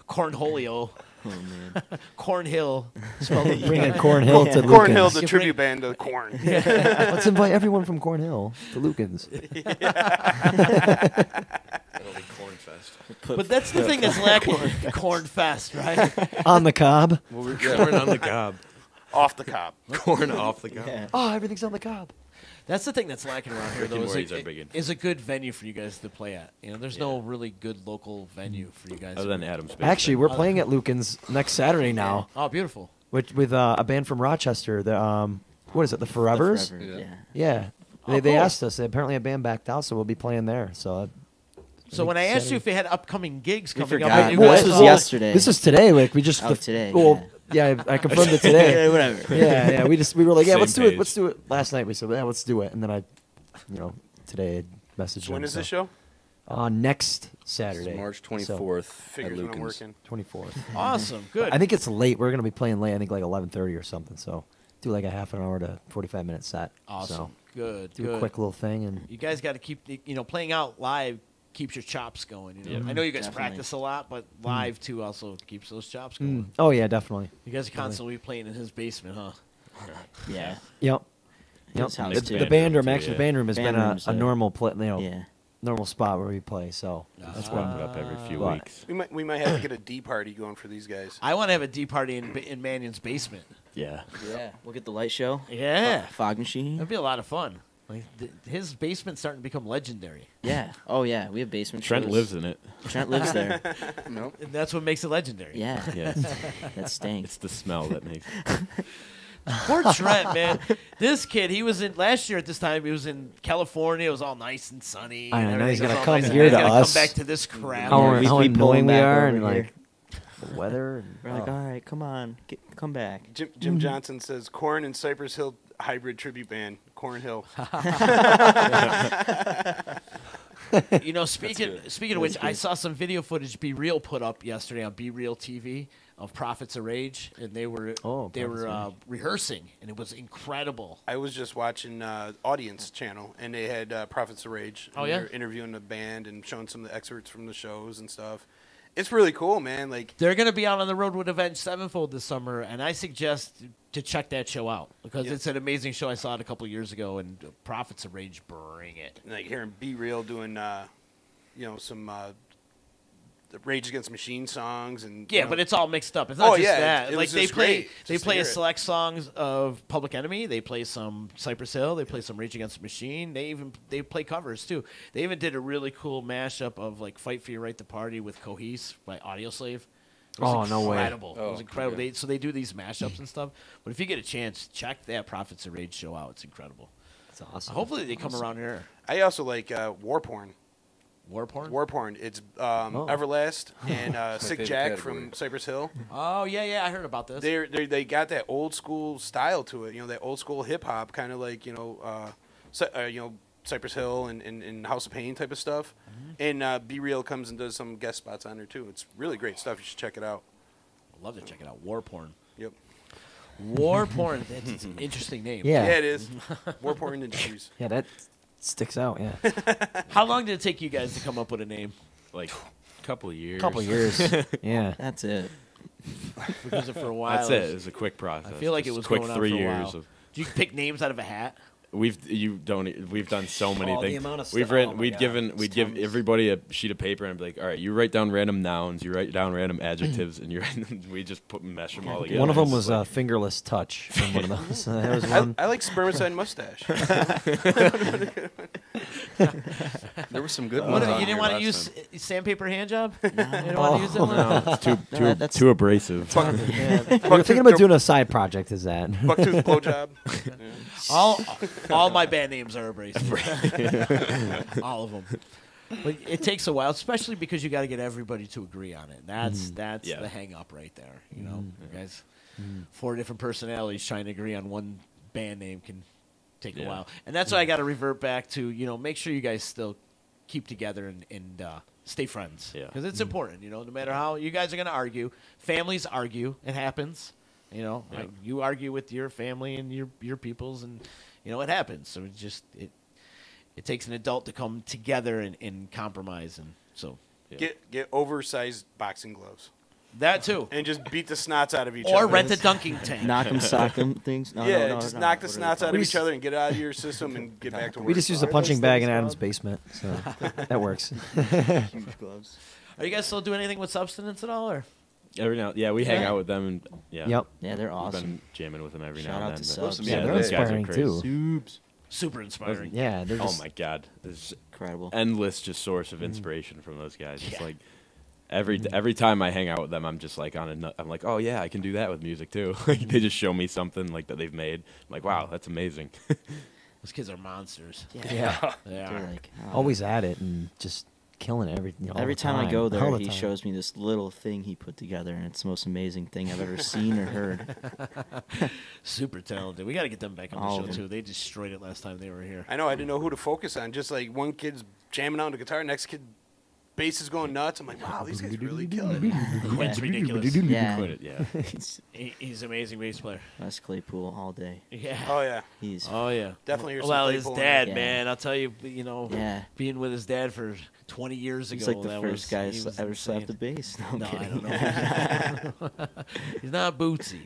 cornholio, Oh man. cornhill. Bring a Cornhill to Cornhill, Lukens. the tribute band to Corn. Let's invite everyone from Cornhill to Lukens. That'll be Corn Fest. But that's the thing that's lacking. Corn fest, right? On the cob. Corn on the cob. Off the cob. Corn off the cob. Yeah. Oh, everything's on the cob. That's the thing that's lacking around here, Rick and though. Morty's are big in. Is a good venue for you guys to play at. You know, there's no really good local venue for you guys. Other than Adam's. Actually, we're playing at Lukens next Saturday now. Oh, beautiful. With a band from Rochester. The what is it? The Forevers. Forever, Yeah. Yeah. Oh, They cool. asked us. Apparently, a band backed out, so we'll be playing there. So. So when I asked you if they had upcoming gigs We coming up, forgot. you Well, guys this was all- yesterday. This was today. Like we just. Oh, today, Well, yeah, I confirmed it today. Yeah, whatever. Yeah. We were like, yeah, Same let's do it. page. Let's do it. Last night we said, yeah, let's do it, and then today I messaged So when him, is this show? Next Saturday, It's March So, 24th at Figures when I'm Lukens. working. 24th. Awesome, good. I think it's late. We're gonna be playing late. I think like 11:30 or something. So do like a half an hour to 45-minute set. Awesome, So good, do good. a quick little thing and. You guys got to keep, playing out live keeps your chops going. You know? Yeah. I know you guys Definitely. practice a lot, but live too also keeps those chops going. Oh yeah, definitely. You guys are constantly playing in his basement, huh? Yeah. Yep. His house, too. The band room, too, actually, yeah. the band room has Band been room's a a- normal Yeah. normal spot where we play. So That's bump it up every few But- weeks. We might have to get a D party going for these guys. I want to have a D party in Mannion's basement. Yeah. Yeah. We'll get the light show. Yeah. Fog machine. That'd be a lot of fun. Like his basement's starting to become legendary. Yeah. Oh yeah. We have basement. Trent shows. lives in it. Trent lives there. Nope. And that's what makes it legendary. Yeah. Yeah. That stinks. It's the smell that makes Poor Trent, man. This kid, he was in last year at this time. He was in California. It was all nice and sunny. I and know, now he's everything was gonna all come nice, and here he's to gotta us. Come back to this crap. How, Yeah, how we pull him annoying we back are, over and here. like the weather. And, We're like, all right, come on, come back. Jim Johnson says Corn and Cypress Hill hybrid tribute band. Corn Hill. You know, speaking of which, I saw some video footage Be Real put up yesterday on Be Real TV of Prophets of Rage, and they were rehearsing, and it was incredible. I was just watching Audience Channel, and they had Prophets of Rage. Oh, and yeah? they were interviewing the band and showing some of the excerpts from the shows and stuff. It's really cool, man. Like They're going to be out on the road with Avenged Sevenfold this summer, and I suggest to check that show out because it's an amazing show. I saw it a couple years ago, and Prophets of Rage bring it. like hearing Be Real doing, some the Rage Against the Machine songs and Yeah, but it's all mixed up. It's not just that. It Like was they just play, great they just to play hear a it. select songs of Public Enemy. They play some Cypress Hill. They play some Rage Against the Machine. They play covers too. They even did a really cool mashup of like "Fight for Your Right to Party" with "Cohese" by Audioslave. It was Oh, no way. incredible. It was Oh, incredible. okay. So they do these mashups and stuff. But if you get a chance, check that Prophets of Rage show out. It's incredible. That's awesome. Hopefully they come around here. I also like War Porn. War porn. War Porn. It's Everlast and Sick favorite Jack category. from Cypress Hill. Oh yeah, I heard about this. They got that old school style to it. You know, that old school hip hop kind of like Cypress Hill and House of Pain type of stuff. Mm-hmm. And Be Real comes and does some guest spots on there too. It's really great stuff. You should check it out. I'd love to check it out. War porn. Yep. War porn. It's an interesting name. Yeah. Yeah, it is. War Porn Industries. Yeah, that sticks out. Yeah. How long did it take you guys to come up with a name? like a couple of years. Couple years. Yeah. That's it. Because for a while. That's it. It was a quick process. I feel like it Just was quick going on 3 for a years while. of. Do you pick names out of a hat? We've done so many Oh, the things. amount of We've stuff- written, oh my we'd God. given we'd give everybody a sheet of paper and be like, all right, you write down random nouns, you write down random adjectives, and we just mesh them all together. One of them It's was like- fingerless touch from one of those. That was one. I like spermicide mustache. There were some good What, ones. you on didn't here want to last use time. sandpaper hand job? You didn't Oh. want to use that one? No, it's too No, that's- too abrasive. We were thinking about doing a side project. Is that? Bucktooth blowjob. All my band names are abrasive. All of them. But it takes a while, especially because you got to get everybody to agree on it. That's Yeah. the hang up right there. You know, you guys, 4 different personalities trying to agree on one band name can take a Yeah. while, and that's why I got to revert back to make sure you guys still keep together and stay friends. Yeah. Because it's important. No matter how you guys are going to argue, families argue. It happens. Yeah. You argue with your family and your peoples, and it happens. So it takes an adult to come together and compromise, and so Get oversized boxing gloves. that too. And just beat the snots out of each other. Or rent a dunking tank. Knock 'em, sock 'em things. No, yeah, no, just no, knock the what are they snots out called? of each other and get it out of your system and get back to work. We just used a punching bag in Adam's basement, so that works. Huge gloves. Are you guys still doing anything with substance at all, or? Every now, we hang Yeah. out with them, and Yep. Yeah, they're We've awesome. been jamming with them every Shout now out and to then. but- Subs. Yeah, they're those guys are inspiring crazy. too. Super inspiring. Yeah, they're Oh just, my God, there's Incredible. endless just source of inspiration from those guys. It's like every time I hang out with them, I'm just like I'm like, oh yeah, I can do that with music too. Like they just show me something like that they've made. I'm like, wow, that's amazing. Those kids are monsters. Yeah. They They're are. like, always at it and just killing it all every the time I time. go All there, the he time. shows me this little thing he put together, and it's the most amazing thing I've ever seen or heard. Super talented. We got to get them back on All the of show them. too. They destroyed it last time they were here. I know. I didn't know who to focus on. Just like one kid's jamming on the guitar, next kid bass is going nuts. I'm like, wow, these guys really kill it. Quinn's ridiculous. Yeah. Quinn it, yeah. He's an amazing bass player. Wes Claypool all day. Yeah. Oh yeah. He's definitely hear some Well, his Claypool in dad, there. man, I'll tell you, Yeah. being with his dad for 20 years ago. He's like the that first guy he was ever insane. slapped the bass. No, I'm No, I kidding. don't know. He's not Bootsy.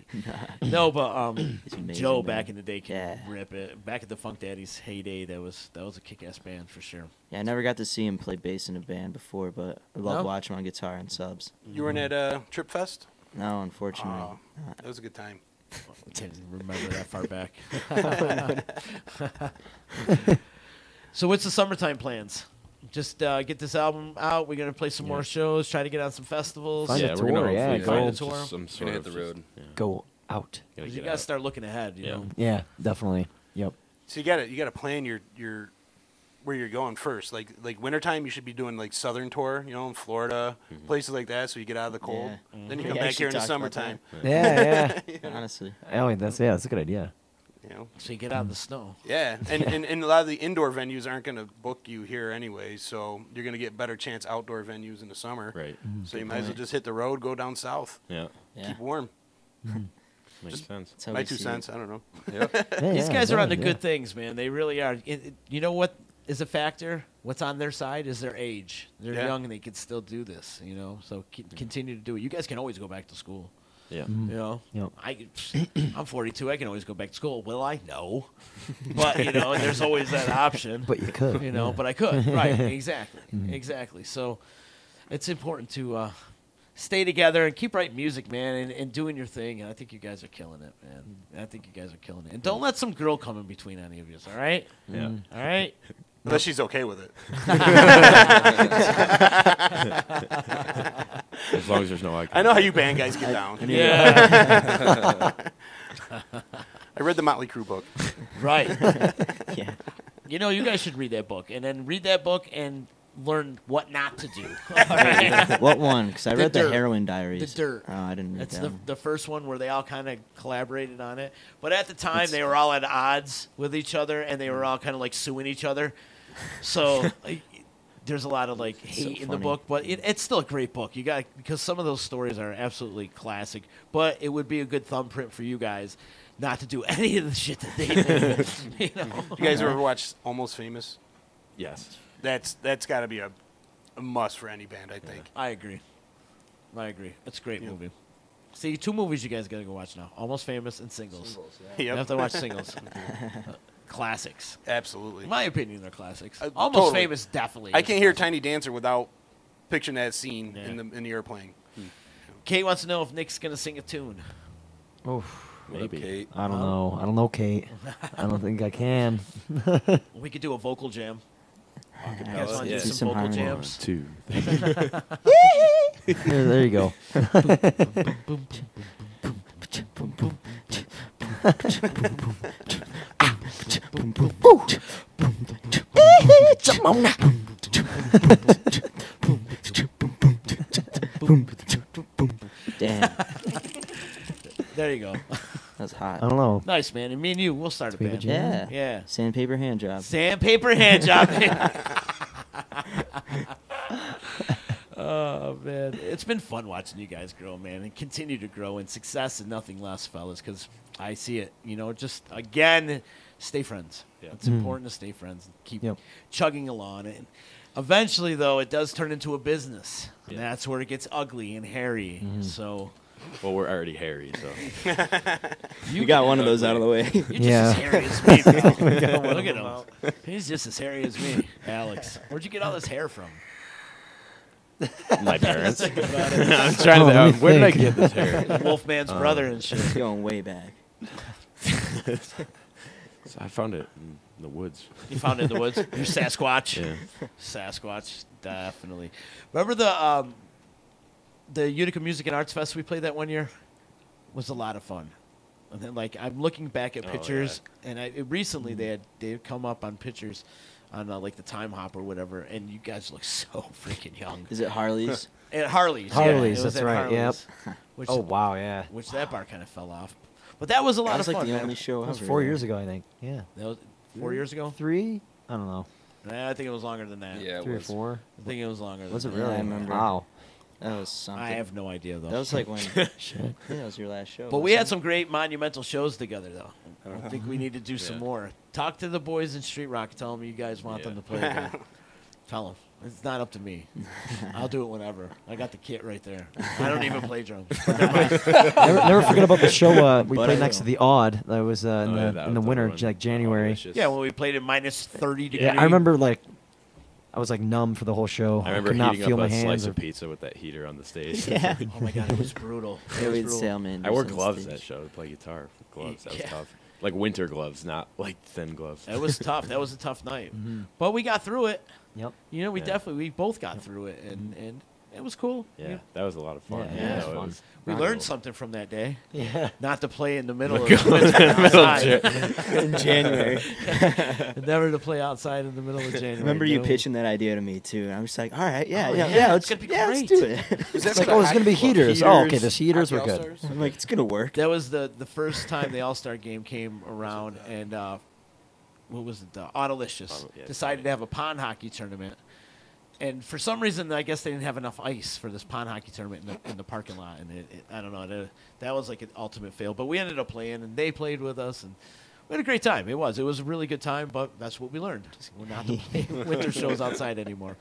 No, but He's amazing, Joe man. back in the day can rip it. Back at the Funk Daddies heyday, that was a kick-ass band for sure. Yeah, I never got to see him play bass in a band before, but I love No? watching him on guitar and subs. You weren't at Trip Fest? No, unfortunately. Oh, that was a good time. I can't remember that far back. So what's the summertime plans? Just get this album out. We're gonna play some more shows. Try to get on some festivals. Find a we're tour, gonna yeah, hopefully go find a just tour. some sort hit of the just- road. yeah. Go out. Gotta You get gotta out. start looking ahead. You know. Yeah, definitely. Yep. So you gotta plan your where you're going first. Like wintertime, you should be doing like southern tour, in Florida, places like that, so you get out of the cold. Yeah. Then you We come back actually here in the talked about summertime. Yeah. Honestly. Oh, that's a good idea. So you get out of the snow. Yeah, and a lot of the indoor venues aren't going to book you here anyway, so you're going to get better chance outdoor venues in the summer. Right. So you might as well just hit the road, go down south. Yeah. Keep warm. Makes Just sense. That's how My we 2 see cents. it. I don't know. These guys are on the yeah. good things, man. They really are. You know what is a factor? What's on their side is their age. They're Yeah. young and they can still do this. So continue to do it. You guys can always go back to school. Yeah. Yep. I'm 42. I can always go back to school. Will I? No. But there's always that option. But you could. But I could. Right. Exactly. Exactly. So it's important to stay together and keep writing music, man, and doing your thing. And I think you guys are killing it, man. I think you guys are killing it. And don't let some girl come in between any of you. All right? Yeah. All right. Unless she's okay with it. As long as there's no eye I know how you band guys get down. Yeah. I read the Motley Crue book. Right. Yeah. You guys should read that book, and then read that book and learn what not to do. What one? Because I The read the Dirt. Heroin Diaries. The Dirt. Oh, I didn't read That's that one. the first one where they all kind of collaborated on it. But at the time, they were all at odds with each other, and they were all kind of like suing each other. So there's a lot of like hate in the funny. book, but it's still a great book. You got because some of those stories are absolutely classic. But it would be a good thumbprint for you guys not to do any of the shit that they did. You guys ever watch Almost Famous? Yes. That's got to be a must for any band, I think. I agree. It's a great movie. See, 2 movies you guys got to go watch now. Almost Famous and Singles. Yep. You have to watch Singles. Classics. Absolutely. In my opinion, they're classics. Almost Totally. Famous, definitely. I is can't hear classic. Tiny Dancer without picturing that scene in the airplane. Kate wants to know if Nick's going to sing a tune. Oof. Maybe. Kate. I don't know. I don't know, Kate. I don't think I can. We could do a vocal jam. You guys Oh, want to yeah. do Do some some vocal harmony. jams? 2. There you go. Damn. There you go. That's hot. I don't know. Nice, man. And me and you, we'll start a Sweet band. vagina. Yeah. Yeah. Sandpaper hand job. Sandpaper hand job. Oh, man. It's been fun watching you guys grow, man, and continue to grow. And success and nothing less, fellas, because I see it. Just, again, stay friends. Yeah. It's important to stay friends and keep Yep. chugging along. And eventually, though, it does turn into a business. And Yeah. that's where it gets ugly and hairy. So Well, we're already hairy, so. You got one of those out of the way. you're just Yeah. as hairy as me, bro. Look at him. He's just as hairy as me. Alex, where'd you get all this hair from? My parents. Think about it. I'm trying to let me where did I think. get this hair? Wolfman's brother and shit. Going way back. So I found it in the woods. You found it in the woods? You Sasquatch? Yeah. Sasquatch, definitely. Remember the Utica Music and Arts Fest we played that one year? Was a lot of fun. And then, I'm looking back at Oh, pictures, and recently they had come up on pictures on the Time Hop or whatever, and you guys look so freaking young. Is it Harley's? At Harley's. Harley's, it was that's at right, yep. Harley's, Which, Oh, wow, yeah. Which that bar kind of fell off. But that was a lot That was of like fun, the man. only show That was ever. 4 years ago, I think. Yeah. That was 4 years ago? 3? I don't know. Nah, I think it was longer than that. Yeah, it 3 or was. 4. I think it was longer. Was it than really? that. I remember. Wow. That was something. I have no idea though. That was like when. Shit. I think that was your last show. But we had wasn't some great monumental shows together, though. I think we need to do some more. Talk to the boys in Street Rock. Tell them you guys want them to play again. Tell them. It's not up to me. I'll do it whenever. I got the kit right there. I don't even play drums. Never forget about the show we But played I next will. to the Odd. That was in yeah, the that in the was winter, the one. like January. Yeah, when we played at minus 30 degrees. Yeah, I remember like I was like numb for the whole show. I remember could not heating feel up my a hands. slice or- of pizza with that heater on the stage. Yeah. Oh my god, it was brutal. Yeah, It was we'd brutal. sail man. I wore on gloves stage. that show to play guitar with gloves. That was Yeah. tough. Like winter gloves, not like thin gloves. It was tough. That was a tough night. But we got through it. Yep. You know, we Yeah. both got through it, and it was cool. Yeah, that was a lot of fun. Yeah, it was no, fun. We not learned cool. something from that day. Yeah. Not to play in the middle of Middle outside. In January. Never to play outside in the middle of January. Remember you No. pitching that idea to me too, and I was like, all right, yeah, Oh, yeah, yeah, yeah, it's let's, gonna be yeah, let's great. do it. It's like, oh, it's gonna be heaters. Oh, okay, the heaters were Hockey good. All-Stars? I'm like, it's gonna work. That was the first time the All-Star game came around, and what was it? Autolicious Yeah, decided to have a pond hockey tournament. And for some reason, I guess they didn't have enough ice for this pond hockey tournament in the parking lot. And I don't know. That was like an ultimate fail. But we ended up playing, and they played with us, and we had a great time. It was a really good time, but that's what we learned. We're not to play winter shows outside anymore.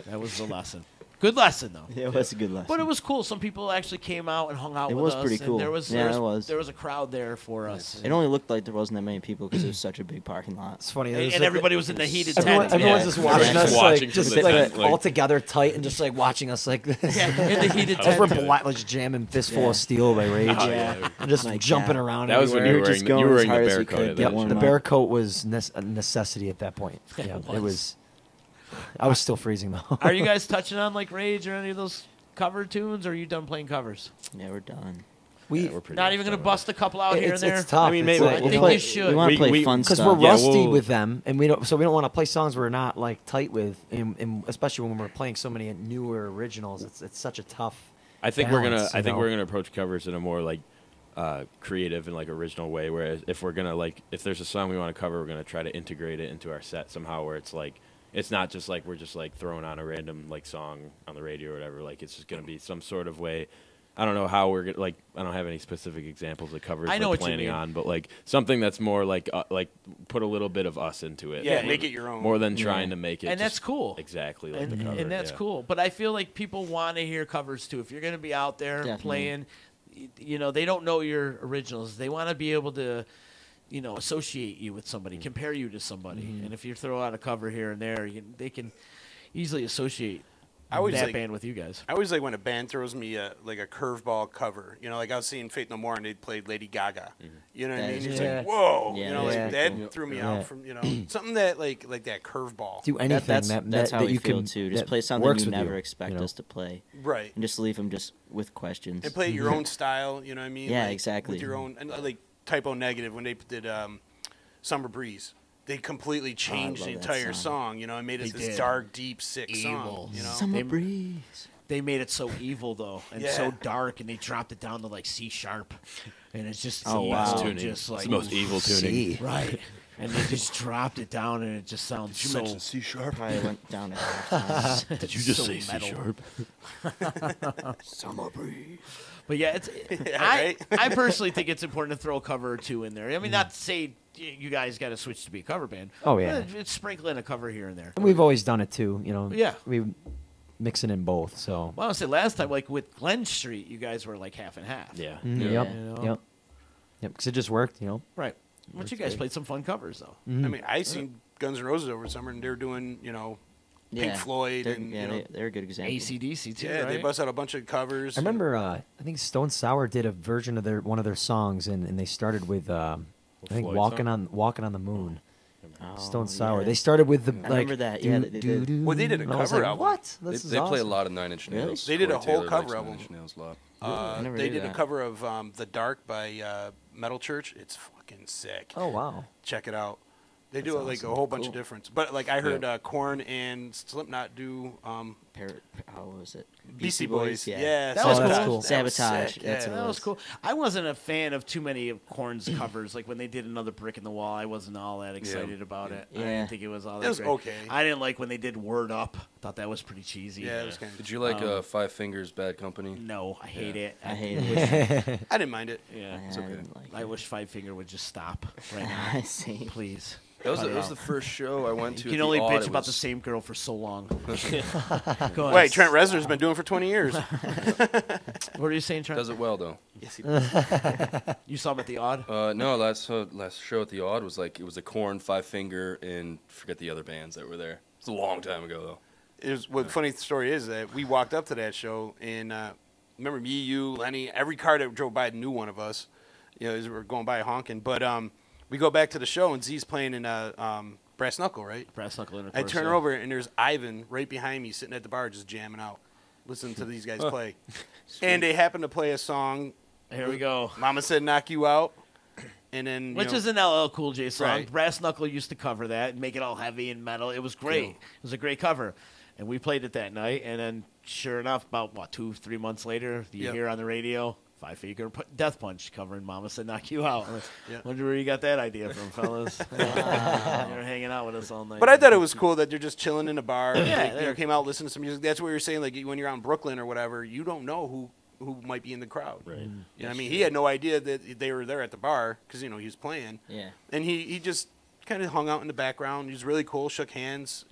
That was the lesson. Good lesson, though. Yeah, it was a good lesson. But it was cool. Some people actually came out and hung out It with was us. pretty and cool. There was, Yeah, there it was, was. there was a crowd there for us. It only looked like there wasn't that many people because it was such a big parking lot. It's funny. And everybody was in the heated Everyone, tent. everyone's Yeah. just watching Just us, watching like, from just the like, tent, like- all together, tight, and just like watching us like this. Yeah, in the heated We're tent. like jamming "Fistful Yeah. of Steel" by Rage. Oh, yeah. And just Like, jumping yeah. around. That was when everywhere. you were just wearing, you going were as wearing hard the as bear we coat could at to that warm The point. up. bear coat was a necessity at that point. Yeah, it was. I was still freezing though. Are you guys touching on like Rage or any of those cover tunes, or are you done playing covers? Yeah, we're done. We're pretty Not much even going to done bust a couple out here and there? It's tough. I mean, It's maybe- like, I we'll think play- you should. We want to play fun because stuff. we're Yeah, rusty we'll- with them, and we don't want to play songs we're not like tight with, and especially when we're playing so many newer originals. It's such a tough. I think we're gonna. balance, I you think know? we're gonna approach covers in a more like creative and like original way. Whereas if we're gonna like, if there's a song we want to cover, we're gonna try to integrate it into our set somehow, where it's like, it's not just like we're just like throwing on a random like song on the radio or whatever. Like it's just gonna be some sort of way. I don't know how we're gonna like. I don't have any specific examples of covers I know we're what you planning mean. on, but like something that's more like put a little bit of us into it. Yeah, more make than- it your own. More than trying to make it. And that's just cool. Exactly like And, the cover. and that's yeah. cool. But I feel like people want to hear covers too. If you're going to be out there Definitely. playing, you know, they don't know your originals. They want to be able to, you know, associate you with somebody, compare you to somebody. And if you throw out a cover here and there, they can easily associate I always that like- band with you guys. I always like when a band throws me like a curveball cover. You know, like I was seeing Faith No More and they played Lady Gaga. You know what I That mean? is It's cool. like, whoa. Yeah, you know, that's like pretty that cool. threw me Yeah. out from, you know, something that like that curveball. Do anything that's that how we you feel can too. Just that play something works you with never expect you know? us to play, Right. and just leave them just with questions. And play your own style, you know what I mean? Yeah, Like, exactly. With your own, and like Typo Negative when they did Summer Breeze. They completely changed love the that entire song. song, you know, and made it They this did. dark, deep, sick Evil. song, you know? Summer They- breeze. They made it so evil though, and Yeah. so dark, and they dropped it down to like C sharp, and it's just Oh, evil, wow. Tuning. just like It's the most evil tuning. right. And they just dropped it down, and it just sounds so. C sharp? Probably went down a half time. Did you just so say C metal. sharp? Summer breeze. But yeah, it's. I personally think it's important to throw a cover or two in there. I mean, not to say you guys got to switch to be a cover band. Oh, yeah. but it's sprinkling a cover here and there. And we've always done it too. You know. Yeah. We mix it in both. So. Well, I would say last time, like with Glen Street, you guys were like half and half. Yeah. Yep. You know? Yep. Yep. Because it just worked. You know. Right. But you guys played some fun covers though. I mean, I seen Guns N' Roses over summer, and they're doing, you know, Pink Yeah, Floyd, they're, and yeah, you know, they're a good example. AC/DC too. yeah, right? they bust out a bunch of covers. I remember. I think Stone Sour did a version of one of their songs, and they started with I think Floyd "Walking song? on the Moon." Oh, Stone Sour. yeah. They started with the I like. remember that. Yeah, they did. Well, they did a and I was cover like, album. What? They, This is they play a awesome. lot of Nine Inch Really? Nails. They did a Corey whole Taylor cover likes album. Nine Inch Nails a lot. I never They knew did a that. cover of "The Dark" by Metal Church. It's fucking sick. Oh wow. Check it out. They do like a whole bunch of difference. But like I heard Korn and Slipknot do how was it? Beastie Boys. Yeah. That was cool. Sabotage. That was cool. I wasn't a fan of too many of Korn's covers. Like when they did Another Brick in the Wall, I wasn't all that excited about it. I didn't think it was all that It was great. okay. I didn't like when they did Word Up. Thought that was pretty cheesy. Yeah, it was kind of. Did you like Five Fingers Bad Company? No, I hate it. I hate it. I didn't mind it. Yeah, it's okay. I wish Five Finger would just stop right now. I see. Please. That was the first show I went to. You can only bitch about the same girl for so long. Go on. Wait, Trent Reznor's been doing it for 20 years. What are you saying, Trent? Does it well though. Yes, he does. You saw him at the Odd? No, last show at the Odd was like it was a Korn, Five Finger, and forget the other bands that were there. It's a long time ago though. It was, what the funny story is that we walked up to that show and remember me, you, Lenny, every car that drove by knew one of us. You know, as we were going by honking. But we go back to the show and Z's playing in Brass Knuckle, right? Brass Knuckle Intercourse. I turn her over and there's Ivan right behind me sitting at the bar just jamming out, listening to these guys play. And they happen to play a song. Here we go. Mama Said Knock You Out. And then, Which is an LL Cool J song. Right. Brass Knuckle used to cover that and make it all heavy and metal. It was great. Cool. It was a great cover. And we played it that night. And then, sure enough, about, 2-3 months later, you hear on the radio, Five Finger Death Punch covering Mama Said Knock You Out. Wonder where you got that idea from, fellas. You were hanging out with us all night. But I thought it was cool that they're just chilling in a bar. Yeah, They came out listening to some music. That's what you're saying. Like when you're out in Brooklyn or whatever, you don't know who might be in the crowd. Right. You know what I mean? He had no idea that they were there at the bar because, he was playing. Yeah. And he just kind of hung out in the background. He was really cool, shook hands,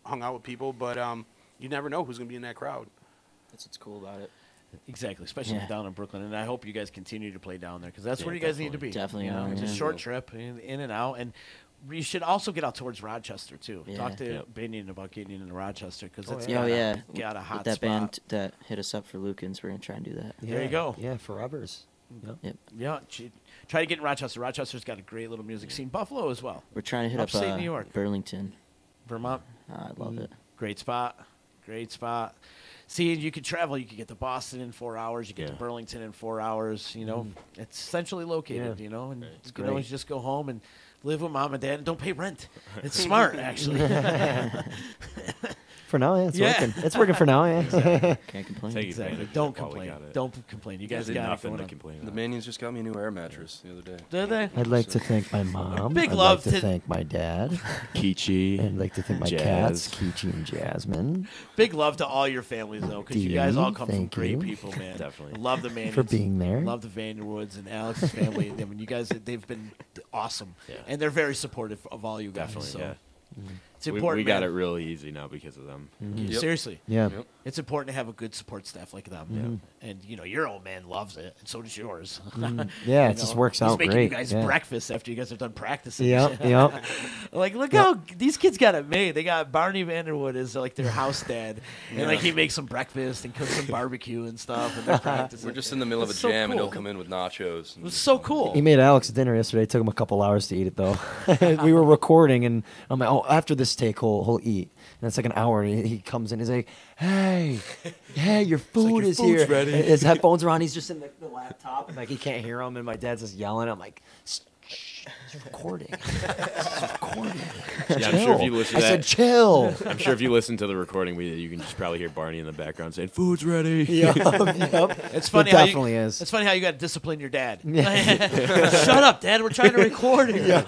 hung out with people. But you never know who's going to be in that crowd. That's what's cool about it. Exactly, especially down in Brooklyn. And I hope you guys continue to play down there because that's where you guys need to be. Definitely. It's a short trip in and out. And you should also get out towards Rochester, too. Yeah. Talk to Binion about getting into Rochester because it's got a hot With that spot. band that hit us up for Lukens, we're going to try and do that. There you go. Yeah, Forever's. Yep. Yeah, try to get in Rochester. Rochester's got a great little music scene. Buffalo as well. We're trying to hit Upstate up New York. Burlington. Vermont. I love it. Great spot. See, you could travel. You could get to Boston in 4 hours. You get to Burlington in 4 hours. It's centrally located. And you can always just go home and live with mom and dad and don't pay rent. It's smart, actually. For now, it's working. It's working for now, Can't complain. Exactly. Don't complain. Don't complain. You guys got nothing it to going complain. The Manions just got me a new air mattress the other day. Did they? I'd like to thank my mom. Big I'd love like to to- thank my dad. Kichi. I'd like to thank my cats, Kichi and Jasmine. Big love to all your families, though, because you guys all come from Thank great you. people, man. Definitely. Love the Manions. For being there. Love the Vanderwoods and Alex's family. I mean, you guys, they've been awesome. Yeah. And they're very supportive of all you guys. Definitely, so. yeah. It's important. We got man. it really easy now because of them. Seriously. Yeah. It's important to have a good support staff like them. And, your old man loves it, and so does yours. Yeah, it just works out He's making great. you guys Yeah. breakfast after you guys are done practicing. Yep. Like, look how these kids got it made. They got Barney Vanderwood as like their house dad, and like he makes some breakfast and cooks some barbecue and stuff, and they're practicing. We're just in the middle of a It's so jam, and cool. he'll come in with nachos. It was so cool. He made Alex dinner yesterday. It took him a couple hours to eat it, though. We were recording, and I'm like, after this take, he'll eat. And it's like an hour, and he comes in. He's like, hey, your food is here. ready. And his headphones are on. He's just in the laptop. And, he can't hear him. And my dad's just yelling. I'm like, shh, he's recording. He's recording. Yeah, I'm sure if you listen to I said, chill. I'm sure if you listen to the recording, you can just probably hear Barney in the background saying, "Food's ready." Yep. It's funny. It definitely is. It's funny how you got to discipline your dad. Shut up, Dad. We're trying to record here.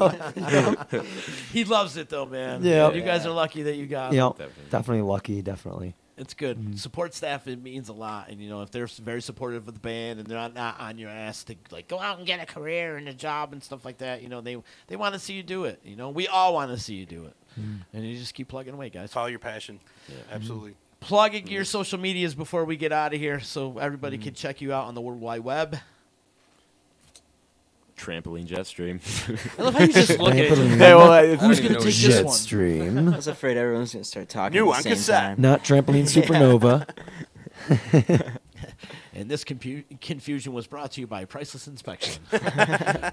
He loves it though, man. Yep. You guys are lucky that you got him. Yep. Definitely lucky. Definitely. It's good. Support staff, it means a lot. And, if they're very supportive of the band and they're not on your ass to, go out and get a career and a job and stuff like that, they want to see you do it. We all want to see you do it. And you just keep plugging away, guys. Follow your passion. Yeah, absolutely. Plugging your social medias before we get out of here so everybody can check you out on the World Wide Web. Trampoline Jetstream. I love how you just look at it. Trampoline. Hey, well, who's going to take this one? Jetstream. I was afraid everyone's going to start talking New at on the same cassette. time. Not Trampoline Supernova. And this confusion was brought to you by Priceless Inspection.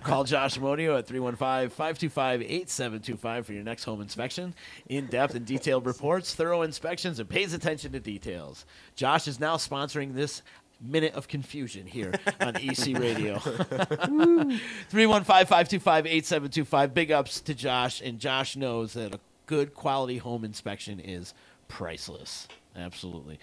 Call Josh Modio at 315-525-8725 for your next home inspection. In-depth and detailed reports, thorough inspections, and pays attention to details. Josh is now sponsoring this minute of confusion here on EC Radio. 315-525-8725. Big ups to Josh, and Josh knows that a good quality home inspection is priceless. Absolutely.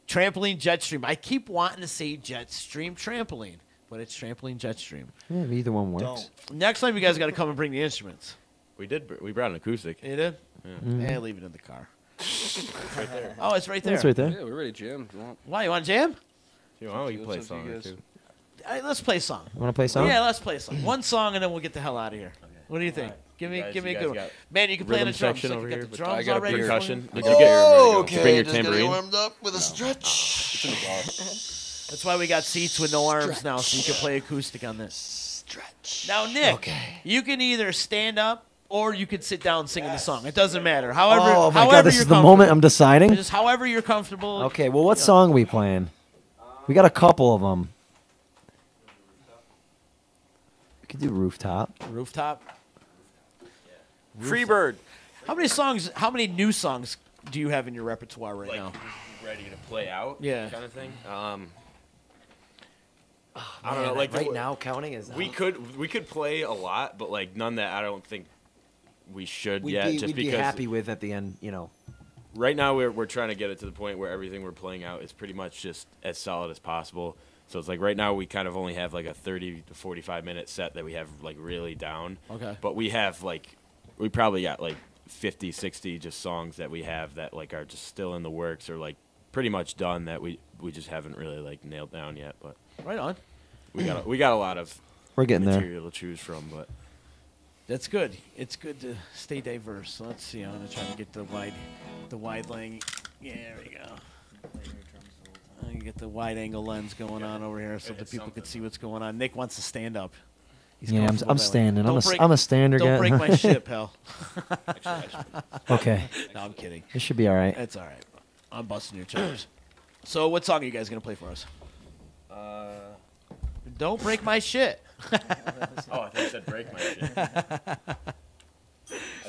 Trampoline Jetstream. I keep wanting to say Jetstream Trampoline, but it's Trampoline Jetstream. Yeah, either one works. Next time, you guys got to come and bring the instruments. We did. We brought an acoustic. You did? Yeah. And leave it in the car. Right there. Oh, it's right there. It's right there. Yeah, we're ready to jam if you want. Why, you want to jam? You want, we can play a Let's have song you or guys- two. All right, let's play a song. Want to play a song? Yeah, let's play a song. One song, and then we'll get the hell out of here. What do you think? Give me You a guys good one. got Man, you can play on the rhythm drums. section Like over you got here, the but drums I got a already. percussion. Did Did you get? Okay, bring your just getting tambourine? warmed up with a stretch. It's in the car. That's why we got seats with no arms now, so you can play acoustic on this. Stretch. Now, Nick, you can either stand up or you can sit down singing the song. It doesn't matter. However, Oh my however God! This you're is the comfortable. moment I'm deciding. Just however you're comfortable. Okay. Well, what song are we playing? We got a couple of them. We could do Rooftop. Rooftop. Freebird. How many songs? How many new songs do you have in your repertoire right now? Ready to play out? Yeah. Kind of thing. I Oh, don't know. Like right now, counting is we could play a lot, but like none that I don't think we should yet. Just we'd be because happy with at the end, you know. right now we're trying to get it to the point where everything we're playing out is pretty much just as solid as possible. So it's like right now we kind of only have like a 30 to 45 minute set that we have like really down. Okay. But we have like we probably got like 50, 60 just songs that we have that like are just still in the works or like pretty much done that we just haven't really like nailed down yet. But Right on. we got a lot of We're getting there. material to choose from, but That's good. It's good to stay diverse. So let's see. I'm gonna try to get the wide laying. Yeah, there we go. I can get the wide angle lens going on over here so that people can see what's going on. Nick wants to stand up. He's Yeah, comfortable I'm that way. standing. Don't break- I'm a stander guy. Don't break my shit, pal. Okay. No, I'm kidding. It should be all right. It's all right. I'm busting your chops. So, what song are you guys gonna play for us? Don't break my shit. oh, I thought you said break my shit. I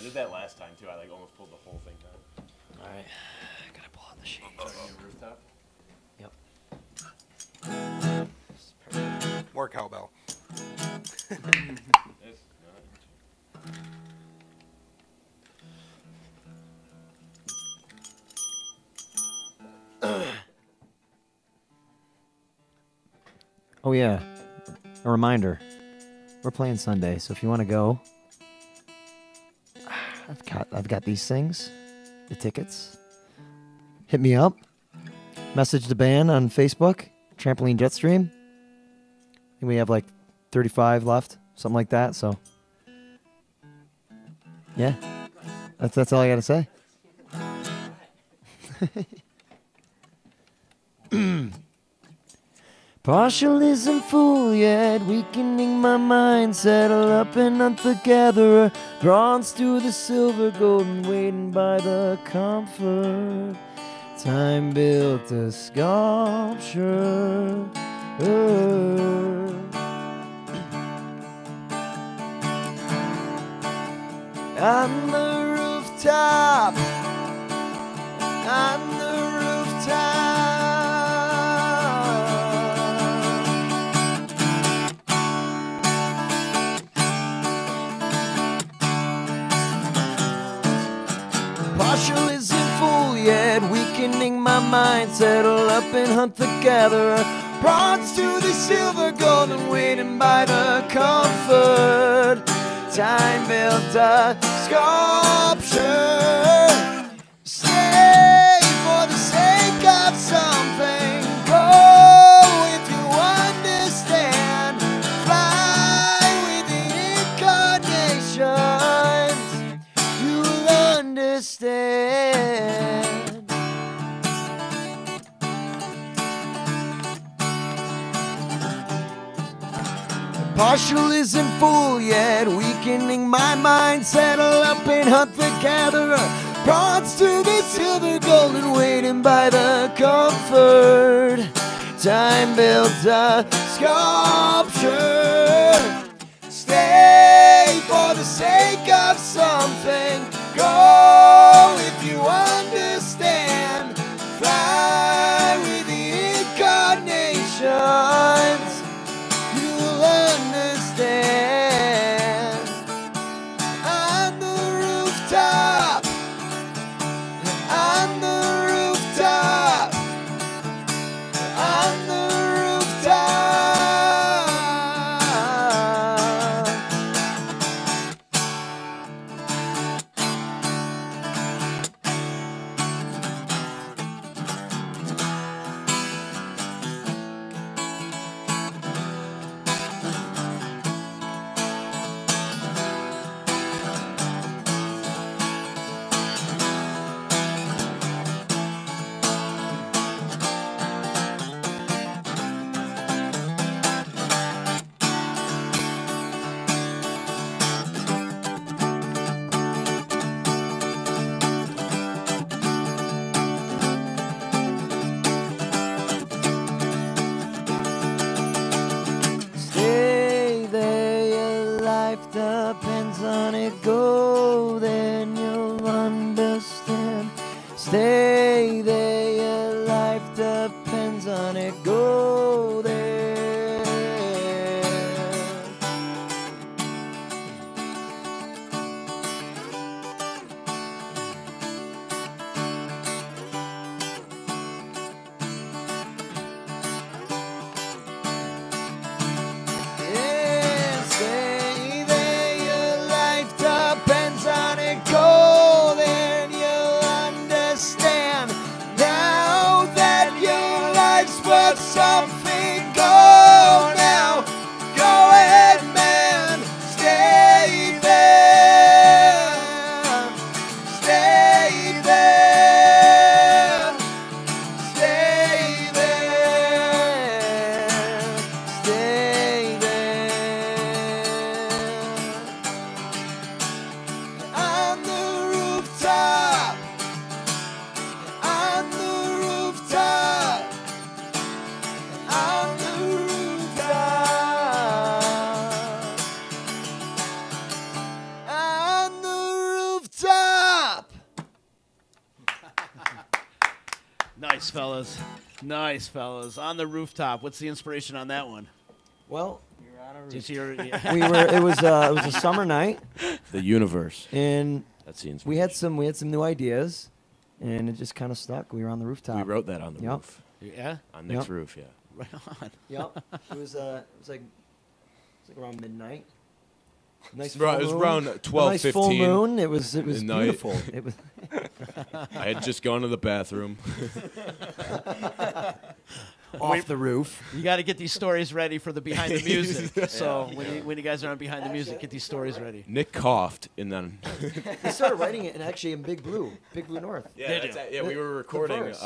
did that last time too. I like almost pulled the whole thing down. All right. Gotta pull out the sheet. Rooftop. Yep. More cowbell. Oh yeah. A reminder. We're playing Sunday, so if you want to go, I've got these things, the tickets. Hit me up. Message the band on Facebook, Trampoline Jetstream. I think we have like 35 left, something like that. So yeah, that's all I got to say. Partial isn't full yet, weakening my mind. Settle up and hunt the gatherer. Bronze to the silver, golden, waiting by the comfort. Time built a sculpture. On the rooftop. On the rooftop. Partial isn't full yet, weakening my mind. Settle up and hunt the gatherer. Bronze to the silver, golden, waiting by the comfort. Time built a sculpture. Stay for the sake of something. Go if you understand. Fly with the incarnations. You'll understand. Partial isn't full yet, weakening my mind. Settle up and hunt the gatherer. Bronze to the silver, golden, waiting by the comfort. Time built a sculpture. Stay for the sake of something. Go if you understand. Fly with the incarnation. stay there. Your life depends on it. Go there. Yeah, stay there. Your life depends on it. Go there and you'll understand now that your life's worth something. Go now. Go ahead, man. Stay there. Stay there. Stay there. Stay there. On the rooftop. On the rooftop. On the rooftop. On the rooftop. Nice, fellas. Nice, fellas. On the rooftop. What's the inspiration on that one? Well, Just your, we were. It was a summer night. The universe. And That's the we had some new ideas, and it just kind of stuck. We were on the rooftop. We wrote that on the Yep. roof. Yeah? On Nick's Yep. roof, yeah. Right on. Yep. It was like around midnight. Nice It was full moon. around A 12, nice full 15 moon. It was at night. beautiful. It was. I had just gone to the bathroom. Off the roof. You got to get these stories ready for the behind the music. Yeah. So Yeah. when you guys are on behind the music, get these stories ready. Nick coughed, and then They started writing it in Big Blue North. Yeah, we were The recording verse.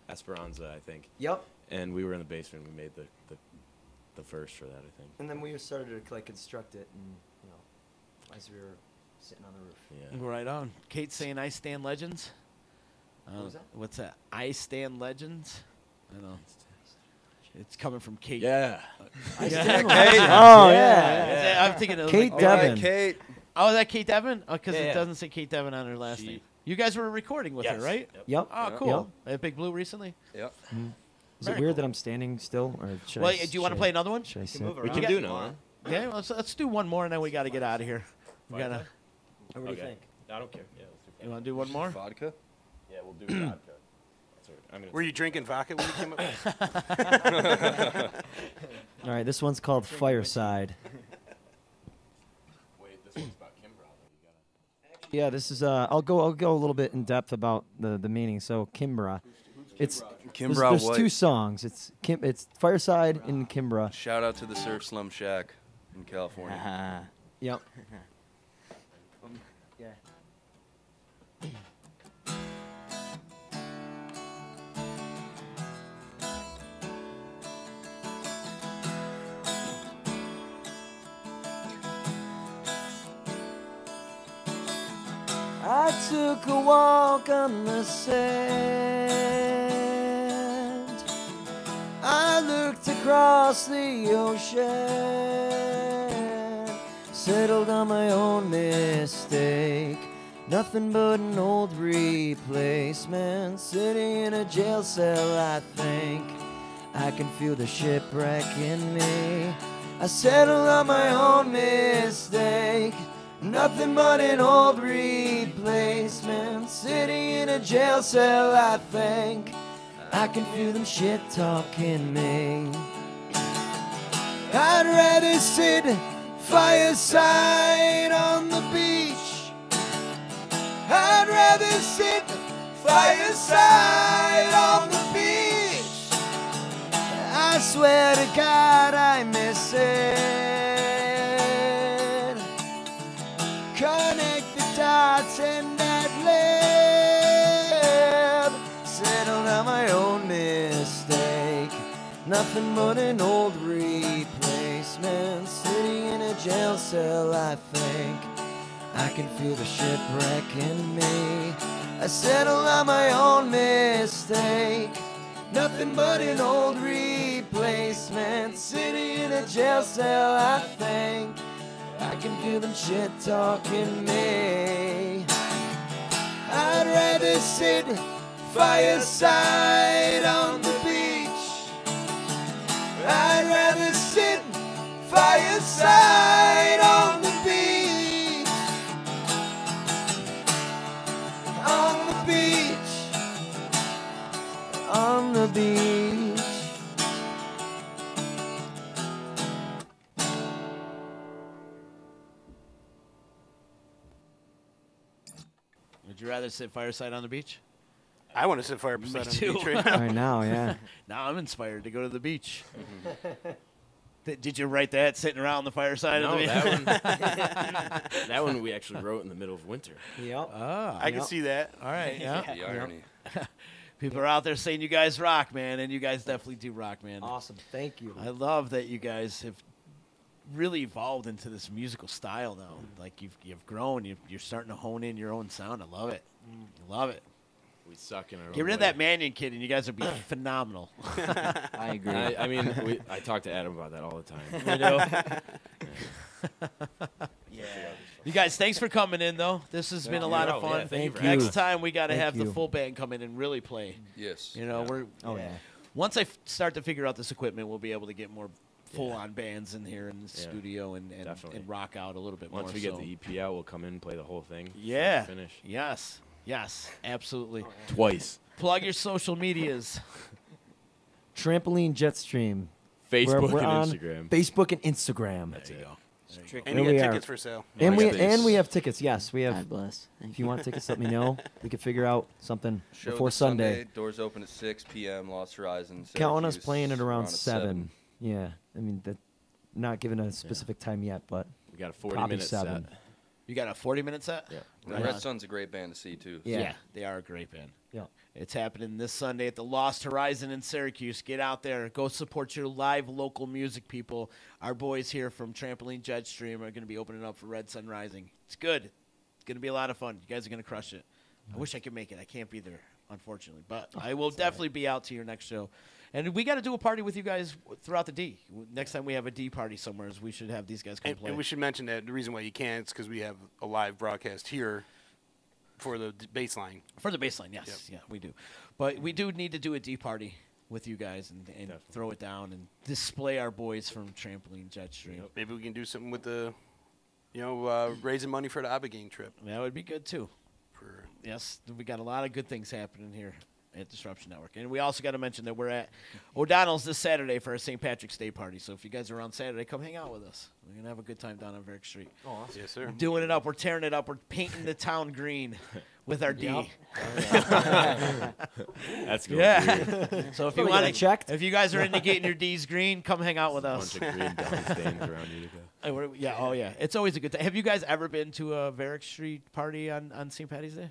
Esperanza, I think. Yep. And we were in the basement. We made the verse for that, I think. And then we started to like construct it, and as we were sitting on the roof. Yeah. Right on. Kate saying I stand legends. What was that? What's that? I stand legends. I know. It's coming from Kate. Yeah. I Yeah. stand Kate. legends. Oh, yeah. I'm thinking of Kate like, Devin. Kate. Oh, is that Kate Devin? Oh, because Yeah, it yeah. doesn't say Kate Devin on her last name. You guys were recording with her, Yes. right? Yep. Oh, Yep. cool. At Big Blue recently? Yep. Is it weird that I'm standing still, or should Well, I? do you want to play another one? Should I sit? We can do another one. Yeah, well, let's do one more, and then we got to get out of here. We gotta. What do you think? I don't care. Yeah, let's do You want to do one more? Vodka? Yeah, we'll do vodka. That's what I'm gonna Were you drinking vodka when you came up? All right, this one's called Fireside. Wait, this one's about Kimbrough. Yeah, this is. I'll go a little bit in depth about the meaning. So Kimbrough, it's Kimbrough There's what? two songs. It's Fireside and Kimbrough. Shout out to the Surf Slum Shack in California. Yep. Yeah. I took a walk on the sand. I looked across the ocean, settled on my own mistake. Nothing but an old replacement, sitting in a jail cell, I think. I can feel the shipwreck in me. I settled on my own mistake. Nothing but an old replacement, sitting in a jail cell, I think. I can feel them shit talking me. I'd rather sit fireside on the beach. I'd rather sit fireside on the beach. I swear to God I miss it. Connect the dots and that live. Settled on my own mistake. Nothing but an old replacement, sitting in a jail cell, I think. I can feel the shipwreck in me. I settled on my own mistake. Nothing but an old replacement, sitting in a jail cell, I think. I can feel them shit talking me. I'd rather sit fireside on the beach. I'd rather sit fireside on the beach. On the beach. On the beach. Would you rather sit fireside on the beach? I want to sit fireside on the too. beach right now. Right now, yeah. Now I'm inspired to go to the beach. Did you write that sitting around the fireside No, of the beach? that one. That one we actually wrote in the middle of winter. Yep. Ah, I can see that. All right, yeah. The irony. People are out there saying you guys rock, man, and you guys definitely do rock, man. Awesome. Thank you. I love that you guys have really evolved into this musical style now. Like you've grown, you're starting to hone in your own sound. I love it. I love it. We suck in our Get own rid of way. that Mannion kid, and you guys would be phenomenal. I agree. I mean, I talk to Adam about that all the time. You know? Yeah. You guys, thanks for coming in, though. This has been a lot of fun. Yeah, thank you. Next time, we got to Thank have the you. full band come in and really play. Yes. You know, we're. Oh, yeah. Once I start to figure out this equipment, we'll be able to get more full-on bands in here in the studio and rock out a little bit more. Once we get the EP out, we'll come in and play the whole thing. Yeah. Finish. Yes. Yes. Absolutely. Twice. Plug your social medias. Trampoline Jetstream. Facebook We're and on Instagram. Facebook and Instagram. There you go. And you There we got are. tickets for sale. And MySpace. we have tickets. Yes, we have. God bless. Thank If you want tickets, let me know. We can figure out something Show before this Sunday. Doors open at 6 p.m. Lost Horizon. Count on us Syracuse, playing at around at 7. Yeah, I mean, not giving a specific time yet, but We got a probably 40-minute 7. set. You got a 40-minute set? Yeah. And Red Sun's a great band to see, too. Yeah. They are a great band. Yeah. It's happening this Sunday at the Lost Horizon in Syracuse. Get out there. Go support your live local music people. Our boys here from Trampoline Jetstream are going to be opening up for Red Sun Rising. It's good. It's going to be a lot of fun. You guys are going to crush it. I wish I could make it. I can't be there, unfortunately. But I will definitely be out to your next show. And we got to do a party with you guys throughout the D. Next time we have a D party somewhere, we should have these guys come play. And we should mention that the reason why you can't is because we have a live broadcast here for the baseline. For the baseline, yes. Yeah, we do. But we do need to do a D party with you guys and throw it down and display our boys from Trampoline Jetstream. Maybe we can do something with the, raising money for the Abigail trip. That would be good, too. Yes, we got a lot of good things happening here at Disruption Network. And we also got to mention that we're at O'Donnell's this Saturday for our St. Patrick's Day party. So if you guys are around Saturday, come hang out with us. We're going to have a good time down on Varick Street. Oh, awesome. Yes, sir. We're doing it up. We're tearing it up. We're painting the town green with our D. That's good. Yeah. So if you We want got it checked. if you guys are into getting your D's green, come hang out with A us. bunch of green dog stains around Utica. Yeah, oh yeah. It's always a good time. Have you guys ever been to a Varick Street party on St. Patty's Day?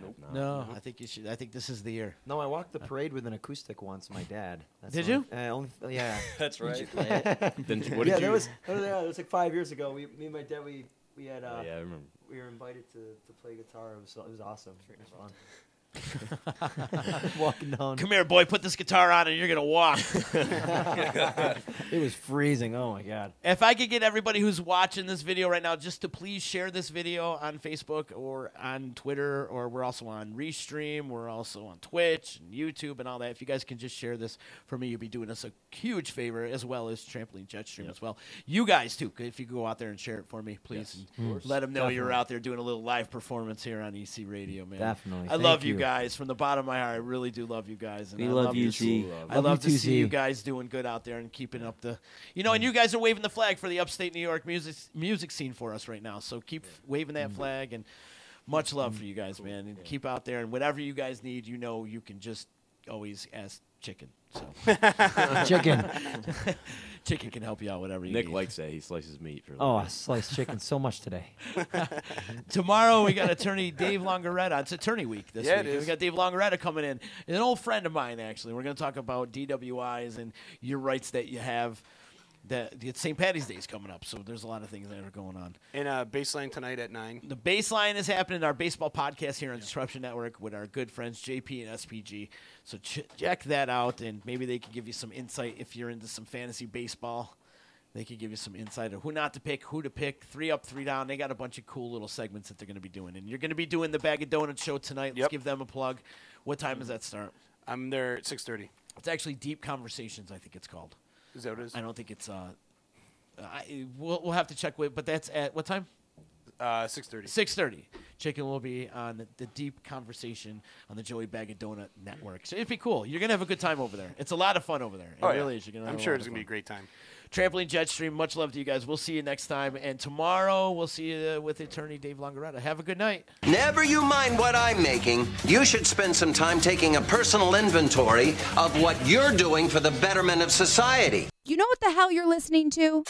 Nope. No, I think you should. I think this is the year. No, I walked the parade with an acoustic once. My dad. That's Did only, you? Yeah. That's right. Then what Yeah, did that you? was like 5 years ago. Me and my dad, we had. Yeah, I remember. We were invited to play guitar. It was awesome. It was fun. Walking down. Come here, boy. Put this guitar on, and you're gonna walk. It was freezing. Oh my god. If I could get everybody who's watching this video right now just to please share this video on Facebook or on Twitter, or we're also on Restream, we're also on Twitch and YouTube and all that. If you guys can just share this for me, you'd be doing us a huge favor, as well as Trampoline Jetstream as well. You guys too, if you could go out there and share it for me, please. Yes, and of course. let them know you're Definitely. out there doing a little live performance here on EC Radio, man. Definitely. I love Thank you you. guys from the bottom of my heart. I really do love you guys. And We I love you, Z. Z. I Love love you to too, see you Z. guys doing good out there and keeping up the, and you guys are waving the flag for the upstate New York music scene for us right now. So keep waving that flag, and much love for you guys, man. And keep out there, and whatever you guys need, you can just always ask Chicken. So Chicken. Chicken can help you out, whatever you Nick need. likes that. He slices meat for. a Oh, I living. sliced chicken so much today. Tomorrow we got attorney Dave Longaretta. It's attorney week this Yeah, week. it And is. we got Dave Longaretta coming in. An old friend of mine, actually. We're going to talk about DWIs and your rights that you have. It's St. Patty's Day is coming up, so there's a lot of things that are going on. And baseline tonight at 9. The Baseline is happening, our baseball podcast here on Disruption Network with our good friends JP and SPG. So check that out, and maybe they can give you some insight if you're into some fantasy baseball. They can give you some insight of who not to pick, who to pick, 3 up, 3 down. They got a bunch of cool little segments that they're going to be doing. And you're going to be doing the Bag of Donuts show tonight. Let's Yep. give them a plug. What time does that start? I'm there at 6:30. It's actually Deep Conversations, I think it's called. Is that what it is? I don't think it's. We'll have to check with, but that's at what time? 6:30. 6:30. Chicken will be on the Deep Conversation on the Joey Bag of Donut Network. So it'd be cool. You're gonna have a good time over there. It's a lot of fun over there. It really is. You're gonna I'm have sure a lot it's of gonna be a fun. great time. Trampoline Jetstream. Much love to you guys. We'll see you next time. And tomorrow we'll see you with attorney Dave Longaretta. Have a good night. Never you mind what I'm making. You should spend some time taking a personal inventory of what you're doing for the betterment of society. You know what the hell you're listening to?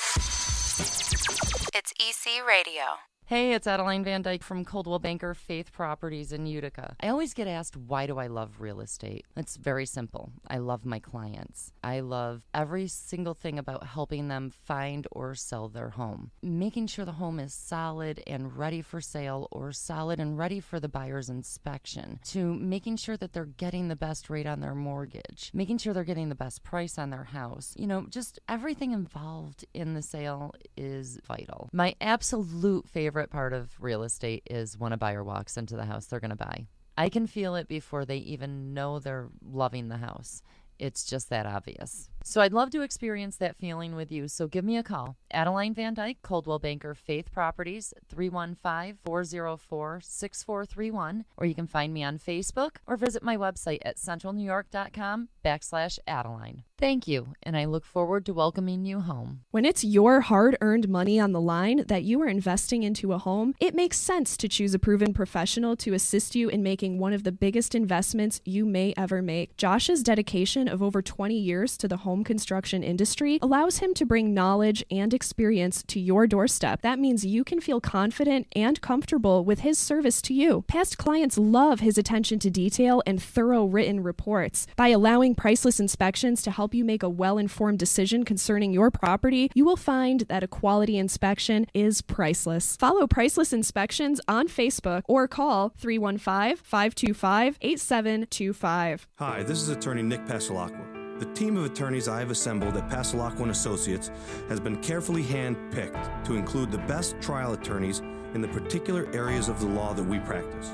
It's EC Radio. Hey, it's Adeline Van Dyke from Coldwell Banker Faith Properties in Utica. I always get asked, why do I love real estate? It's very simple. I love my clients. I love every single thing about helping them find or sell their home. Making sure the home is solid and ready for sale or solid and ready for the buyer's inspection. To making sure that they're getting the best rate on their mortgage. Making sure they're getting the best price on their house. You know, just everything involved in the sale is vital. My absolute favorite part of real estate is when a buyer walks into the house they're going to buy. I can feel it before they even know they're loving the house. It's just that obvious. So I'd love to experience that feeling with you. So give me a call. Adeline Van Dyke, Coldwell Banker Faith Properties, 315-404-6431. Or you can find me on Facebook or visit my website at centralnewyork.com/Adeline. Thank you, and I look forward to welcoming you home. When it's your hard-earned money on the line that you are investing into a home, it makes sense to choose a proven professional to assist you in making one of the biggest investments you may ever make. Josh's dedication of over 20 years to the home construction industry allows him to bring knowledge and experience to your doorstep. That means you can feel confident and comfortable with his service to you. Past clients love his attention to detail and thorough written reports. By allowing Priceless Inspections to help you make a well-informed decision concerning your property, you will find that a quality inspection is priceless. Follow Priceless Inspections on Facebook or call 315-525-8725. Hi, this is attorney Nick Passalacqua. The team of attorneys I have assembled at Passalacqua & Associates has been carefully hand-picked to include the best trial attorneys in the particular areas of the law that we practice.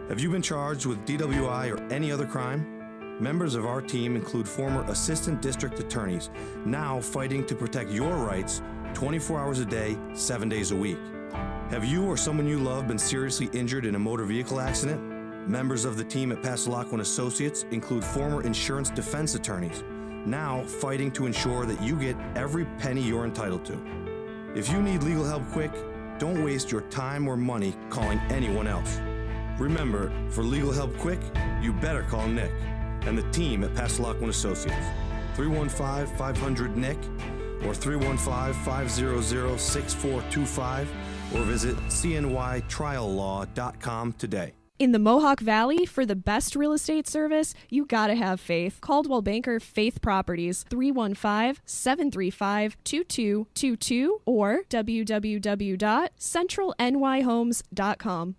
Have you been charged with DWI or any other crime? Members of our team include former assistant district attorneys, now fighting to protect your rights 24 hours a day, 7 days a week. Have you or someone you love been seriously injured in a motor vehicle accident? Members of the team at Passalacqua & Associates include former insurance defense attorneys, now fighting to ensure that you get every penny you're entitled to. If you need legal help quick, don't waste your time or money calling anyone else. Remember, for legal help quick, you better call Nick and the team at Passalacqua & Associates. 315-500-NICK or 315-500-6425 or visit cnytriallaw.com today. In the Mohawk Valley, for the best real estate service, you gotta have faith. Coldwell Banker Faith Properties, 315-735-2222 or www.centralnyhomes.com.